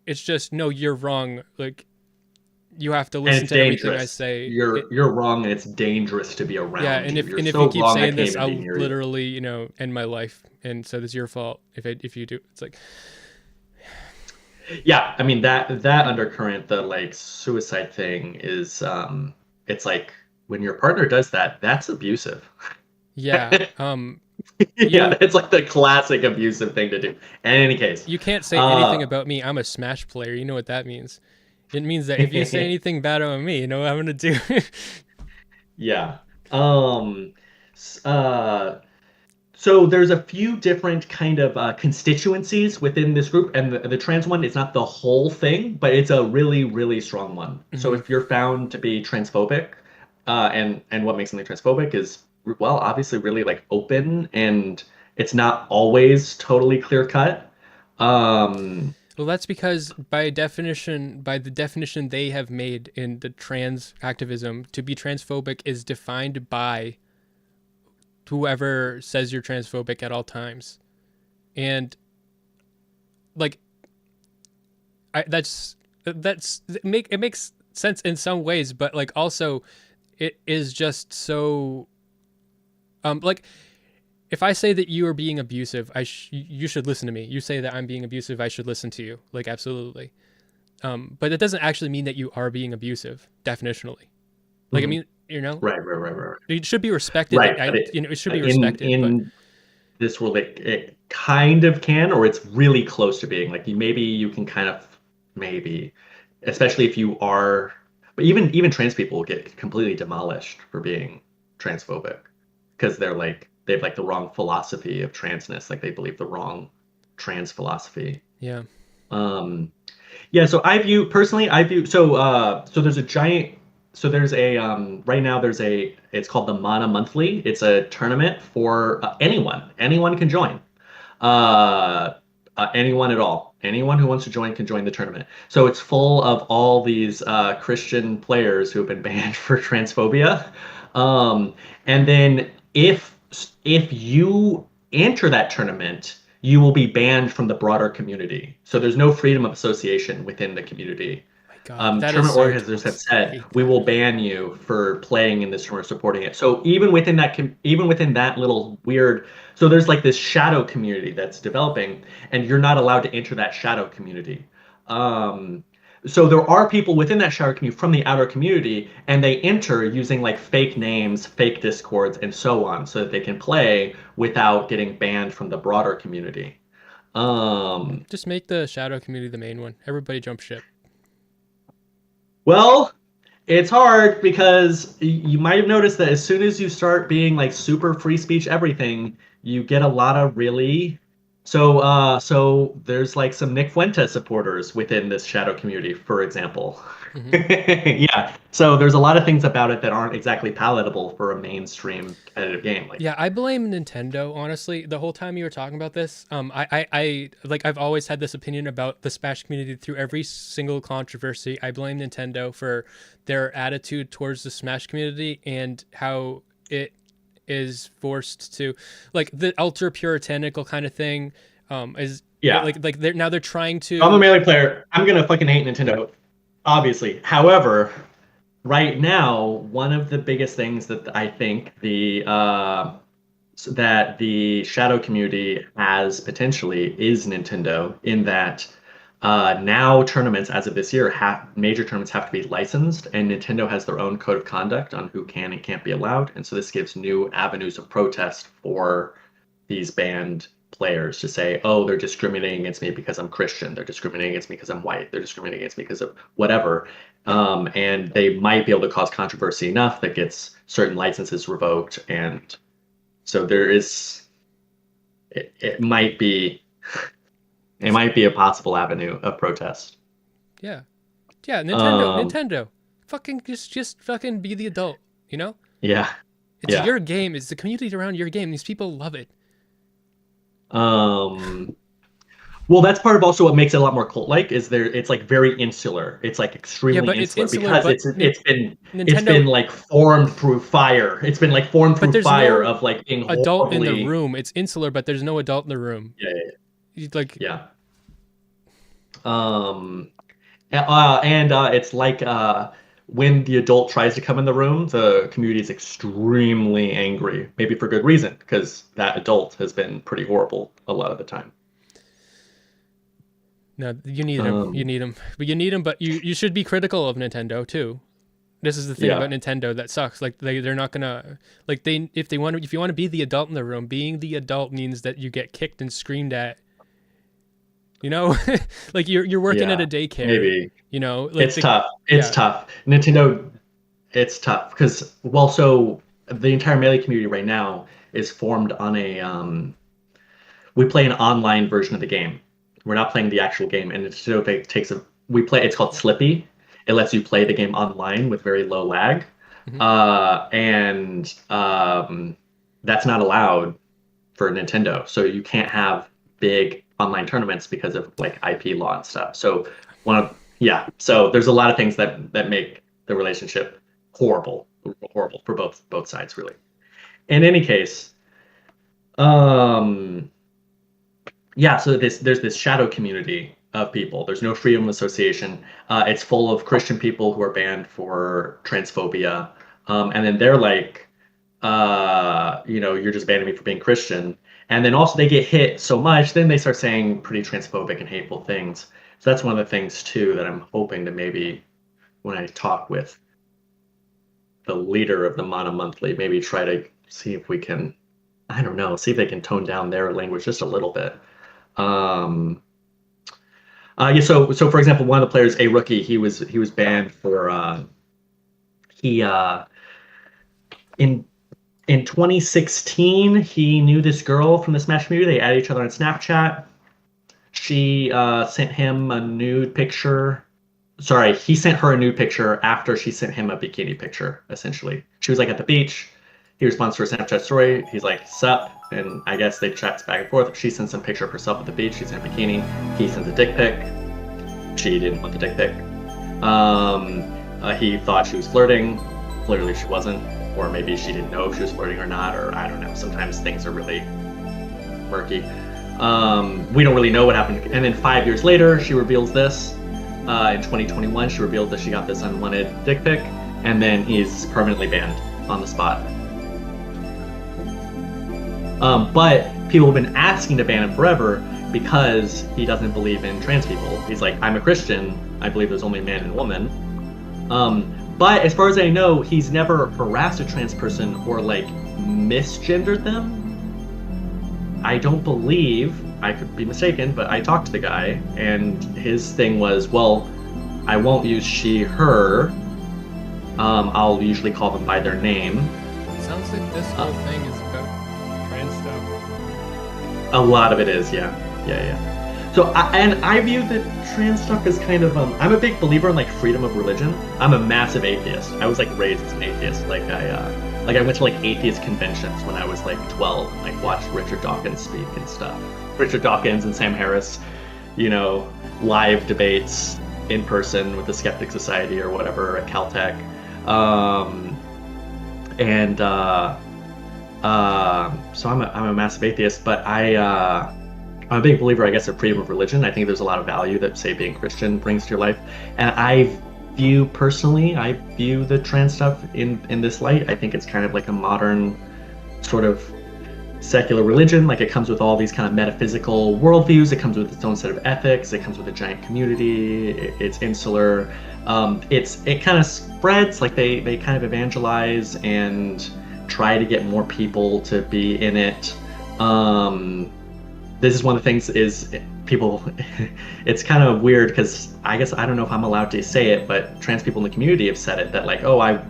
it's just, no, you're wrong, like you have to listen to everything I say. You're wrong, and it's dangerous to be around. Yeah, and if you keep saying this, I'll literally, you know, end my life, and so it's your fault if you do. It's like, yeah, I mean that undercurrent, the like suicide thing, is it's like when your partner does that, that's abusive. Yeah. It's like the classic abusive thing to do. In any case, you can't say anything about me. I'm a Smash player. You know what that means? It means that if you say anything bad about me, you know what I'm gonna do. Yeah. So there's a few different kind of constituencies within this group, and the trans one is not the whole thing, but it's a really strong one. Mm-hmm. So if you're found to be transphobic, and what makes something transphobic is, well, obviously really like open, and it's not always totally clear cut. Well, that's because by the definition they have made in the trans activism, to be transphobic is defined by whoever says you're transphobic at all times. And like, it makes sense in some ways, but like also it is just so like, if I say that you are being abusive, you should listen to me. You say that I'm being abusive, I should listen to you. Like, absolutely. But it doesn't actually mean that you are being abusive, definitionally. Like, I mean, you know? Right. It should be respected. Right. It should be respected. In this world, it kind of can, or it's really close to being. Like, maybe you can kind of, especially if you are, but even trans people get completely demolished for being transphobic, because they have like the wrong philosophy of transness. Like, they believe the wrong trans philosophy. Yeah. So I view so there's a giant, so there's a right now it's called the Mana Monthly. It's a tournament for anyone can join. Anyone at all. Anyone who wants to join can join the tournament. So it's full of all these Christian players who have been banned for transphobia. And then if you enter that tournament, you will be banned from the broader community. So there's no freedom of association within the community. Tournament organizers have said, we will ban you for playing in this tournament, supporting it. So even within that little weird, so there's like this shadow community that's developing, and you're not allowed to enter that shadow community. So there are people within that shadow community from the outer community, and they enter using like fake names, fake discords, and so on, so that they can play without getting banned from the broader community. Just make the shadow community the main one. Everybody jump ship. Well, it's hard because you might have noticed that as soon as you start being like super free speech everything, you get a lot of really so there's like some Nick Fuentes supporters within this shadow community, for example. Yeah. So there's a lot of things about it that aren't exactly palatable for a mainstream competitive game. Like, Yeah, I blame Nintendo, honestly. The whole time you were talking about this, I like I've always had this opinion about the Smash community through every single controversy. I blame Nintendo for their attitude towards the Smash community and how it is forced to, like, the ultra puritanical kind of thing. Is yeah. like they're trying to. I'm a Melee player. I'm gonna fucking hate Nintendo, obviously. However, right now, one of the biggest things that I think that the shadow community has potentially is Nintendo, in that now tournaments, as of this year, major tournaments have to be licensed, and Nintendo has their own code of conduct on who can and can't be allowed, and so this gives new avenues of protest for these banned players to say, oh, they're discriminating against me because I'm Christian, they're discriminating against me because I'm white, they're discriminating against me because of whatever, and they might be able to cause controversy enough that gets certain licenses revoked, and so there is, it might be a possible avenue of protest. Yeah, Nintendo, fucking just fucking be the adult, you know? Yeah. It's your game. It's the community around your game. These people love it. Well, that's part of also what makes it a lot more cult-like. It's like very insular. It's like extremely insular because it's been like formed through fire. It's been like formed through fire of like being adult in the room. It's insular, but there's no adult in the room. Like it's like when the adult tries to come in the room, the community is extremely angry, maybe for good reason, because that adult has been pretty horrible a lot of the time. No, you need him. But you should be critical of Nintendo too. This is the thing about Nintendo that sucks. Like they're not gonna, like, if you want to be the adult in the room, being the adult means that you get kicked and screamed at. You know, like you're working at a daycare. Maybe. You know, like it's tough. It's tough. Nintendo, it's tough because, well, so the entire Melee community right now is formed on we play an online version of the game. We're not playing the actual game, and Nintendo it's called Slippy. It lets you play the game online with very low lag, and that's not allowed for Nintendo. So you can't have big online tournaments because of like IP law and stuff. So so there's a lot of things that make the relationship horrible for both sides, really. In any case, so there's this shadow community of people. There's no freedom of association. It's full of Christian people who are banned for transphobia, and then they're like, you're just banning me for being Christian. And then also they get hit so much, then they start saying pretty transphobic and hateful things. So that's one of the things too that I'm hoping to maybe, when I talk with the leader of the Mana Monthly, maybe try to see if we can, I don't know, see if they can tone down their language just a little bit. So for example, one of the players, a rookie, he was banned for in 2016, he knew this girl from the Smash community. They added each other on Snapchat. She sent him a nude picture. Sorry, he sent her a nude picture after she sent him a bikini picture, essentially. She was like at the beach. He responds to her Snapchat story. He's like, sup? And I guess they chat back and forth. She sends some picture of herself at the beach. She's in a bikini. He sends a dick pic. She didn't want the dick pic. He thought she was flirting. Clearly she wasn't. Or maybe she didn't know if she was flirting or not, or I don't know. Sometimes things are really murky. We don't really know what happened. And then 5 years later, she reveals this. In 2021, she revealed that she got this unwanted dick pic, and then he's permanently banned on the spot. But people have been asking to ban him forever because he doesn't believe in trans people. He's like, I'm a Christian. I believe there's only a man and a woman. But as far as I know, he's never harassed a trans person or like misgendered them. I don't believe. I could be mistaken, but I talked to the guy, and his thing was, well, I won't use she, her. I'll usually call them by their name. Sounds like this whole thing is about trans stuff. A lot of it is, yeah. So, I view the trans stuff as kind of, I'm a big believer in like freedom of religion. I'm a massive atheist. I was like raised as an atheist. Like I went to like atheist conventions when I was like 12 and like watched Richard Dawkins speak and stuff. Richard Dawkins and Sam Harris, you know, live debates in person with the Skeptic Society or whatever at Caltech. So I'm a massive atheist, but I'm a big believer, I guess, of freedom of religion. I think there's a lot of value that, say, being Christian brings to your life. And I view the trans stuff in this light. I think it's kind of like a modern sort of secular religion. Like, it comes with all these kind of metaphysical worldviews. It comes with its own set of ethics. It comes with a giant community. It's insular. It kind of spreads, like they kind of evangelize and try to get more people to be in it. This is one of the things is people, it's kind of weird because I guess I don't know if I'm allowed to say it, but trans people in the community have said it, that like, oh, I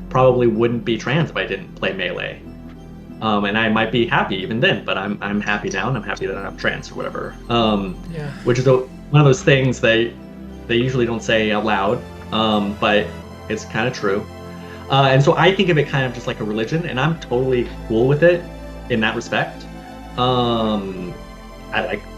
probably wouldn't be trans if I didn't play Melee. And I might be happy even then, but I'm happy now, and I'm happy that I'm trans or whatever. Which is one of those things they usually don't say out loud, but it's kind of true. And so I think of it kind of just like a religion, and I'm totally cool with it in that respect.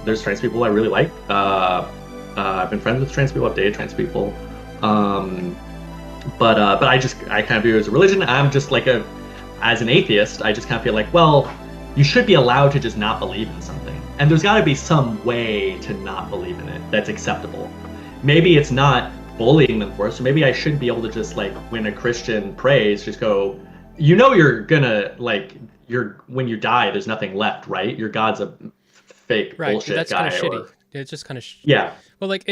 There's trans people I really like. I've been friends with trans people. I've dated trans people. But I kind of view it as a religion. I'm just like as an atheist, I just kind of feel like, well, you should be allowed to just not believe in something. And there's got to be some way to not believe in it that's acceptable. Maybe it's not bullying them for it, so maybe I should be able to just, like, when a Christian prays, just go, you know, you're gonna, like, when you die, there's nothing left, right? Your God's a fake bullshit that's guy. That's kind of shitty. It's just kind of yeah. Well, like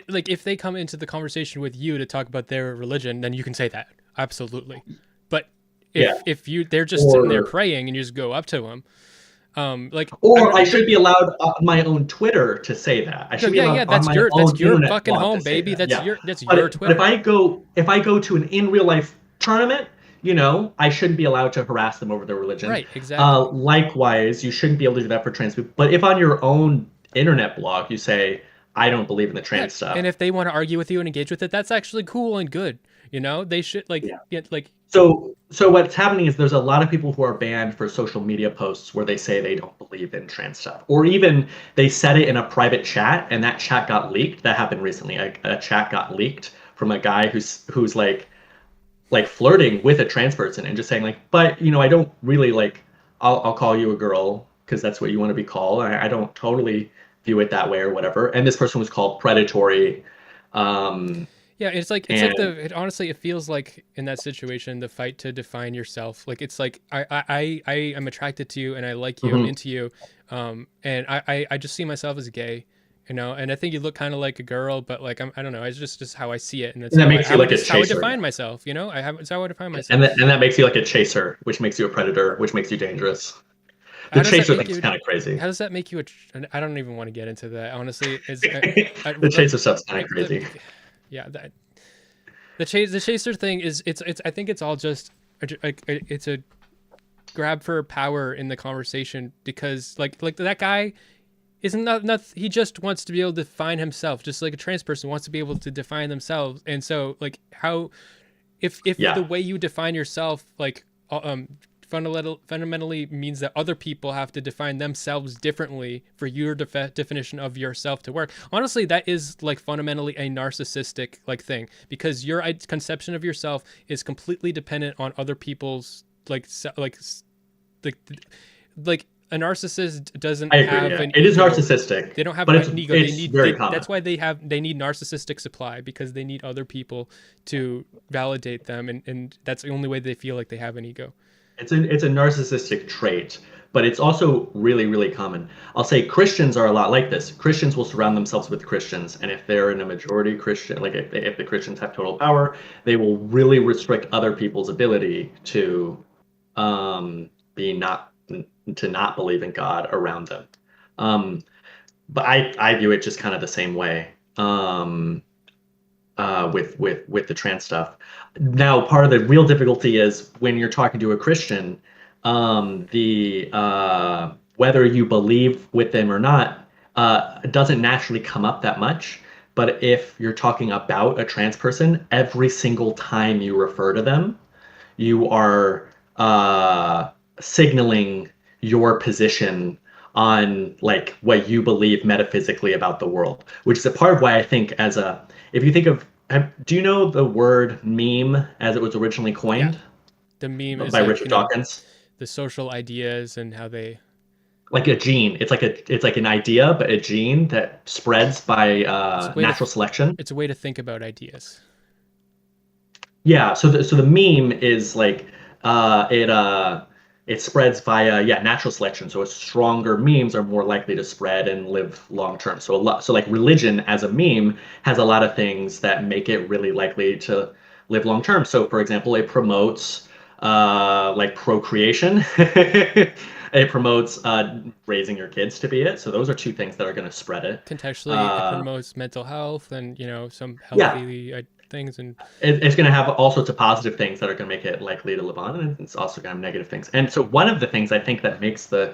like if they come into the conversation with you to talk about their religion, then you can say that, absolutely. But if they're just sitting there praying and you just go up to them, I should be allowed on my own Twitter to say that. I should be allowed that's on your my own your internet fucking blog home, to say baby. that. That's your Twitter. But if I go to an in real life tournament, you know, I shouldn't be allowed to harass them over their religion. Right, exactly. Likewise, you shouldn't be able to do that for trans people. But if on your own internet blog you say, I don't believe in the trans stuff. And if they want to argue with you and engage with it, that's actually cool and good. You know, they should get like. So what's happening is there's a lot of people who are banned for social media posts where they say they don't believe in trans stuff, or even they said it in a private chat and that chat got leaked. That happened recently. A chat got leaked from a guy who's like flirting with a trans person and just saying like, but you know, I don't really like. I'll call you a girl because that's what you want to be called. I don't totally view it that way or whatever. And this person was called predatory. Yeah, honestly, it feels like in that situation, the fight to define yourself. Like, it's like, I am attracted to you and I like you, I'm into you. And I just see myself as gay, you know, and I think you look kind of like a girl, but like, I don't know, it's just how I see it. And that makes you like a chaser. How I define myself, you know, it's how I define myself. And that makes you like a chaser, which makes you a predator, which makes you dangerous. The chaser thing is kind of crazy. How does that make you I don't even want to get into that, honestly. The chaser stuff's kind of crazy. Yeah, the chaser thing is it's I think it's all just it's a grab for power in the conversation, because like that guy isn't not he just wants to be able to define himself, just like a trans person wants to be able to define themselves. And so like how if the way you define yourself like fundamentally means that other people have to define themselves differently for your definition of yourself to work. Honestly, that is like fundamentally a narcissistic like thing, because your conception of yourself is completely dependent on other people's like a narcissist doesn't have an ego. It is narcissistic. They don't have an ego. That's why they need narcissistic supply, because they need other people to validate them, and that's the only way they feel like they have an ego. It's a narcissistic trait, but it's also really, really common. I'll say Christians are a lot like this. Christians will surround themselves with Christians, and if they're in a majority Christian, like if the Christians have total power, they will really restrict other people's ability to not believe in God around them. But I view it just kind of the same way. With the trans stuff. Now, part of the real difficulty is when you're talking to a Christian, the whether you believe with them or not doesn't naturally come up that much. But if you're talking about a trans person, every single time you refer to them, you are signaling your position on like what you believe metaphysically about the world, which is a part of why I think if you think of, do you know the word meme as it was originally coined? Yeah. The meme is By like, Richard Dawkins? the social ideas and how they, Like a gene. It's like an idea, but a gene that spreads by it's a way natural selection. it's a way to think about ideas. Yeah, so the meme is like uh, it uh, it spreads via natural selection. So stronger memes are more likely to spread and live long term. So like religion as a meme has a lot of things that make it really likely to live long term. So for example, it promotes like procreation. It promotes raising your kids to be it. So those are two things that are going to spread it. Contextually, it Uh, promotes mental health and, some yeah, healthy things. And it's going to have all sorts of positive things that are going to make it likely to live on, and it's also going to have negative things. And so one of the things I think that makes the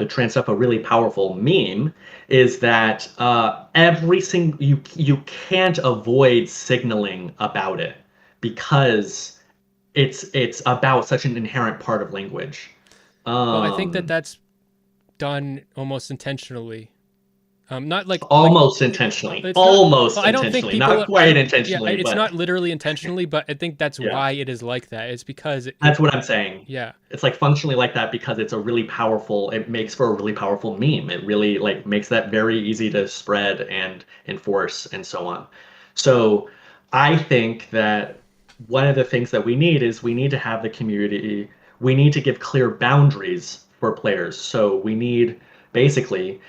trans stuff a really powerful meme is that every single you can't avoid signaling about it because it's about such an inherent part of language. well, I think that Um, that's done almost intentionally. Not like Almost intentionally, it's not. Well, almost I don't think intentionally, people. not quite intentionally, It's not but literally intentionally, but I think that's yeah. why it is like that. It's because That's what I'm saying. yeah, It's like functionally like that because it makes for a really powerful meme. It really like makes that very easy to spread and enforce and so on. So I think that one of the things that we need to have the community, we need to give clear boundaries for players. So we need basically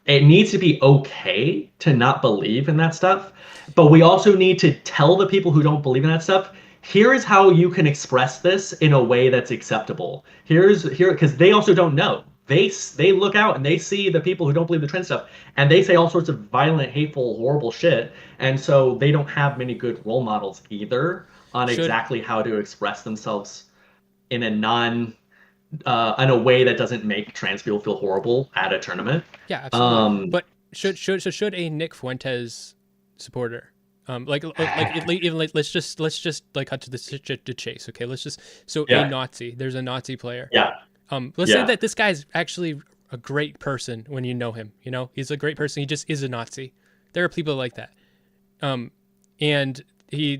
it needs to be okay to not believe in that stuff, but we also need to tell the people who don't believe in that stuff, here is how you can express this in a way that's acceptable. Here because they also don't know. They look out and they see the people who don't believe the trend stuff, and they say all sorts of violent, hateful, horrible shit, and so they don't have many good role models either on should exactly how to express themselves in a non in a way that doesn't make trans people feel horrible at a tournament. yeah, absolutely. Um, But should a Nick Fuentes supporter, even like let's just like cut to the chase. Okay, let's just so a yeah, Nazi. There's a Nazi player. yeah, Let's say yeah, that this guy's actually a great person when you know him. He's a great person. He just is a Nazi. There are people like that. And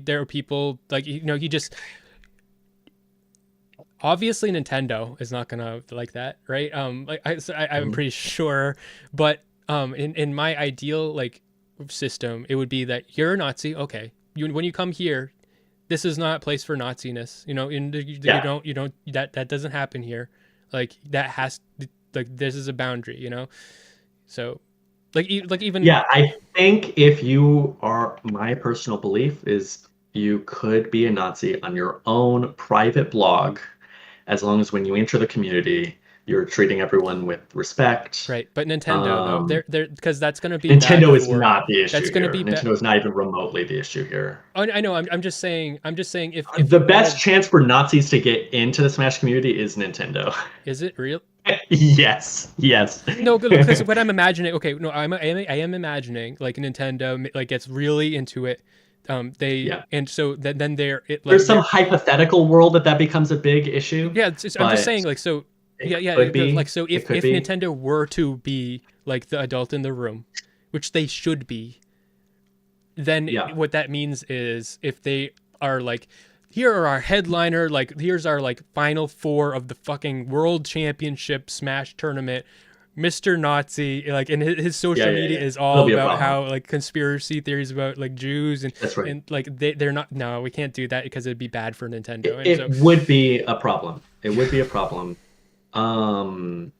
there are people like he just obviously Nintendo is not gonna like that, right? I'm mhm, pretty sure, but in my ideal like system, it would be that you're a Nazi. Okay, when you come here, this is not a place for Naziness. yeah. You don't that doesn't happen here. Like that has like this is a boundary. So like even Yeah, I think if you are, my personal belief is you could be a Nazi on your own private blog as long as when you enter the community, you're treating everyone with respect. right, but Nintendo though, Um, they're because that's gonna be bad Nintendo is for not the that's issue gonna here. be bad. Nintendo is not even remotely the issue here. I know. I'm just saying. If The you best wanted, chance for Nazis to get into the Smash community is Nintendo. is it real? Yes, yes. No, because what I'm imagining. Okay, no, I am imagining like Nintendo like gets really into it. They Yeah. and so then they're it like There's some they're hypothetical world that becomes a big issue, yeah. I'm just but saying like so it yeah could be. like so It could if be. Nintendo were to be like the adult in the room, which they should be, then Yeah. what that means is if they are like here are our headliner like here's our like final four of the fucking world championship smash tournament, Mr. Nazi, like, and his Yeah, social yeah, media yeah. is It'll all be a about problem. how like conspiracy theories about like Jews That's right. and like they're not, no, we can't do that because it'd be bad for Nintendo. And so It would be a problem. It would be a problem. Um,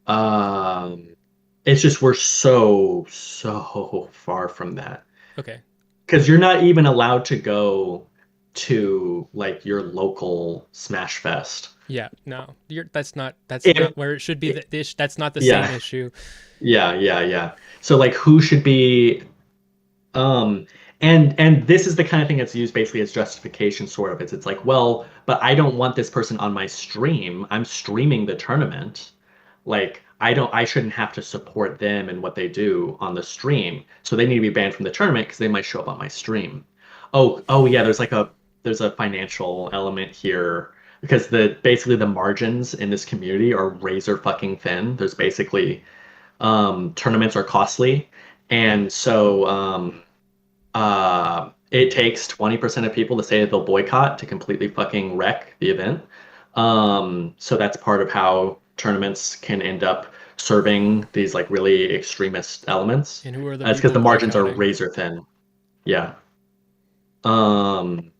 um, it's just we're so far from that okay, because you're not even allowed to go. to like your local Smash Fest. Yeah, no, that's If not where it should be. That's not the same yeah, issue. yeah. So like who should be um and this is the kind of thing that's used basically as justification sort of. It's like, well, but I don't want this person on my stream. I'm streaming the tournament. Like I shouldn't have to support them and what they do on the stream. So they need to be banned from the tournament because they might show up on my stream. Oh yeah, there's a financial element here because the basically the margins in this community are razor fucking thin. There's basically tournaments are costly, and so it takes 20% of people to say that they'll boycott to completely fucking wreck the event. So that's part of how tournaments can end up serving these like really extremist elements. And who are the It's because people the margins are boycotting? razor thin. Yeah. Um,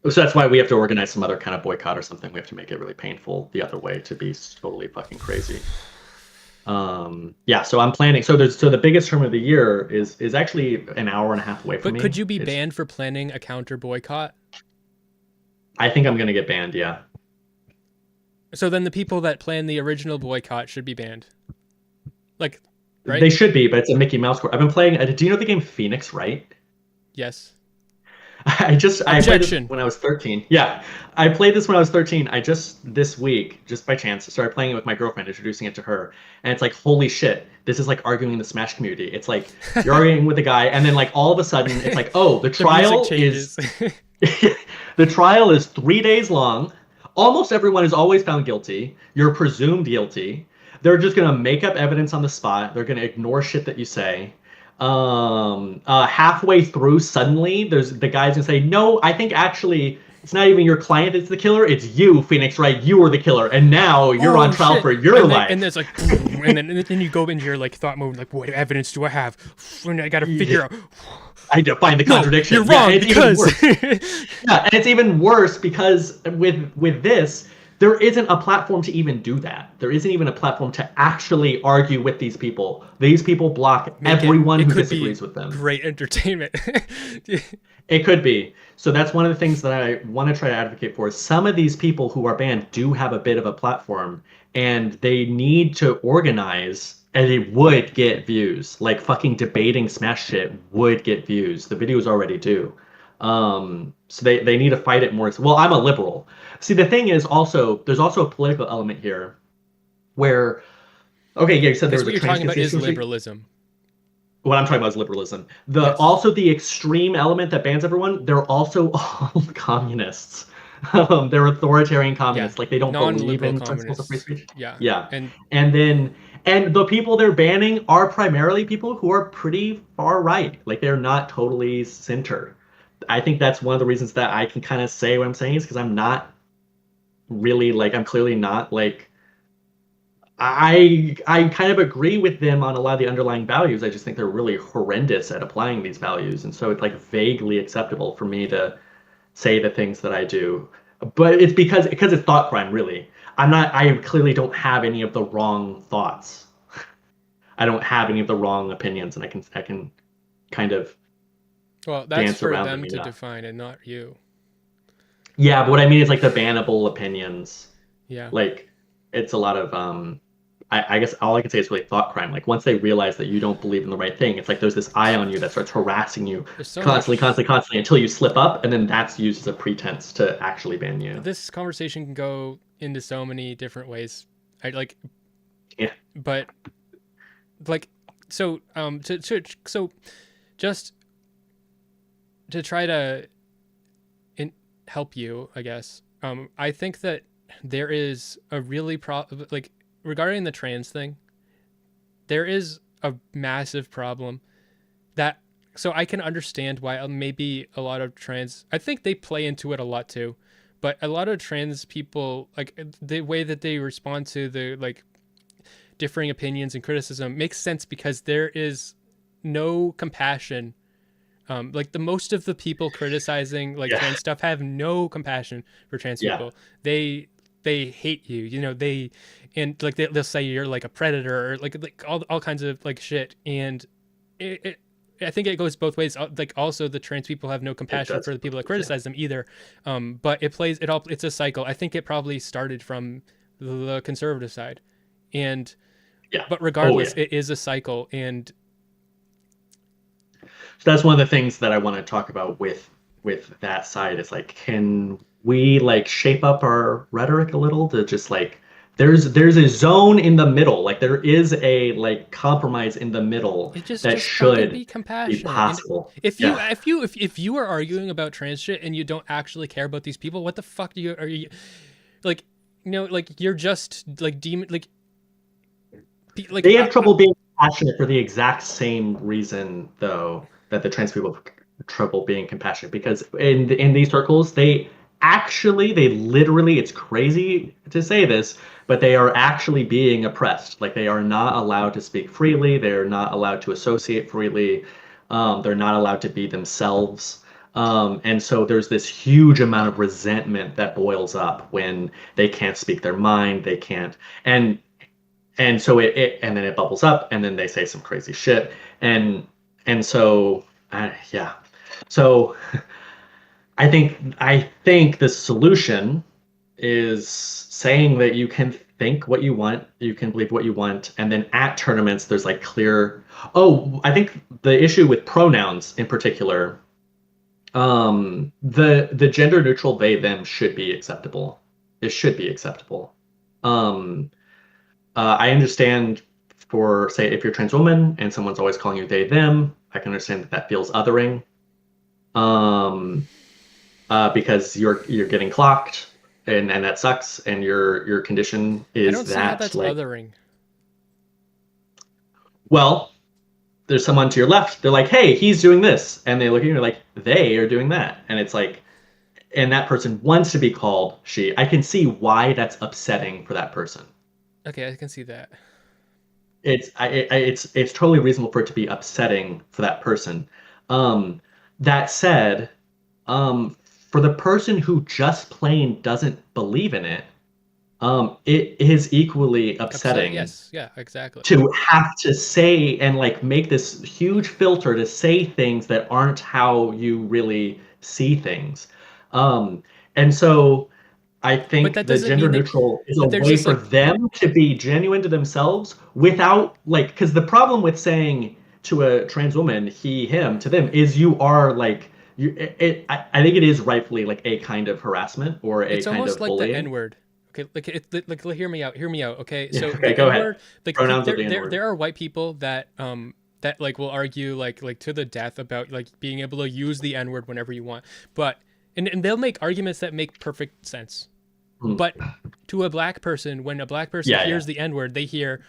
so that's why we have to organize some other kind of boycott or something. We have to make it really painful the other way to be totally fucking crazy. Yeah, so I'm planning. So the biggest tournament of the year is actually an hour and a half away from But me. could you be banned for planning a counter boycott? I think I'm gonna get banned. Yeah. So then the people that plan the original boycott should be banned. Like, right? They should be, but it's a Mickey Mouse court. I've been playing. Do you know the game Phoenix, right? Yes. I played this Objection. when I was 13. Yeah, I played this when I was 13. I just this week, just by chance, started playing it with my girlfriend, introducing it to her, and it's like, holy shit, this is like arguing in the Smash community. It's like you're arguing with a guy, and then like all of a sudden, it's like, oh, the The trial music is changes. the trial is 3 days long. Almost everyone is always found guilty. You're presumed guilty. They're just gonna make up evidence on the spot. They're gonna ignore shit that you say. Halfway through, suddenly, there's the guy's gonna say, "No, I think actually it's not even your client that's the killer. It's you, Phoenix. Right? You were the killer, and now you're on trial shit. for your and life." And there's like, and then you go into your like thought mode, like, what evidence do I have? And I gotta figure out. I had to find the No, contradiction. you're wrong it's even because. worse. Yeah, and it's even worse because with this, there isn't a platform to even do that. There isn't even a platform to actually argue with these people. These people block everyone who disagrees with them. Great entertainment. It could be. So that's one of the things that I want to try to advocate for. Some of these people who are banned do have a bit of a platform, and they need to organize, and they would get views. Like fucking debating Smash shit would get views. The videos already do. So they need to fight it more. Well, I'm a liberal. See, the thing is also, there's also a political element here where, okay, yeah, you said there was What a you're trans talking about is constituency. liberalism. What I'm talking about is liberalism. Yes. Also the extreme element that bans everyone, they're also all communists. They're authoritarian communists. Yeah. Like they don't believe Non-liberal in principles of free communists. speech. Yeah. Yeah. And And the people they're banning are primarily people who are pretty far right. Like they're not totally center. I think that's one of the reasons that I can kind of say what I'm saying is because I'm not really like I'm clearly not like I kind of agree with them on a lot of the underlying values. I just think they're really horrendous at applying these values, and so it's like vaguely acceptable for me to say the things that I do. But it's because it's thought crime, really. I clearly don't have any of the wrong thoughts. I don't have any of the wrong opinions, and I can kind of well, that's dance for around them them to enough. define and not you. Yeah, but what I mean is like the bannable opinions. Yeah. Like it's a lot of I guess all I can say is really thought crime. Like once they realize that you don't believe in the right thing, it's like there's this eye on you that starts harassing you There's so constantly until you slip up, and then that's used as a pretense to actually ban you. This conversation can go into so many different ways. I like, Yeah. But like, so so just to try to help you, I guess. I think that there is a really like regarding the trans thing, there is a massive problem that, so I can understand why maybe a lot of trans, I think they play into it a lot too, but a lot of trans people, like the way that they respond to the like differing opinions and criticism makes sense because there is no compassion. Like the most of the people criticizing like trans stuff have no compassion for trans people. They hate you, you know, and like they'll say you're like a predator or like all kinds of like shit. And I think it goes both ways. Like also the trans people have no compassion for the people that criticize them either. But it's a cycle. I think it probably started from the conservative side, but regardless, it is a cycle. And so that's one of the things that I want to talk about with that side is like, can we like shape up our rhetoric a little to just like, there's a zone in the middle, like there is a like compromise in the middle that should be compassionate. Be possible. And if you are arguing about trans shit and you don't actually care about these people, what the fuck are you like? Like you're just like demon like they have trouble being compassionate for the exact same reason though that the trans people have trouble being compassionate, because in these circles they literally, it's crazy to say this, but they are actually being oppressed. Like they are not allowed to speak freely, they're not allowed to associate freely, they're not allowed to be themselves. And so there's this huge amount of resentment that boils up when they can't speak their mind, they can't, and so it and then it bubbles up, and then they say some crazy shit, and so yeah. So I think the solution is saying that you can think what you want, you can believe what you want, and then at tournaments there's like clear. Oh, I think the issue with pronouns in particular, the gender neutral they them should be acceptable. It should be acceptable. I understand for, say, if you're a trans woman and someone's always calling you they them, I can understand that feels othering. Because you're getting clocked, and that sucks, and your condition is I don't see how that's like othering. Well, there's someone to your left, they're like, hey, he's doing this, and they look at you and like, they are doing that, and it's like, and that person wants to be called she. I can see why that's upsetting for that person. Okay, I can see that. It's totally reasonable for it to be upsetting for that person. That said, for the person who just plain doesn't believe in it, it is equally upsetting. Yes, yeah, exactly. To have to say and like make this huge filter to say things that aren't how you really see things. And so I think the gender neutral is a way for them to be genuine to themselves without like, because the problem with saying to a trans woman, he, him, to them is you are like, I think it is rightfully like a kind of harassment or a kind of bullying. It's almost like the N-word. Okay, like hear me out. Okay, so okay, go ahead. Like there are white people that that like will argue like to the death about like being able to use the N-word whenever you want, but and they'll make arguments that make perfect sense. But to a black person, when a black person hears the N-word, they hear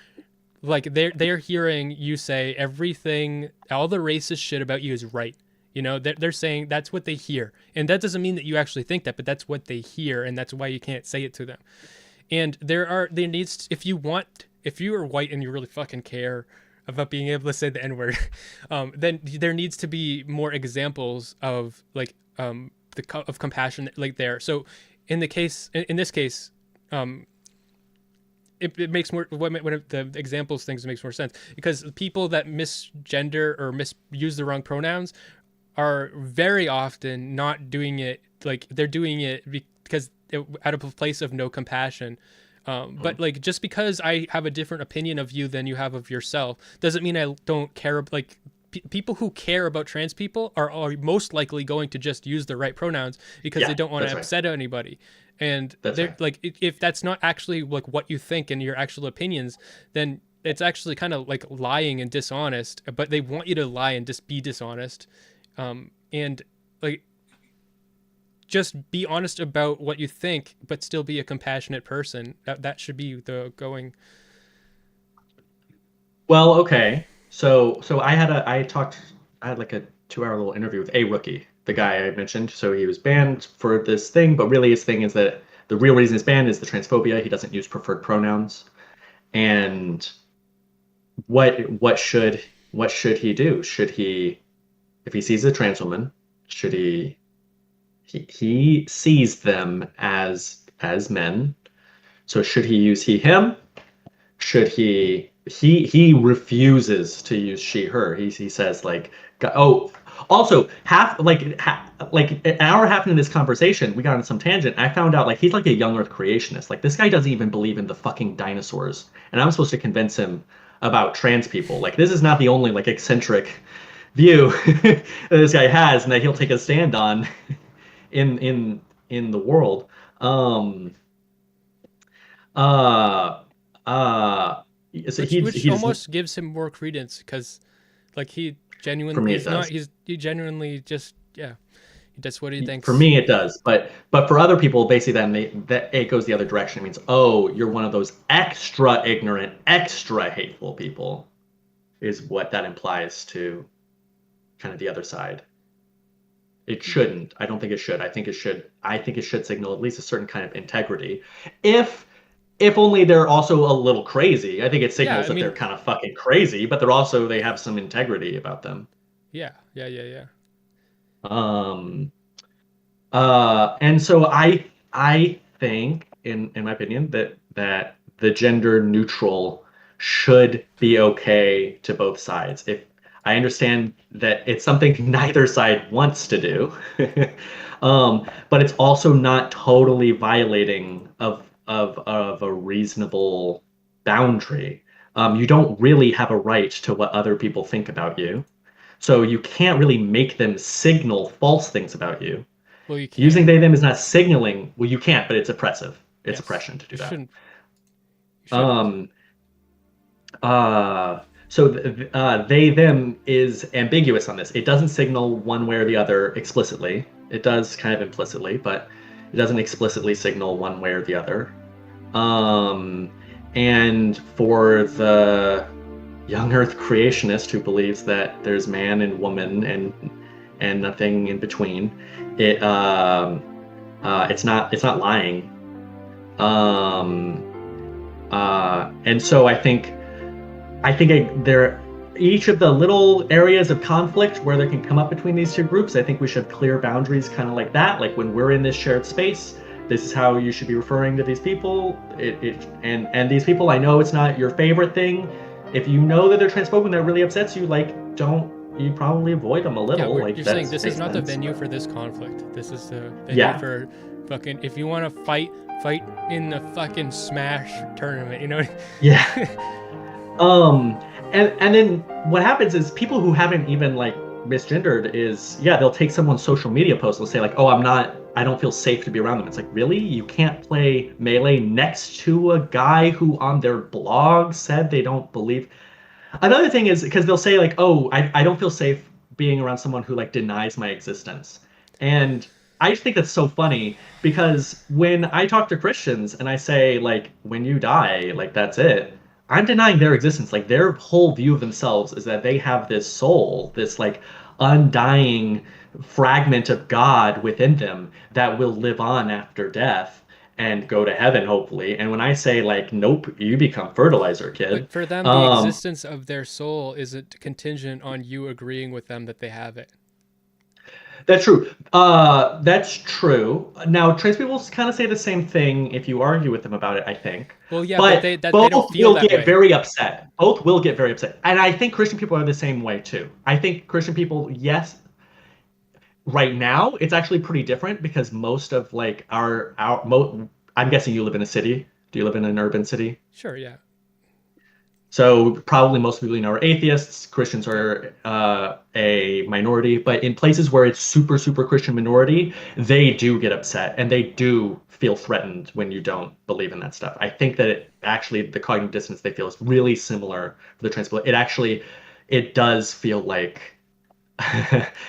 like they're hearing you say everything, all the racist shit about you is right. You know, they're saying that's what they hear. And that doesn't mean that you actually think that, but that's what they hear. And that's why you can't say it to them. And there needs, if you are white and you really fucking care about being able to say the N-word, then there needs to be more examples of like, of compassion like there. So in this case, it makes more, when the examples things makes more sense, because people that misgender or use the wrong pronouns are very often not doing it, like they're doing it because out of a place of no compassion. But like, just because I have a different opinion of you than you have of yourself doesn't mean I don't care. Like people who care about trans people are most likely going to just use the right pronouns because they don't want to upset anybody. And they're like, if that's not actually like what you think and your actual opinions, then it's actually kind of like lying and dishonest, but they want you to lie and just be dishonest. And like, just be honest about what you think, but still be a compassionate person. That should be the going. Well, okay. So I had like a 2-hour little interview with a rookie, the guy I mentioned. So he was banned for this thing, but really his thing is that the real reason he's banned is the transphobia. He doesn't use preferred pronouns. And what should he do? Should he, if he sees a trans woman, should he sees them as men? So should he use he, him? Should he refuses to use she, her. He says like Oh, also like an hour and a half into this conversation, we got on some tangent. I found out like he's like a young Earth creationist. Like this guy doesn't even believe in the fucking dinosaurs, and I'm supposed to convince him about trans people. Like this is not the only like eccentric view that this guy has, and that he'll take a stand on in the world. Um, uh, uh, so Which he's almost gives him more credence because, like, for me it does. he genuinely just, yeah, that's what he For thinks. me, it does, but for other people, basically, that it goes the other direction. It means, oh, you're one of those extra ignorant, extra hateful people, is what that implies to kind of the other side. It shouldn't. I don't think it should. I think it should. I think it should signal at least a certain kind of integrity. If if only they're also a little crazy. I think it Yeah, signals I that they're mean, kind of fucking crazy, but they're also they have some integrity about them. yeah. Um, and so I think in my opinion that the gender neutral should be okay to both sides. If I understand that it's something neither side wants to do, but it's also not totally violating of a reasonable boundary. You don't really have a right to what other people think about you. So you can't really make them signal false things about you. Well, you Using can. they them is not signaling. Well, you can't, but it's oppressive. It's Yes, oppression to do you that. shouldn't. You shouldn't. Um, so they them is ambiguous on this. It doesn't signal one way or the other explicitly. It does kind of implicitly, but it doesn't explicitly signal one way or the other. Um, and for the young Earth creationist who believes that there's man and woman and nothing in between, it's not lying. And so there each of the little areas of conflict where there can come up between these two groups, I think we should have clear boundaries kind of like that. Like when we're in this shared space, this is how you should be referring to these people. And these people, I know it's not your favorite thing. If you know that they're transphobic and that really upsets you, like don't you probably avoid them a Yeah, little. Like you're that saying this is makes not the sense, venue but- for this conflict. This is the venue Yeah. for fucking. If you want to fight in the fucking Smash tournament. You know. Yeah. And then what happens is people who haven't even like misgendered is they'll take someone's social media post and they'll say like, oh, I don't feel safe to be around them. It's like, really? You can't play Melee next to a guy who on their blog said they don't believe. Another thing is because they'll say like, oh, I don't feel safe being around someone who like denies my existence. And I just think that's so funny because when I talk to Christians and I say like, when you die, like that's it, I'm denying their existence. Like their whole view of themselves is that they have this soul, this like undying fragment of God within them that will live on after death and go to heaven, hopefully. And when I say like, nope, you become fertilizer, kid. But for them, the existence of their soul isn't contingent on you agreeing with them that they have it. That's true. That's true. Now, trans people kind of say the same thing if you argue with them about it, I think. Well, yeah, but they both don't feel will that get way. very upset. Both will get very upset. And I think Christian people are the same way, too. I think Christian people, yes, right now, it's actually pretty different because most of like I'm guessing you live in a city. Do you live in an urban city? Sure, yeah. So probably most people you know are atheists. Christians are a minority, but in places where it's super, super Christian minority, they do get upset and they do feel threatened when you don't believe in that stuff. I think that the cognitive dissonance they feel is really similar for the trans people. It does feel like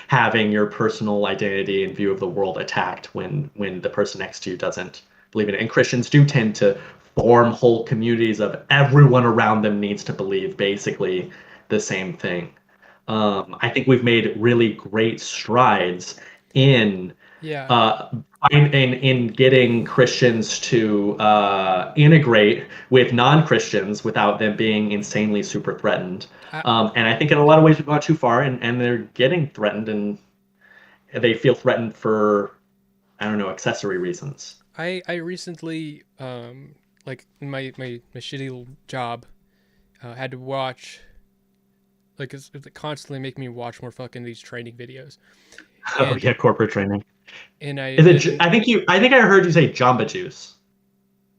having your personal identity and view of the world attacked when the person next to you doesn't believe in it. And Christians do tend to form whole communities of everyone around them needs to believe basically the same thing. I think we've made really great strides in Yeah. in getting Christians to integrate with non-Christians without them being insanely super threatened. I, And I think in a lot of ways we've gone too far, and they're getting threatened, and they feel threatened for, I don't know, accessory reasons. I recently like in my shitty job had to watch like it's constantly making me watch more fucking these training videos. Oh yeah, corporate training. And Is it? I think I heard you say Jamba Juice.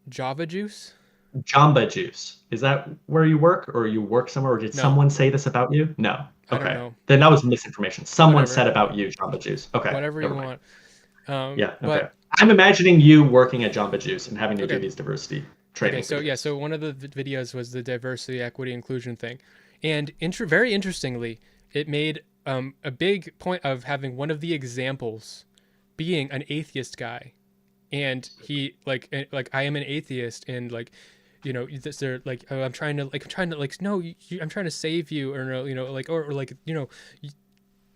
Java Juice? Jamba Juice. Is that where you work, or you work somewhere, or did No. someone say this about you? No. I don't Okay. know. Then that was misinformation. Someone Whatever. said about you Jamba Juice. Okay. Whatever you never mind. want. Yeah. Okay. But I'm imagining you working at Jamba Juice and having to do Okay. these diversity training. okay, so yeah, videos. so one of the videos was the diversity, equity, inclusion thing, and very interestingly, it made a big point of having one of the examples being an atheist guy, and he like I am an atheist, and like, you know, they're like, oh, I'm trying to no, I'm trying to save you, or no, you know, like, or like, you know,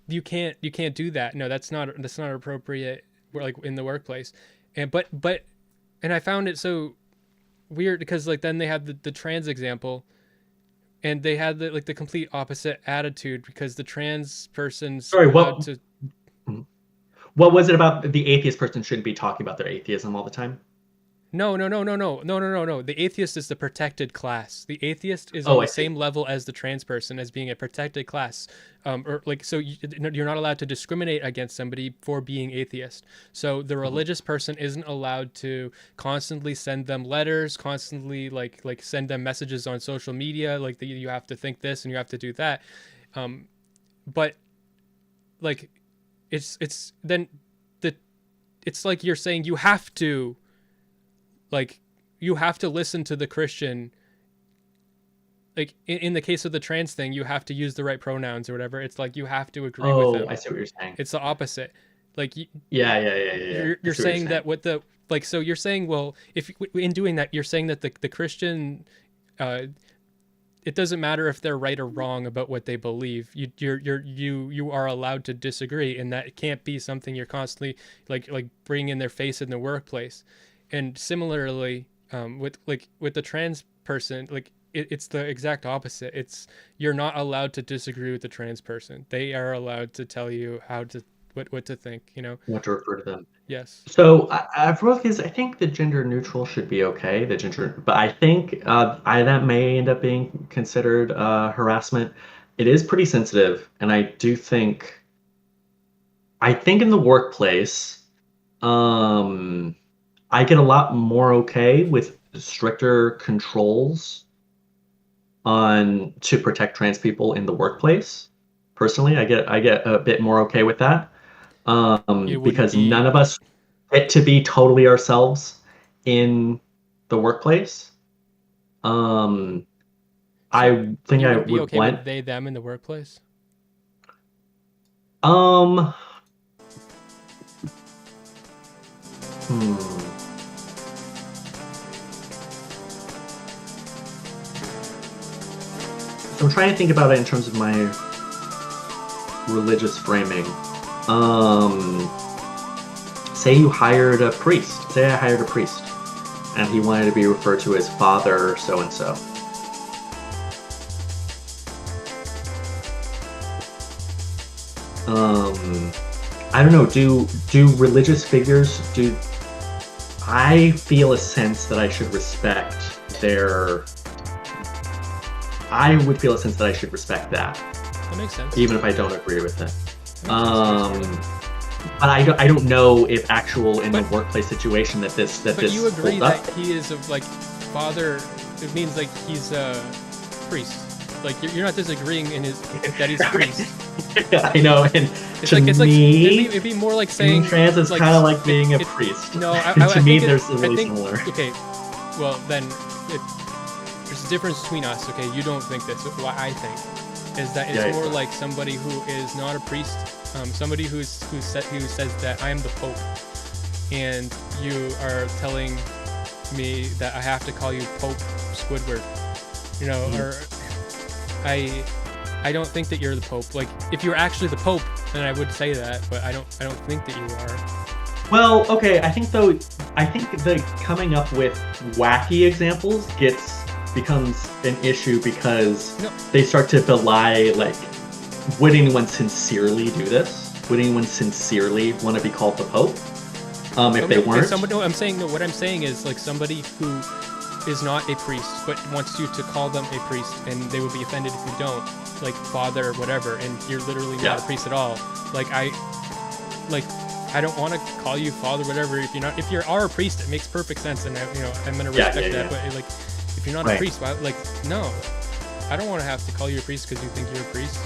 you can't do that. No, that's not appropriate. Like in the workplace, and and I found it so weird because like then they had the trans example, and they had the complete opposite attitude because the trans person's Sorry, allowed to. what was it about the atheist person shouldn't be talking about their atheism all the time? No. The atheist is the protected class. The atheist is Oh, on I the see. same level as the trans person as being a protected class. Or like, so you're not allowed to discriminate against somebody for being atheist. So the religious person isn't allowed to constantly send them letters, constantly like send them messages on social media, like that you have to think this and you have to do that. But like, it's then it's like you're saying you have to. Like, you have to listen to the Christian. Like, in the case of the trans thing, you have to use the right pronouns or whatever. It's like you have to agree with them. I see what you're saying. It's the opposite. Like, Yeah. you're saying that with the like. So you're saying, well, if in doing that, you're saying that the Christian, it doesn't matter if they're right or wrong about what they believe. You are allowed to disagree, and that can't be something you're constantly like bringing in their face in the workplace. And similarly, with the trans person, like it's the exact opposite. It's you're not allowed to disagree with the trans person. They are allowed to tell you how to what to think. You know. What to refer to them. Yes. So for both cases, I think the gender neutral should be okay. But I think that may end up being considered harassment. It is pretty sensitive, and I think in the workplace, I get a lot more okay with stricter controls to protect trans people in the workplace. Personally, I get a bit more okay with that. Because none of us get to be totally ourselves in the workplace. I think You I would be would okay blend. with they them in the workplace. So I'm trying to think about it in terms of my religious framing. Say you hired a priest. Say I hired a priest, and he wanted to be referred to as Father so and so. I don't know. Do religious figures I feel a sense that I should respect their. I would feel a sense that I should respect that. That makes sense. Even if I don't agree with it. But I don't know if the workplace situation that this But you agree holds up. that he is like father. It means like he's a priest. Like you're not disagreeing that he's a priest. I know, and it'd be more like saying being trans is like, kind of like being a priest. No, I to me, think there's really similar. Okay, well then, there's a difference between us. Okay, you don't think this. What I think is that it's more like somebody who is not a priest, somebody who says that I am the Pope, and you are telling me that I have to call you Pope Squidward, you know, or I don't think that you're the Pope. Like, if you're actually the Pope, then I would say that, but I don't think that you are. Well, okay, I think the coming up with wacky examples becomes an issue because they start to belie, like, would anyone sincerely do this? Would anyone sincerely want to be called the Pope? If they weren't? What I'm saying is like somebody who is not a priest but wants you to call them a priest, and they will be offended if you don't, like father or whatever, and you're literally not a priest at all. Like I don't want to call you father, whatever. If you are a priest, it makes perfect sense, and I'm gonna respect that. But like, if you're not a priest, like, no, I don't want to have to call you a priest because you think you're a priest.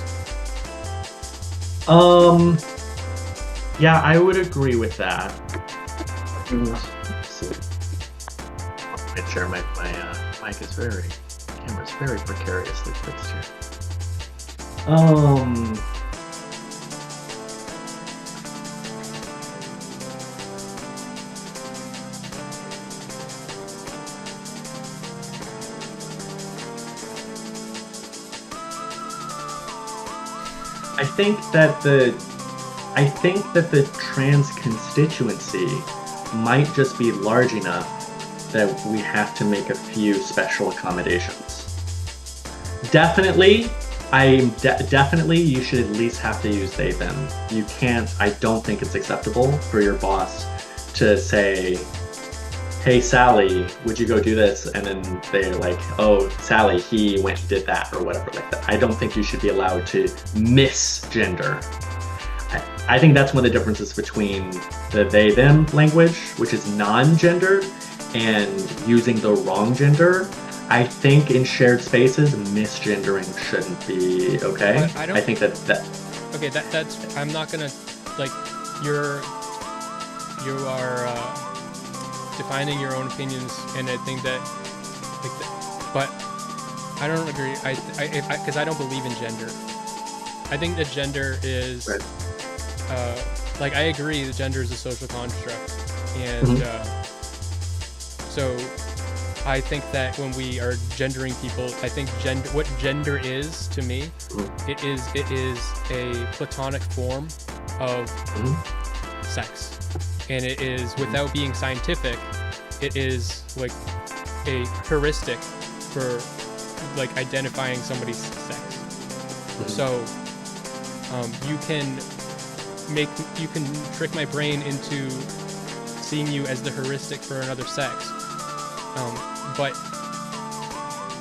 Yeah, I would agree with that. Let's see. Make sure my mic is camera's very precariously fixed here. I think that the trans constituency might just be large enough that we have to make a few special accommodations. Definitely, definitely you should at least have to use they, them. You can't, I don't think it's acceptable for your boss to say, hey Sally, would you go do this? And then they're like, oh Sally, he went and did that, or whatever like that. I don't think you should be allowed to misgender. I think that's one of the differences between the they them language, which is non-gendered, and using the wrong gender. I think in shared spaces, misgendering shouldn't be okay. I think that okay, that's I'm not gonna, like, you are defining your own opinions, and I think that, like, but I don't agree. Because I don't believe in gender. I think that gender is, like, I agree that gender is a social construct, and so I think that when we are gendering people, I think what gender is to me, it is a platonic form of sex. And it is, without being scientific, it is like a heuristic for, like, identifying somebody's sex. So you can trick my brain into seeing you as the heuristic for another sex, but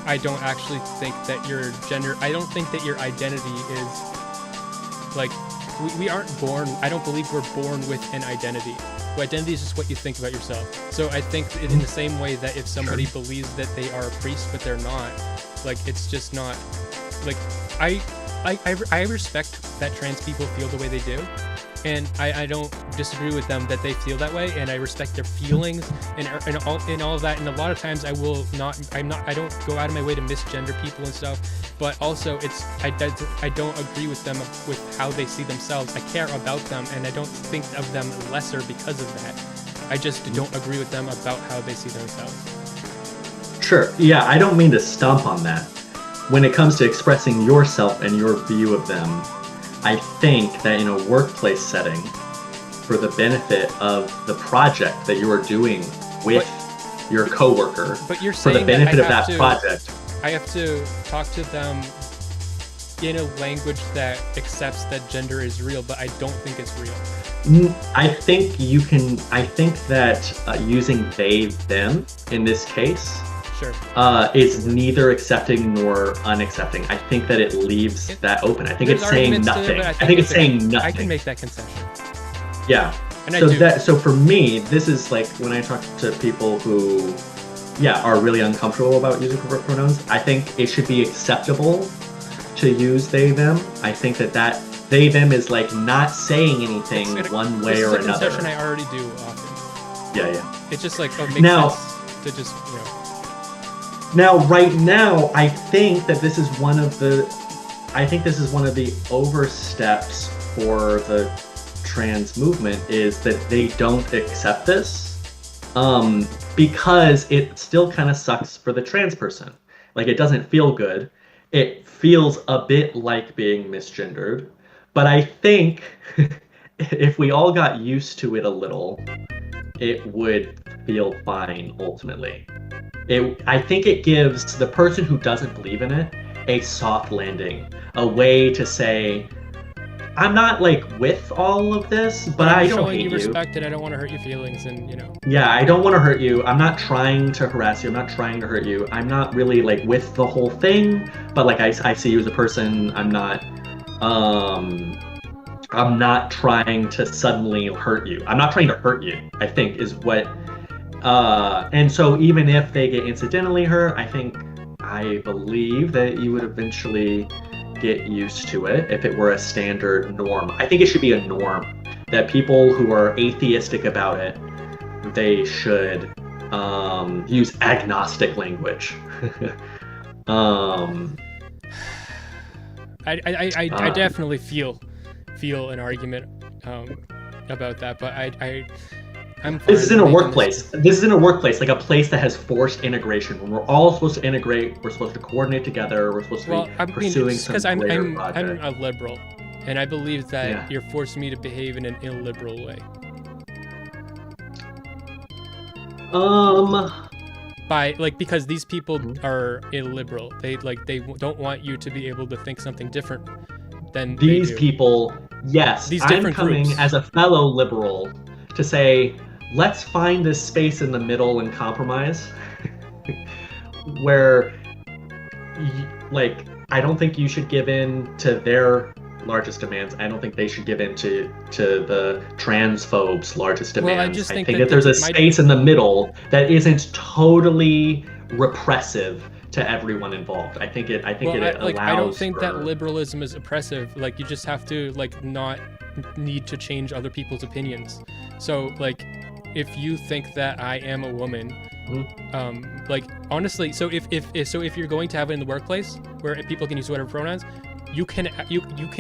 I don't actually think that your gender, I don't think that your identity is, like, we aren't born, I don't believe we're born with an identity. Identity is just what you think about yourself. So I think in the same way that if somebody believes that they are a priest but they're not, like, it's just not, like, I respect that trans people feel the way they do, and I don't disagree with them that they feel that way, and I respect their feelings and all of that. And a lot of times I don't go out of my way to misgender people and stuff, but also I don't agree with them with how they see themselves. I care about them, and I don't think of them lesser because of that. I just don't agree with them about how they see themselves. Sure. Yeah, I don't mean to stomp on that. When it comes to expressing yourself and your view of them, I think that in a workplace setting, for the benefit of the project that you are doing with your coworker, but you're for saying the benefit of that that project, I have to talk to them in a language that accepts that gender is real, but I don't think it's real. I think that using they, them in this case is neither accepting nor unaccepting. I think that it leaves that open. I think it's saying nothing. I think it's saying nothing. I can make that concession. Yeah. And so for me, this is like when I talk to people who, are really uncomfortable about using corporate pronouns. I think it should be acceptable to use they, them. I think that they, them is like not saying anything one way or another. This is a concession I already do often. Yeah. It's just like, makes sense to just, Now, right now, I think this is one of the oversteps for the trans movement, is that they don't accept this, because it still kind of sucks for the trans person. Like, it doesn't feel good. It feels a bit like being misgendered, but I think if we all got used to it a little, it would feel fine ultimately. I think it gives the person who doesn't believe in it a soft landing, a way to say, I'm not like with all of this, but I'm I don't showing hate you you. respect, and I don't want to hurt your feelings, and Yeah, I don't want to hurt you. I'm not trying to harass you. I'm not trying to hurt you. I'm not really like with the whole thing, but like I see you as a person. Um I'm not trying to suddenly hurt you. I'm not trying to hurt you, I think is what and so even if they get incidentally hurt, I believe that you would eventually get used to it if it were a standard norm. I think it should be a norm that people who are atheistic about it, they should use agnostic language. I definitely feel an argument about that, but I'm fine This is in a making workplace. This is in a workplace, like a place that has forced integration. When we're all supposed to integrate, we're supposed to coordinate together. We're supposed to be pursuing some greater project. I'm a liberal, and I believe that Yeah. you're forcing me to behave in an illiberal way. Because these people are illiberal. They don't want you to be able to think something different than These they do. people, yes, These I'm different coming groups. as a fellow liberal to say, let's find this space in the middle and compromise where, I don't think you should give in to their largest demands. I don't think they should give in to the transphobes' largest demands. Well, I just think that there's a space in the middle that isn't totally repressive to everyone involved. I think it allows. I don't think that liberalism is oppressive. You just have to not need to change other people's opinions. So if you think that I am a woman, honestly, so if you're going to have it in the workplace where people can use whatever pronouns, you can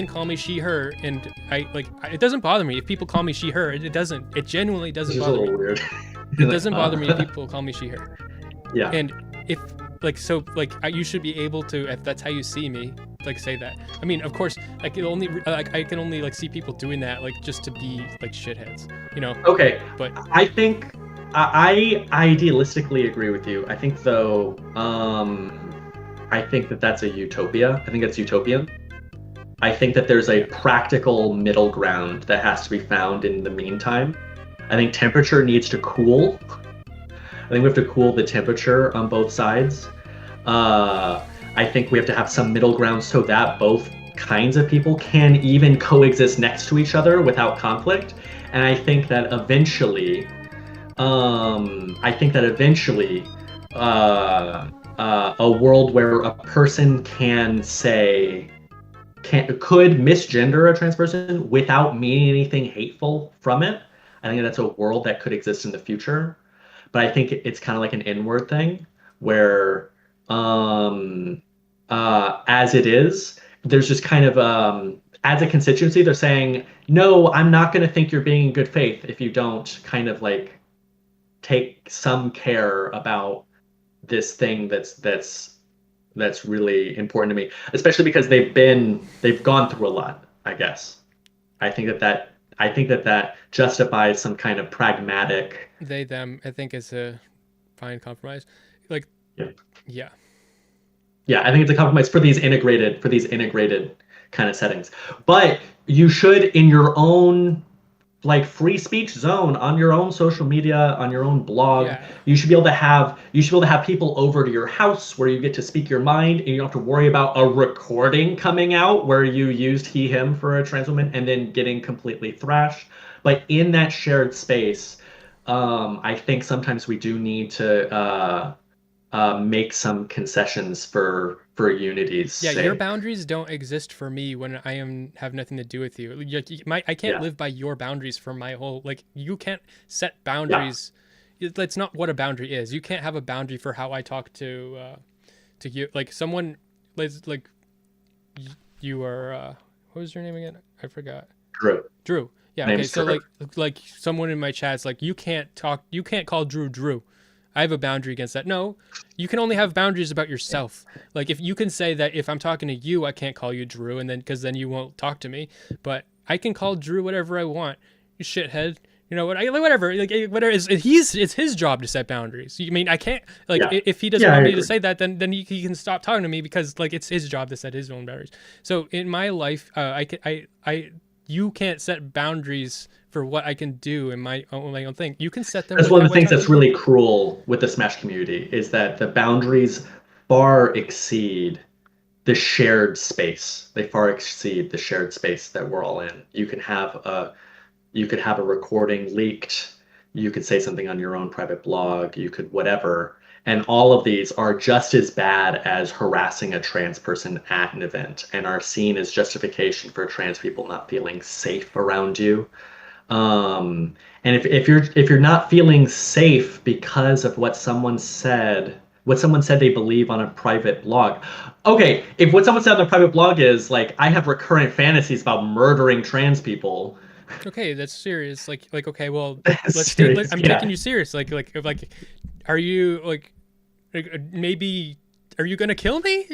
call me she her, and it doesn't bother me if people call me she her. It genuinely doesn't bother me. Weird. It doesn't bother me if people call me she her. Yeah. And if you should be able to, if that's how you see me, say that. I mean, of course, I can only see people doing that just to be shitheads, Okay. But I think I idealistically agree with you. I think though, I think that that's a utopia. I think it's utopian. I think that there's a practical middle ground that has to be found in the meantime. I think temperature needs to cool. I think we have to cool the temperature on both sides. I think we have to have some middle ground so that both kinds of people can even coexist next to each other without conflict. And I think that eventually, a world where a person could misgender a trans person without meaning anything hateful from it. I think that's a world that could exist in the future. But I think it's kind of like an inward thing where, as it is, there's just kind of, as a constituency, they're saying, no, I'm not going to think you're being in good faith if you don't kind of take some care about this thing that's really important to me, especially because they've gone through a lot, I guess. I think that justifies some kind of pragmatic. They, them, I think is a fine compromise. Yeah. Yeah, I think it's a compromise for these integrated kind of settings. But you should, in your own free speech zone, on your own social media, on your own blog, you should be able to have people over to your house where you get to speak your mind, and you don't have to worry about a recording coming out where you used he him for a trans woman and then getting completely thrashed. But in that shared space, I think sometimes we do need to make some concessions for unity's sake. Your boundaries don't exist for me when I have nothing to do with you. I can't live by your boundaries for my whole, you can't set boundaries. That's not what a boundary is. You can't have a boundary for how I talk to you. Someone, you are, what was your name again? I forgot. Drew. Yeah. Okay. So someone in my chat's you can't call Drew. I have a boundary against that. No, you can only have boundaries about yourself. If you can say that if I'm talking to you, I can't call you Drew, and then because then you won't talk to me. But I can call Drew whatever I want. You shithead. You know what? Whatever. Whatever. It's his job to set boundaries. I mean, I can't. If he doesn't want me to say that, then he can stop talking to me because it's his job to set his own boundaries. So in my life, you can't set boundaries for what I can do in my own thing. You can set them That's with one how of the much things time that's you want. really cruel with the Smash community is that the boundaries far exceed the shared space. They far exceed the shared space that we're all in. You could have a recording leaked. You could say something on your own private blog. You could whatever. And all of these are just as bad as harassing a trans person at an event and are seen as justification for trans people not feeling safe around you. Um, and if you're not feeling safe because of what someone said they believe on a private blog. Okay, if what someone said on a private blog is like, I have recurrent fantasies about murdering trans people, Okay, that's serious. Okay, well, let's take. serious, I'm taking yeah. you serious. Are you maybe? Are you gonna kill me?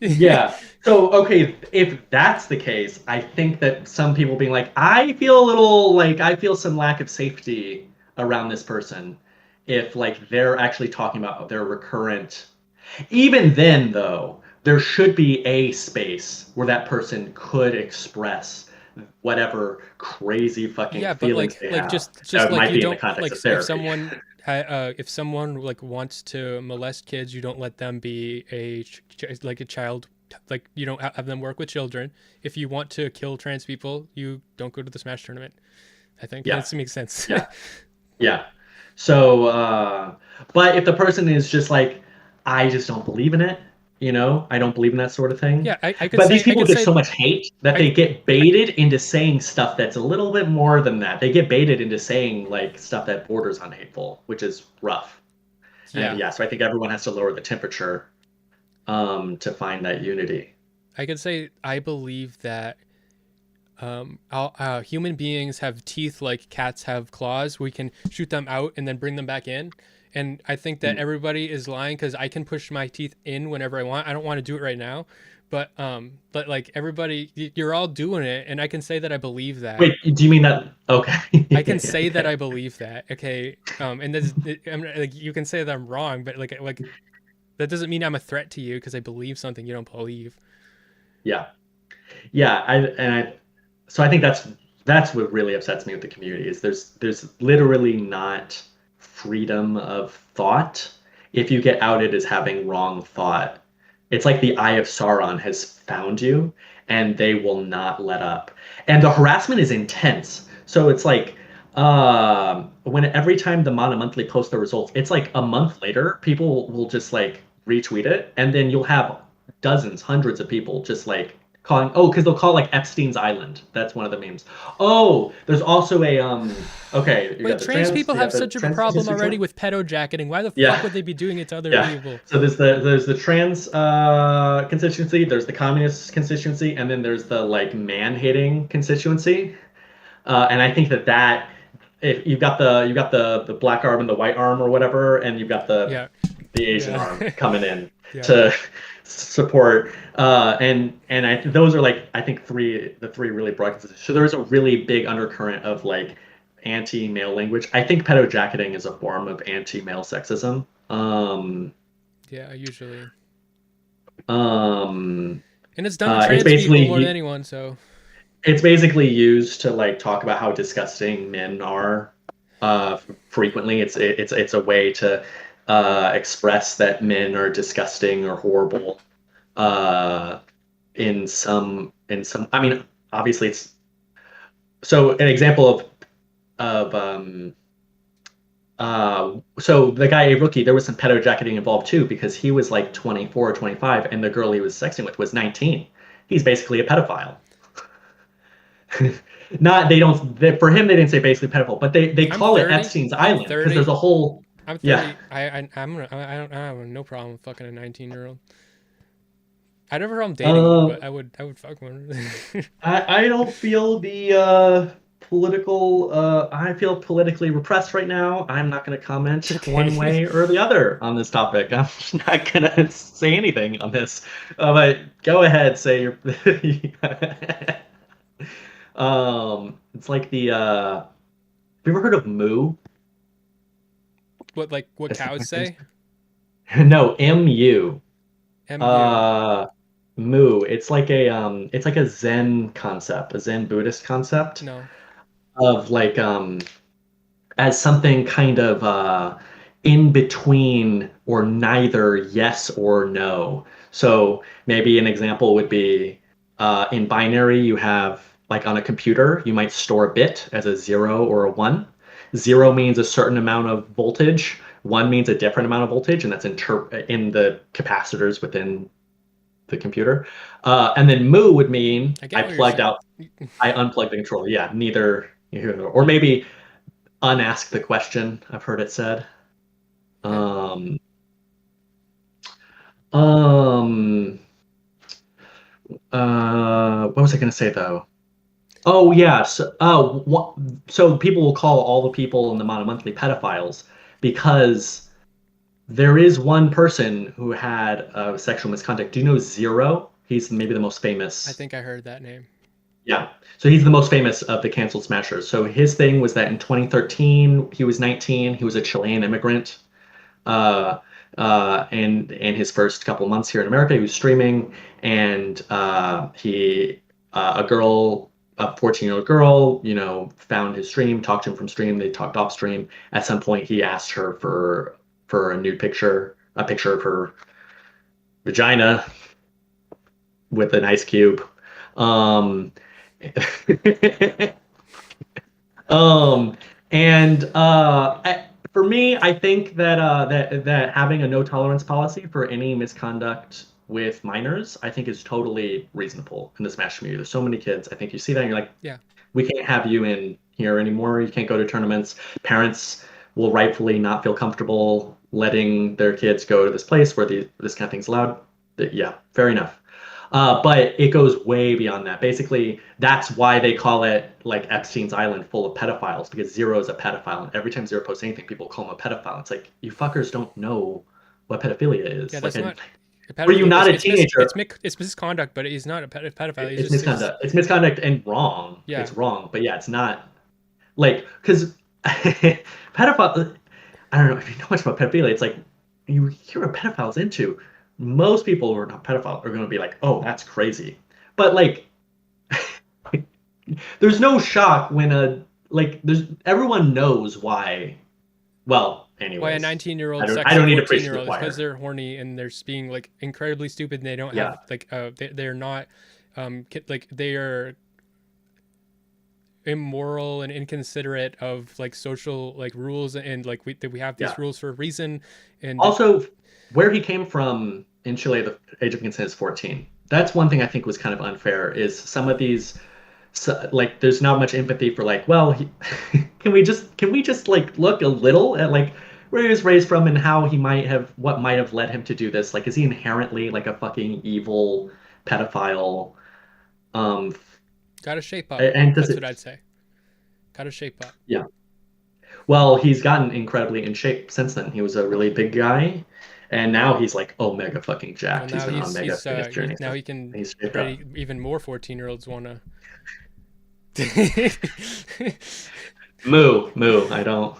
Yeah. So, okay, if that's the case, I think that some people being like, I feel a little like I feel some lack of safety around this person if like they're actually talking about their recurrent. Even then, though, there should be a space where that person could express whatever crazy fucking Yeah, but feelings they have. just That like might you be in the don't context like of if therapy. someone if someone like wants to molest kids, you don't let them be like a child. Like you don't have them work with children. If you want to kill trans people, you don't go to the Smash tournament. I think Yeah, that makes sense. yeah. Yeah. So, but if the person is just like, I just don't believe in it, I don't believe in that sort of thing. Yeah, I could But these say people get so much hate that I they get baited into saying stuff that's a little bit more than that. They get baited into saying like stuff that borders on hateful, which is rough. And yeah. yeah, so I think everyone has to lower the temperature to find that unity. I could say I believe that human beings have teeth like cats have claws. We can shoot them out and then bring them back in. And I think that Mm. everybody is lying because I can push my teeth in whenever I want. I don't want to do it right now, but like everybody, you're all doing it, and I can say that I believe that. Wait, do you mean that? I can Okay. say that Okay. I believe that. Okay, and like you can say that I'm wrong, but like that doesn't mean I'm a threat to you because I believe something you don't believe. Yeah. Yeah, so I think that's what really upsets me with the community is there's literally not freedom of thought if you get outed as having wrong thought. It's like the Eye of Sauron has found you and they will not let up. And the harassment is intense. So it's like when every time the Mana Monthly posts the results, it's like a month later, people will just like retweet it, and then you'll have dozens, hundreds of people just like calling. Oh, because they'll call like Epstein's Island. That's one of the memes. Oh, there's also a okay, Wait, trans people you have got the such a trans problem statistics already one? with pedo jacketing. Why the fuck Yeah. would they be doing it to other Yeah. people? So there's the trans constituency, there's the communist constituency, and then there's the like man-hating constituency. And I think that if you've got the black arm and the white arm or whatever, and you've got the Yeah, the Asian yeah, arm coming in yeah. to support. Those are like I think the three really broad constituencies. So there's a really big undercurrent of like anti-male language. I think pedo jacketing is a form of anti-male sexism. Yeah, usually. Um, And it's done to it's trans people more than basically anyone, so it's basically used to like talk about how disgusting men are. Frequently, it's a way to express that men are disgusting or horrible. Uh, in some, I mean, obviously it's so an example of so the guy a rookie there was some pedo jacketing involved too because he was like 24 or 25 and the girl he was sexting with was 19. He's basically a pedophile. Not they don't they, For him they didn't say basically pedophile, but they I'm call it 30. Epstein's I'm Island because there's 30. a whole I'm yeah. 30. I have no problem fucking a 19-year-old. I never problem dating one, Uh, but I would fuck one. I don't feel the political. I feel politically repressed right now. I'm not going to comment one Okay. way or the other on this topic. I'm not going to say anything on this. But go ahead, say your. It's like the. Have you ever heard of Moo? What cows say? No, MU. MU. Uh, Mu. It's like a Zen concept, a Zen Buddhist concept No. of like as something kind of in between or neither yes or no. So maybe an example would be in binary, you have like on a computer, you might store a bit as a 0 or a 1. 0 means a certain amount of voltage, 1 means a different amount of voltage, and that's in the capacitors within the computer. And then mu would mean I get what you're I unplugged the controller. Yeah, or maybe unask the question. I've heard it said. Okay. Um, um, what was I going to say though? Oh yeah. So people will call all the people in the monthly pedophiles because there is one person who had sexual misconduct. Do you know Zero? He's maybe the most I famous. think I heard that name. Yeah. So he's the most famous of the canceled smashers. So his thing was that in 2013, he was 19. He was a Chilean immigrant. uh, and in his first couple of months here in America, he was streaming, and a girl, a 14-year-old girl, found his stream, talked to him from stream. They talked off stream. At some point, he asked her for a nude picture, a picture of her vagina with an ice cube. Um, Um, and for me, I think that having a no tolerance policy for any misconduct with minors, I think is totally reasonable in the Smash community. There's so many kids. I think you see that and you're like, Yeah. we can't have you in here anymore. You can't go to tournaments. Parents will rightfully not feel comfortable letting their kids go to this place where this kind of thing's allowed. Yeah, fair enough. But it goes way beyond that. Basically, that's why they call it like Epstein's Island full of pedophiles, because Zero is a pedophile. And every time Zero posts anything, people call him a pedophile. It's like, you fuckers don't know what pedophilia is. Yeah, Like, that's not a were you pedophilia. not a teenager? It's misconduct, but he's not a pedophile. It's misconduct. It's misconduct and wrong. Yeah. It's wrong. But yeah, it's not like, because pedophile, I don't know if you know much about pedophilia. It's like, you hear what pedophile's into. Most people who are not pedophile are going to be like, oh, that's crazy. But like, there's no shock when everyone knows why. Well, anyways, Why a 19-year-old I don't need to a preach to 14-year-old the is because choir. they're horny and they're being like incredibly stupid and they don't have they're not like they are immoral and inconsiderate of like social like rules, and like we have these rules for a reason. And also, where he came from in Chile, the age of consent is 14. That's one thing I think was kind of unfair. Is some of these, like, there's not much empathy for like, well, can we just like look a little at like where he was raised from and how what might have led him to do this? Like, is he inherently like a fucking evil pedophile? Um, gotta shape up. and That's what I'd say. Gotta shape up. Yeah. Well, he's gotten incredibly in shape since then. He was a really big guy, and now he's like omega fucking jacked. Well, now he's been on mega fitness journey. now he can He's even more 14-year-olds want to. Moo. I don't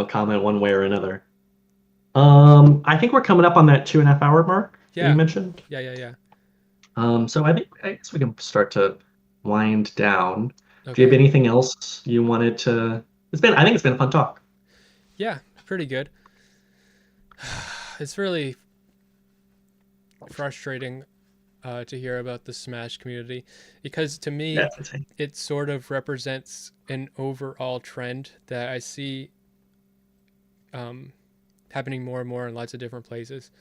comment one way or another. I think we're coming up on that 2.5 hour mark that you mentioned. Yeah. So I guess we can start to wind down. Okay. Do you have anything else you wanted to? I think it's been a fun talk. Yeah, pretty good. It's really frustrating to hear about the Smash community, because to me it sort of represents an overall trend that I see happening more and more in lots of different places.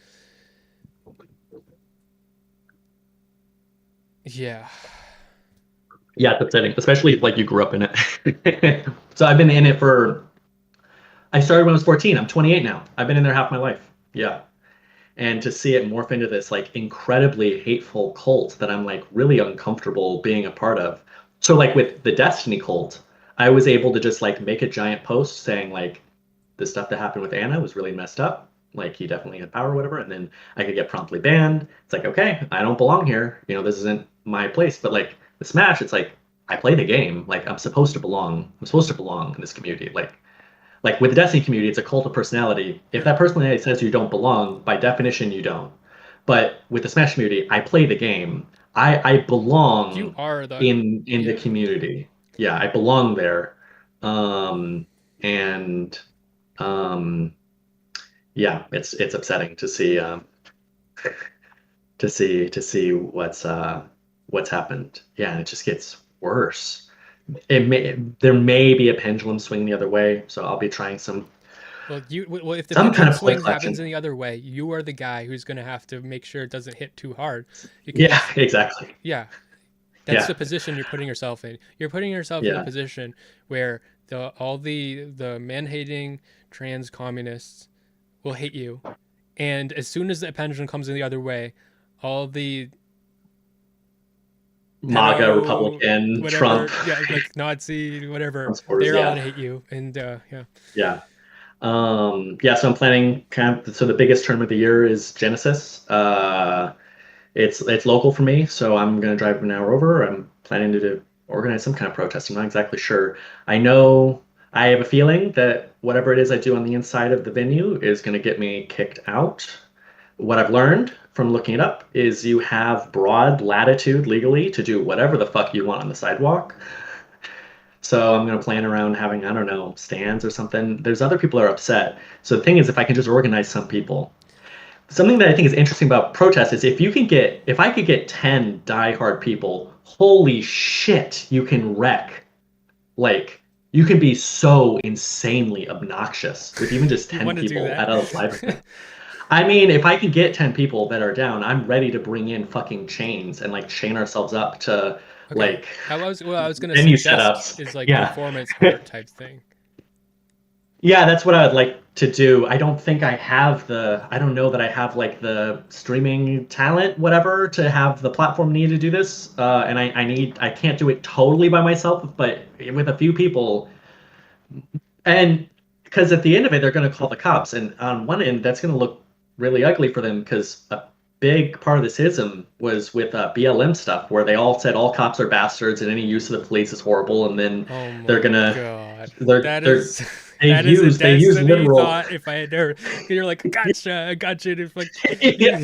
Yeah, it's upsetting, especially if like you grew up in it. So I've been in it I started when I was 14. I'm 28 now. I've been in there half my life. Yeah. And to see it morph into this like incredibly hateful cult that I'm like really uncomfortable being a part of. So like with the Destiny cult, I was able to just like make a giant post saying like the stuff that happened with Anna was really messed up. Like he definitely had power or whatever. And then I could get promptly banned. It's like, okay, I don't belong here. This isn't my place. But like the Smash, it's like, I play the game. Like I'm supposed to belong. I'm supposed to belong in this community. Like with the Destiny community, it's a cult of personality. If that personality says you don't belong, by definition, you don't. But with the Smash community, I play the game. I belong You are the in the yeah. community. Yeah, I belong there. And yeah, it's upsetting to see what's happened. Yeah, and it just gets worse. There may be a pendulum swing the other way, so I'll be trying Well, if the some kind pendulum of play swing happens collection. in the other way, you are the guy who's going to have to make sure it doesn't hit too hard, Yeah, because exactly. yeah, that's Yeah, the position you're putting yourself in. You're putting yourself in a yeah. position where all the man-hating trans communists will hate you, and as soon as the pendulum comes in the other way, all the MAGA, pedo Republican, whatever, Trump, yeah, like Nazi whatever, Trump supporters. they're all Yeah, gonna hate you, and yeah. yeah. Yeah, so I'm planning so the biggest term of the year is Genesis. It's local for me, so I'm gonna drive an hour over. I'm planning to organize some kind of protest. I'm not exactly sure. I know I have a feeling that whatever it is I do on the inside of the venue is gonna get me kicked out. What I've learned from looking it up is you have broad latitude legally to do whatever the fuck you want on the sidewalk. So I'm gonna plan around having, I don't know, stands or something. There's other people that are upset. So the thing is, if I can just organize some people. Something that I think is interesting about protests is if I could get 10 diehard people, holy shit, you can wreck. Like, you can be so insanely obnoxious with even just You 10 want to do people that? at a live event. I mean, if I can get 10 people that are down, I'm ready to bring in fucking chains and like chain ourselves up to Okay. like What I was gonna venue suggest setups. is like Yeah. performance art type thing. Yeah, that's what I would like to do. I don't know that I have like the streaming talent, whatever, to have the platform needed to do this. And I can't do it totally by myself, but with a few people. And because at the end of it, they're going to call the cops. And on one end, that's going to look really ugly for them because a big part of the schism was with BLM stuff, where they all said all cops are bastards and any use of the police is horrible. And then Oh they're my gonna, god, they're, that they're, is they that is a use destiny literal. thought. If I had never, you're like, gotcha, I gotcha. If like, Yeah.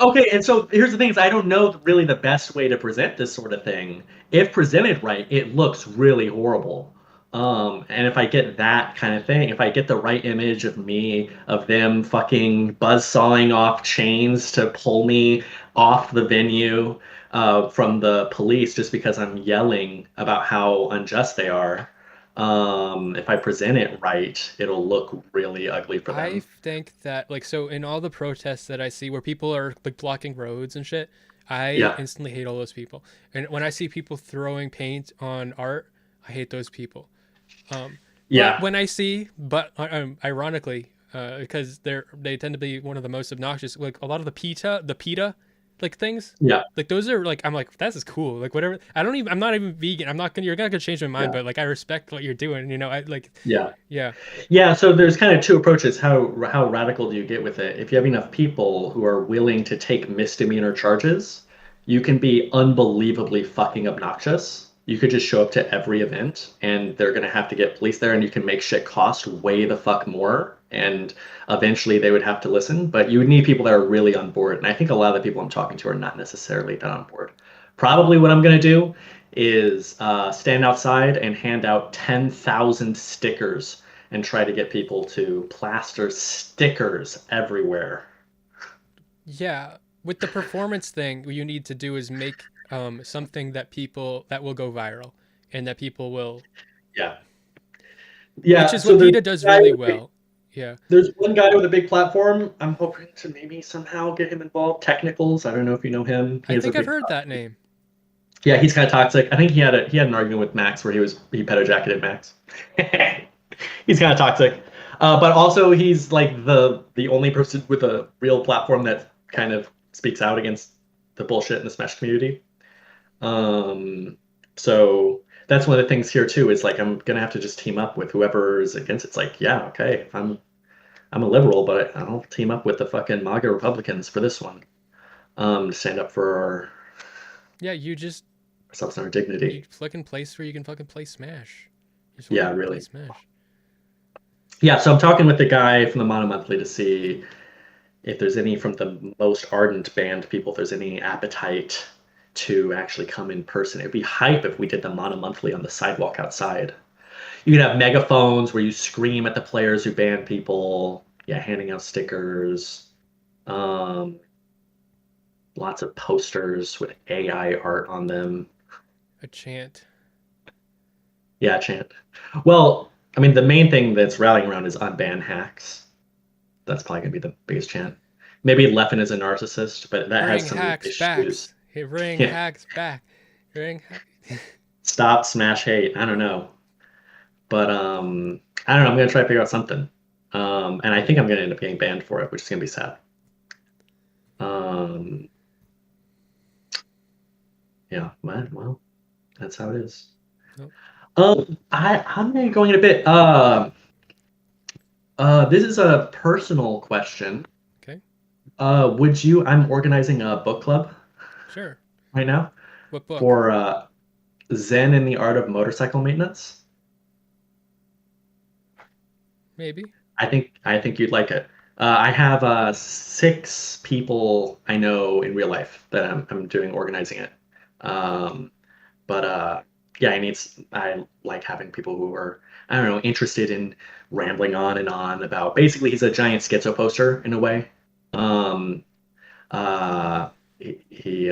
Okay, and so here's the thing: is I don't know really the best way to present this sort of thing. If presented right, it looks really horrible. And if I get that kind of thing, if I get the right image of me, of them fucking buzzsawing off chains to pull me off the venue from the police just because I'm yelling about how unjust they are, if I present it right, it'll look really ugly for I them. think that like so in all the protests that I see where people are like blocking roads and shit, I Yeah, instantly hate all those people. And when I see people throwing paint on art, I hate those people. But yeah, when I see, but ironically, because they tend to be one of the most obnoxious, like a lot of the PETA, like things, yeah, like those are like I'm like this is cool, like whatever. I'm not even vegan. I'm not gonna you're not gonna change my mind, yeah, but like I respect what you're doing. I like yeah. yeah. Yeah, so there's kind of two approaches. How radical do you get with it? If you have enough people who are willing to take misdemeanor charges, you can be unbelievably fucking obnoxious. You could just show up to every event and they're gonna have to get police there and you can make shit cost way the fuck more. And eventually they would have to listen, but you would need people that are really on board. And I think a lot of the people I'm talking to are not necessarily that on board. Probably what I'm gonna do is stand outside and hand out 10,000 stickers and try to get people to plaster stickers everywhere. Yeah, with the performance thing, what you need to do is make something that will go viral and that people will, Yeah. which Yeah. is So what PETA does really well. Yeah, there's one guy with a big platform. I'm hoping to maybe somehow get him involved. Technicals. I don't know if you know him. He I has a think I've big. heard that name. Yeah, he's kind of toxic. I think he had an argument with Max where he pedo jacketed Max. He's kind of toxic, but also he's like the only person with a real platform that kind of speaks out against the bullshit in the Smash community. Um, so that's one of the things here too. Is like I'm gonna have to just team up with whoever is against it. It's like yeah, okay, I'm a liberal, but I'll team up with the fucking MAGA Republicans for this one. To stand up for Yeah, you just ourselves and our you dignity. fucking place where you can fucking play Smash. You just want Yeah, to play really. Smash. Yeah, so I'm talking with the guy from the Mono Monthly to see if there's any from the most ardent band people, if there's any appetite to actually come in person. It'd be hype if we did them on a monthly on the sidewalk outside. You could have megaphones where you scream at the players who ban people. Yeah, handing out stickers. Um, Lots of posters with AI art on them. A chant. Yeah, chant. Well, I mean, the main thing that's rallying around is unban hacks. That's probably gonna be the biggest chant. Maybe Leffen is a narcissist, but that Bring has some hacks back. issues. Hey, bring Yeah. hacks back. Bring Stop, smash, hate. I don't know, but I don't know. I'm gonna try to figure out something, and I think I'm gonna end up getting banned for it, which is gonna be sad. Yeah, well, that's how it is. Nope. I'm gonna going in a bit. This is a personal question. Okay. Would you? I'm organizing a book club Sure. right now What book? for Zen and the Art of Motorcycle Maintenance. Maybe. I think you'd like it. I have 6 people I know in real life that I'm doing organizing it. But yeah, I like having people who are, I don't know, interested in rambling on and on about, basically he's a giant schizo poster in a way. Um, uh, he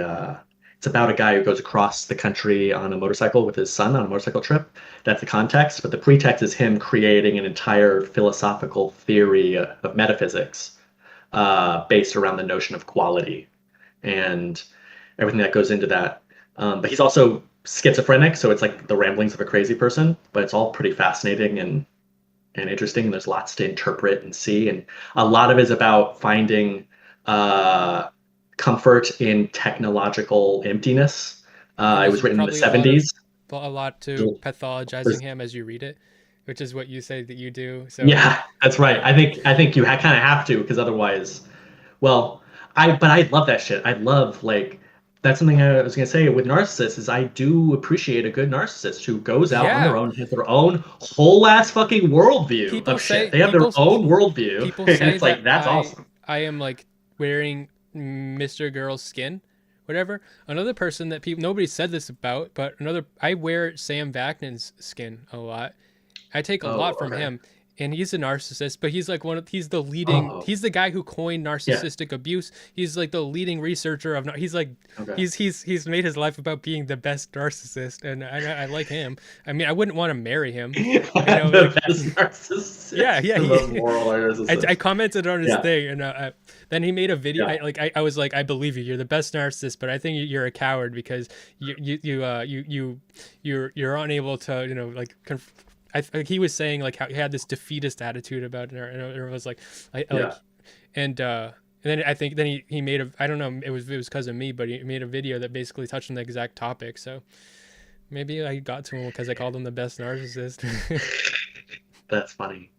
It's about a guy who goes across the country on a motorcycle with his son on a motorcycle trip. That's the context, but the pretext is him creating an entire philosophical theory of metaphysics based around the notion of quality and everything that goes into that. But he's also schizophrenic, so it's like the ramblings of a crazy person, but it's all pretty fascinating and interesting. And there's lots to interpret and see, and a lot of it is about finding comfort in technological emptiness. It was written in the 70s. A lot to pathologizing him as you read it, which is what you say that you do. So yeah, that's right. I think you kind of have to, because otherwise, well, I love that shit. I love, like, that's something I was gonna say with narcissists is I do appreciate a good narcissist who goes out on their own, has their own whole ass fucking worldview of shit. They have their own worldview. People and say it's like that's awesome. I am like wearing Mr. Girl's skin, whatever. Another person that nobody said this about, but I wear Sam Vaknin's skin a lot. I take a lot from him, and he's a narcissist, but he's like he's the leading, he's the guy who coined narcissistic abuse. He's like the leading researcher of, he's like, he's made his life about being the best narcissist, and I like him. I mean, I wouldn't want to marry him. The best narcissist. Yeah. The moral narcissist. I commented on his thing, and then he made a video. I was like, I believe you. You're the best narcissist, but I think you're a coward because you're unable to he was saying like how he had this defeatist attitude about it, and it was like, and then I think he made a, I don't know, it was because of me, but he made a video that basically touched on the exact topic. So maybe I got to him because I called him the best narcissist. That's funny.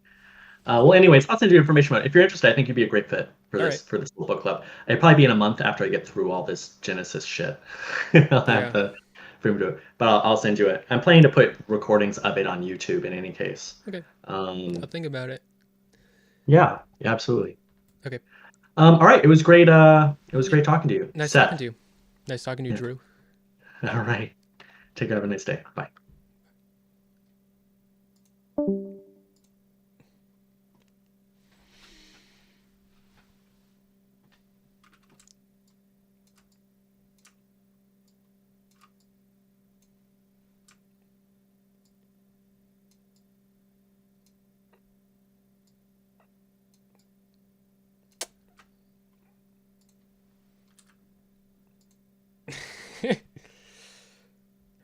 Well, anyways, I'll send you information about it. If you're interested, I think you'd be a great fit for this little book club. It'd probably be in a month after I get through all this Genesis shit. I'll have to for him to do it, but I'll send you it. I'm planning to put recordings of it on YouTube in any case. Okay. I'll think about it. Yeah, absolutely. Okay. All right. It was great. It was great talking to you. Nice talking to you. Nice talking to you, Drew. All right. Take care. Have a nice day. Bye.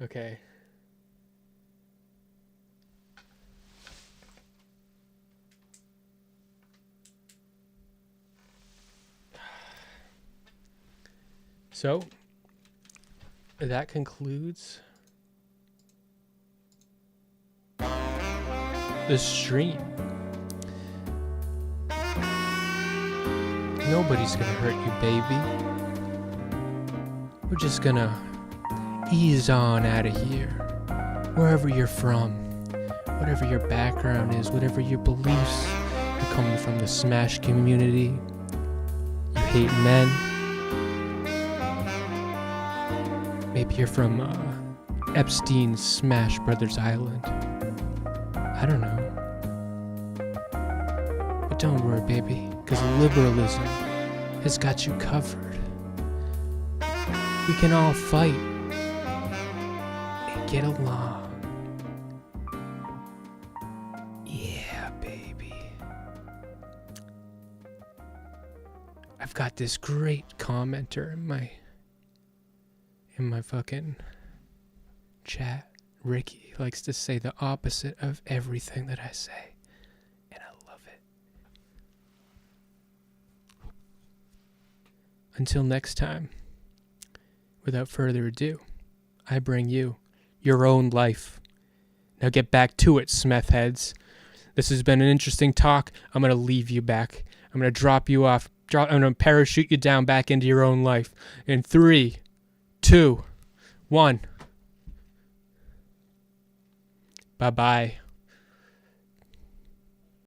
Okay. So that concludes the stream. Nobody's gonna hurt you, baby. We're just gonna ease on out of here. Wherever you're from, whatever your background is, whatever your beliefs, you're coming from the Smash community, hate men. Maybe you're from Epstein's Smash Brothers Island. I don't know. But don't worry, baby, because liberalism has got you covered. We can all fight and get along. Yeah, baby. I've got this great commenter in my fucking chat. Ricky likes to say the opposite of everything that I say, and I love it. Until next time, without further ado, I bring you your own life. Now get back to it, Smeth heads. This has been an interesting talk. I'm going to leave you back. I'm going to drop you off. I'm going to parachute you down back into your own life. In 3, 2, 1. Bye-bye.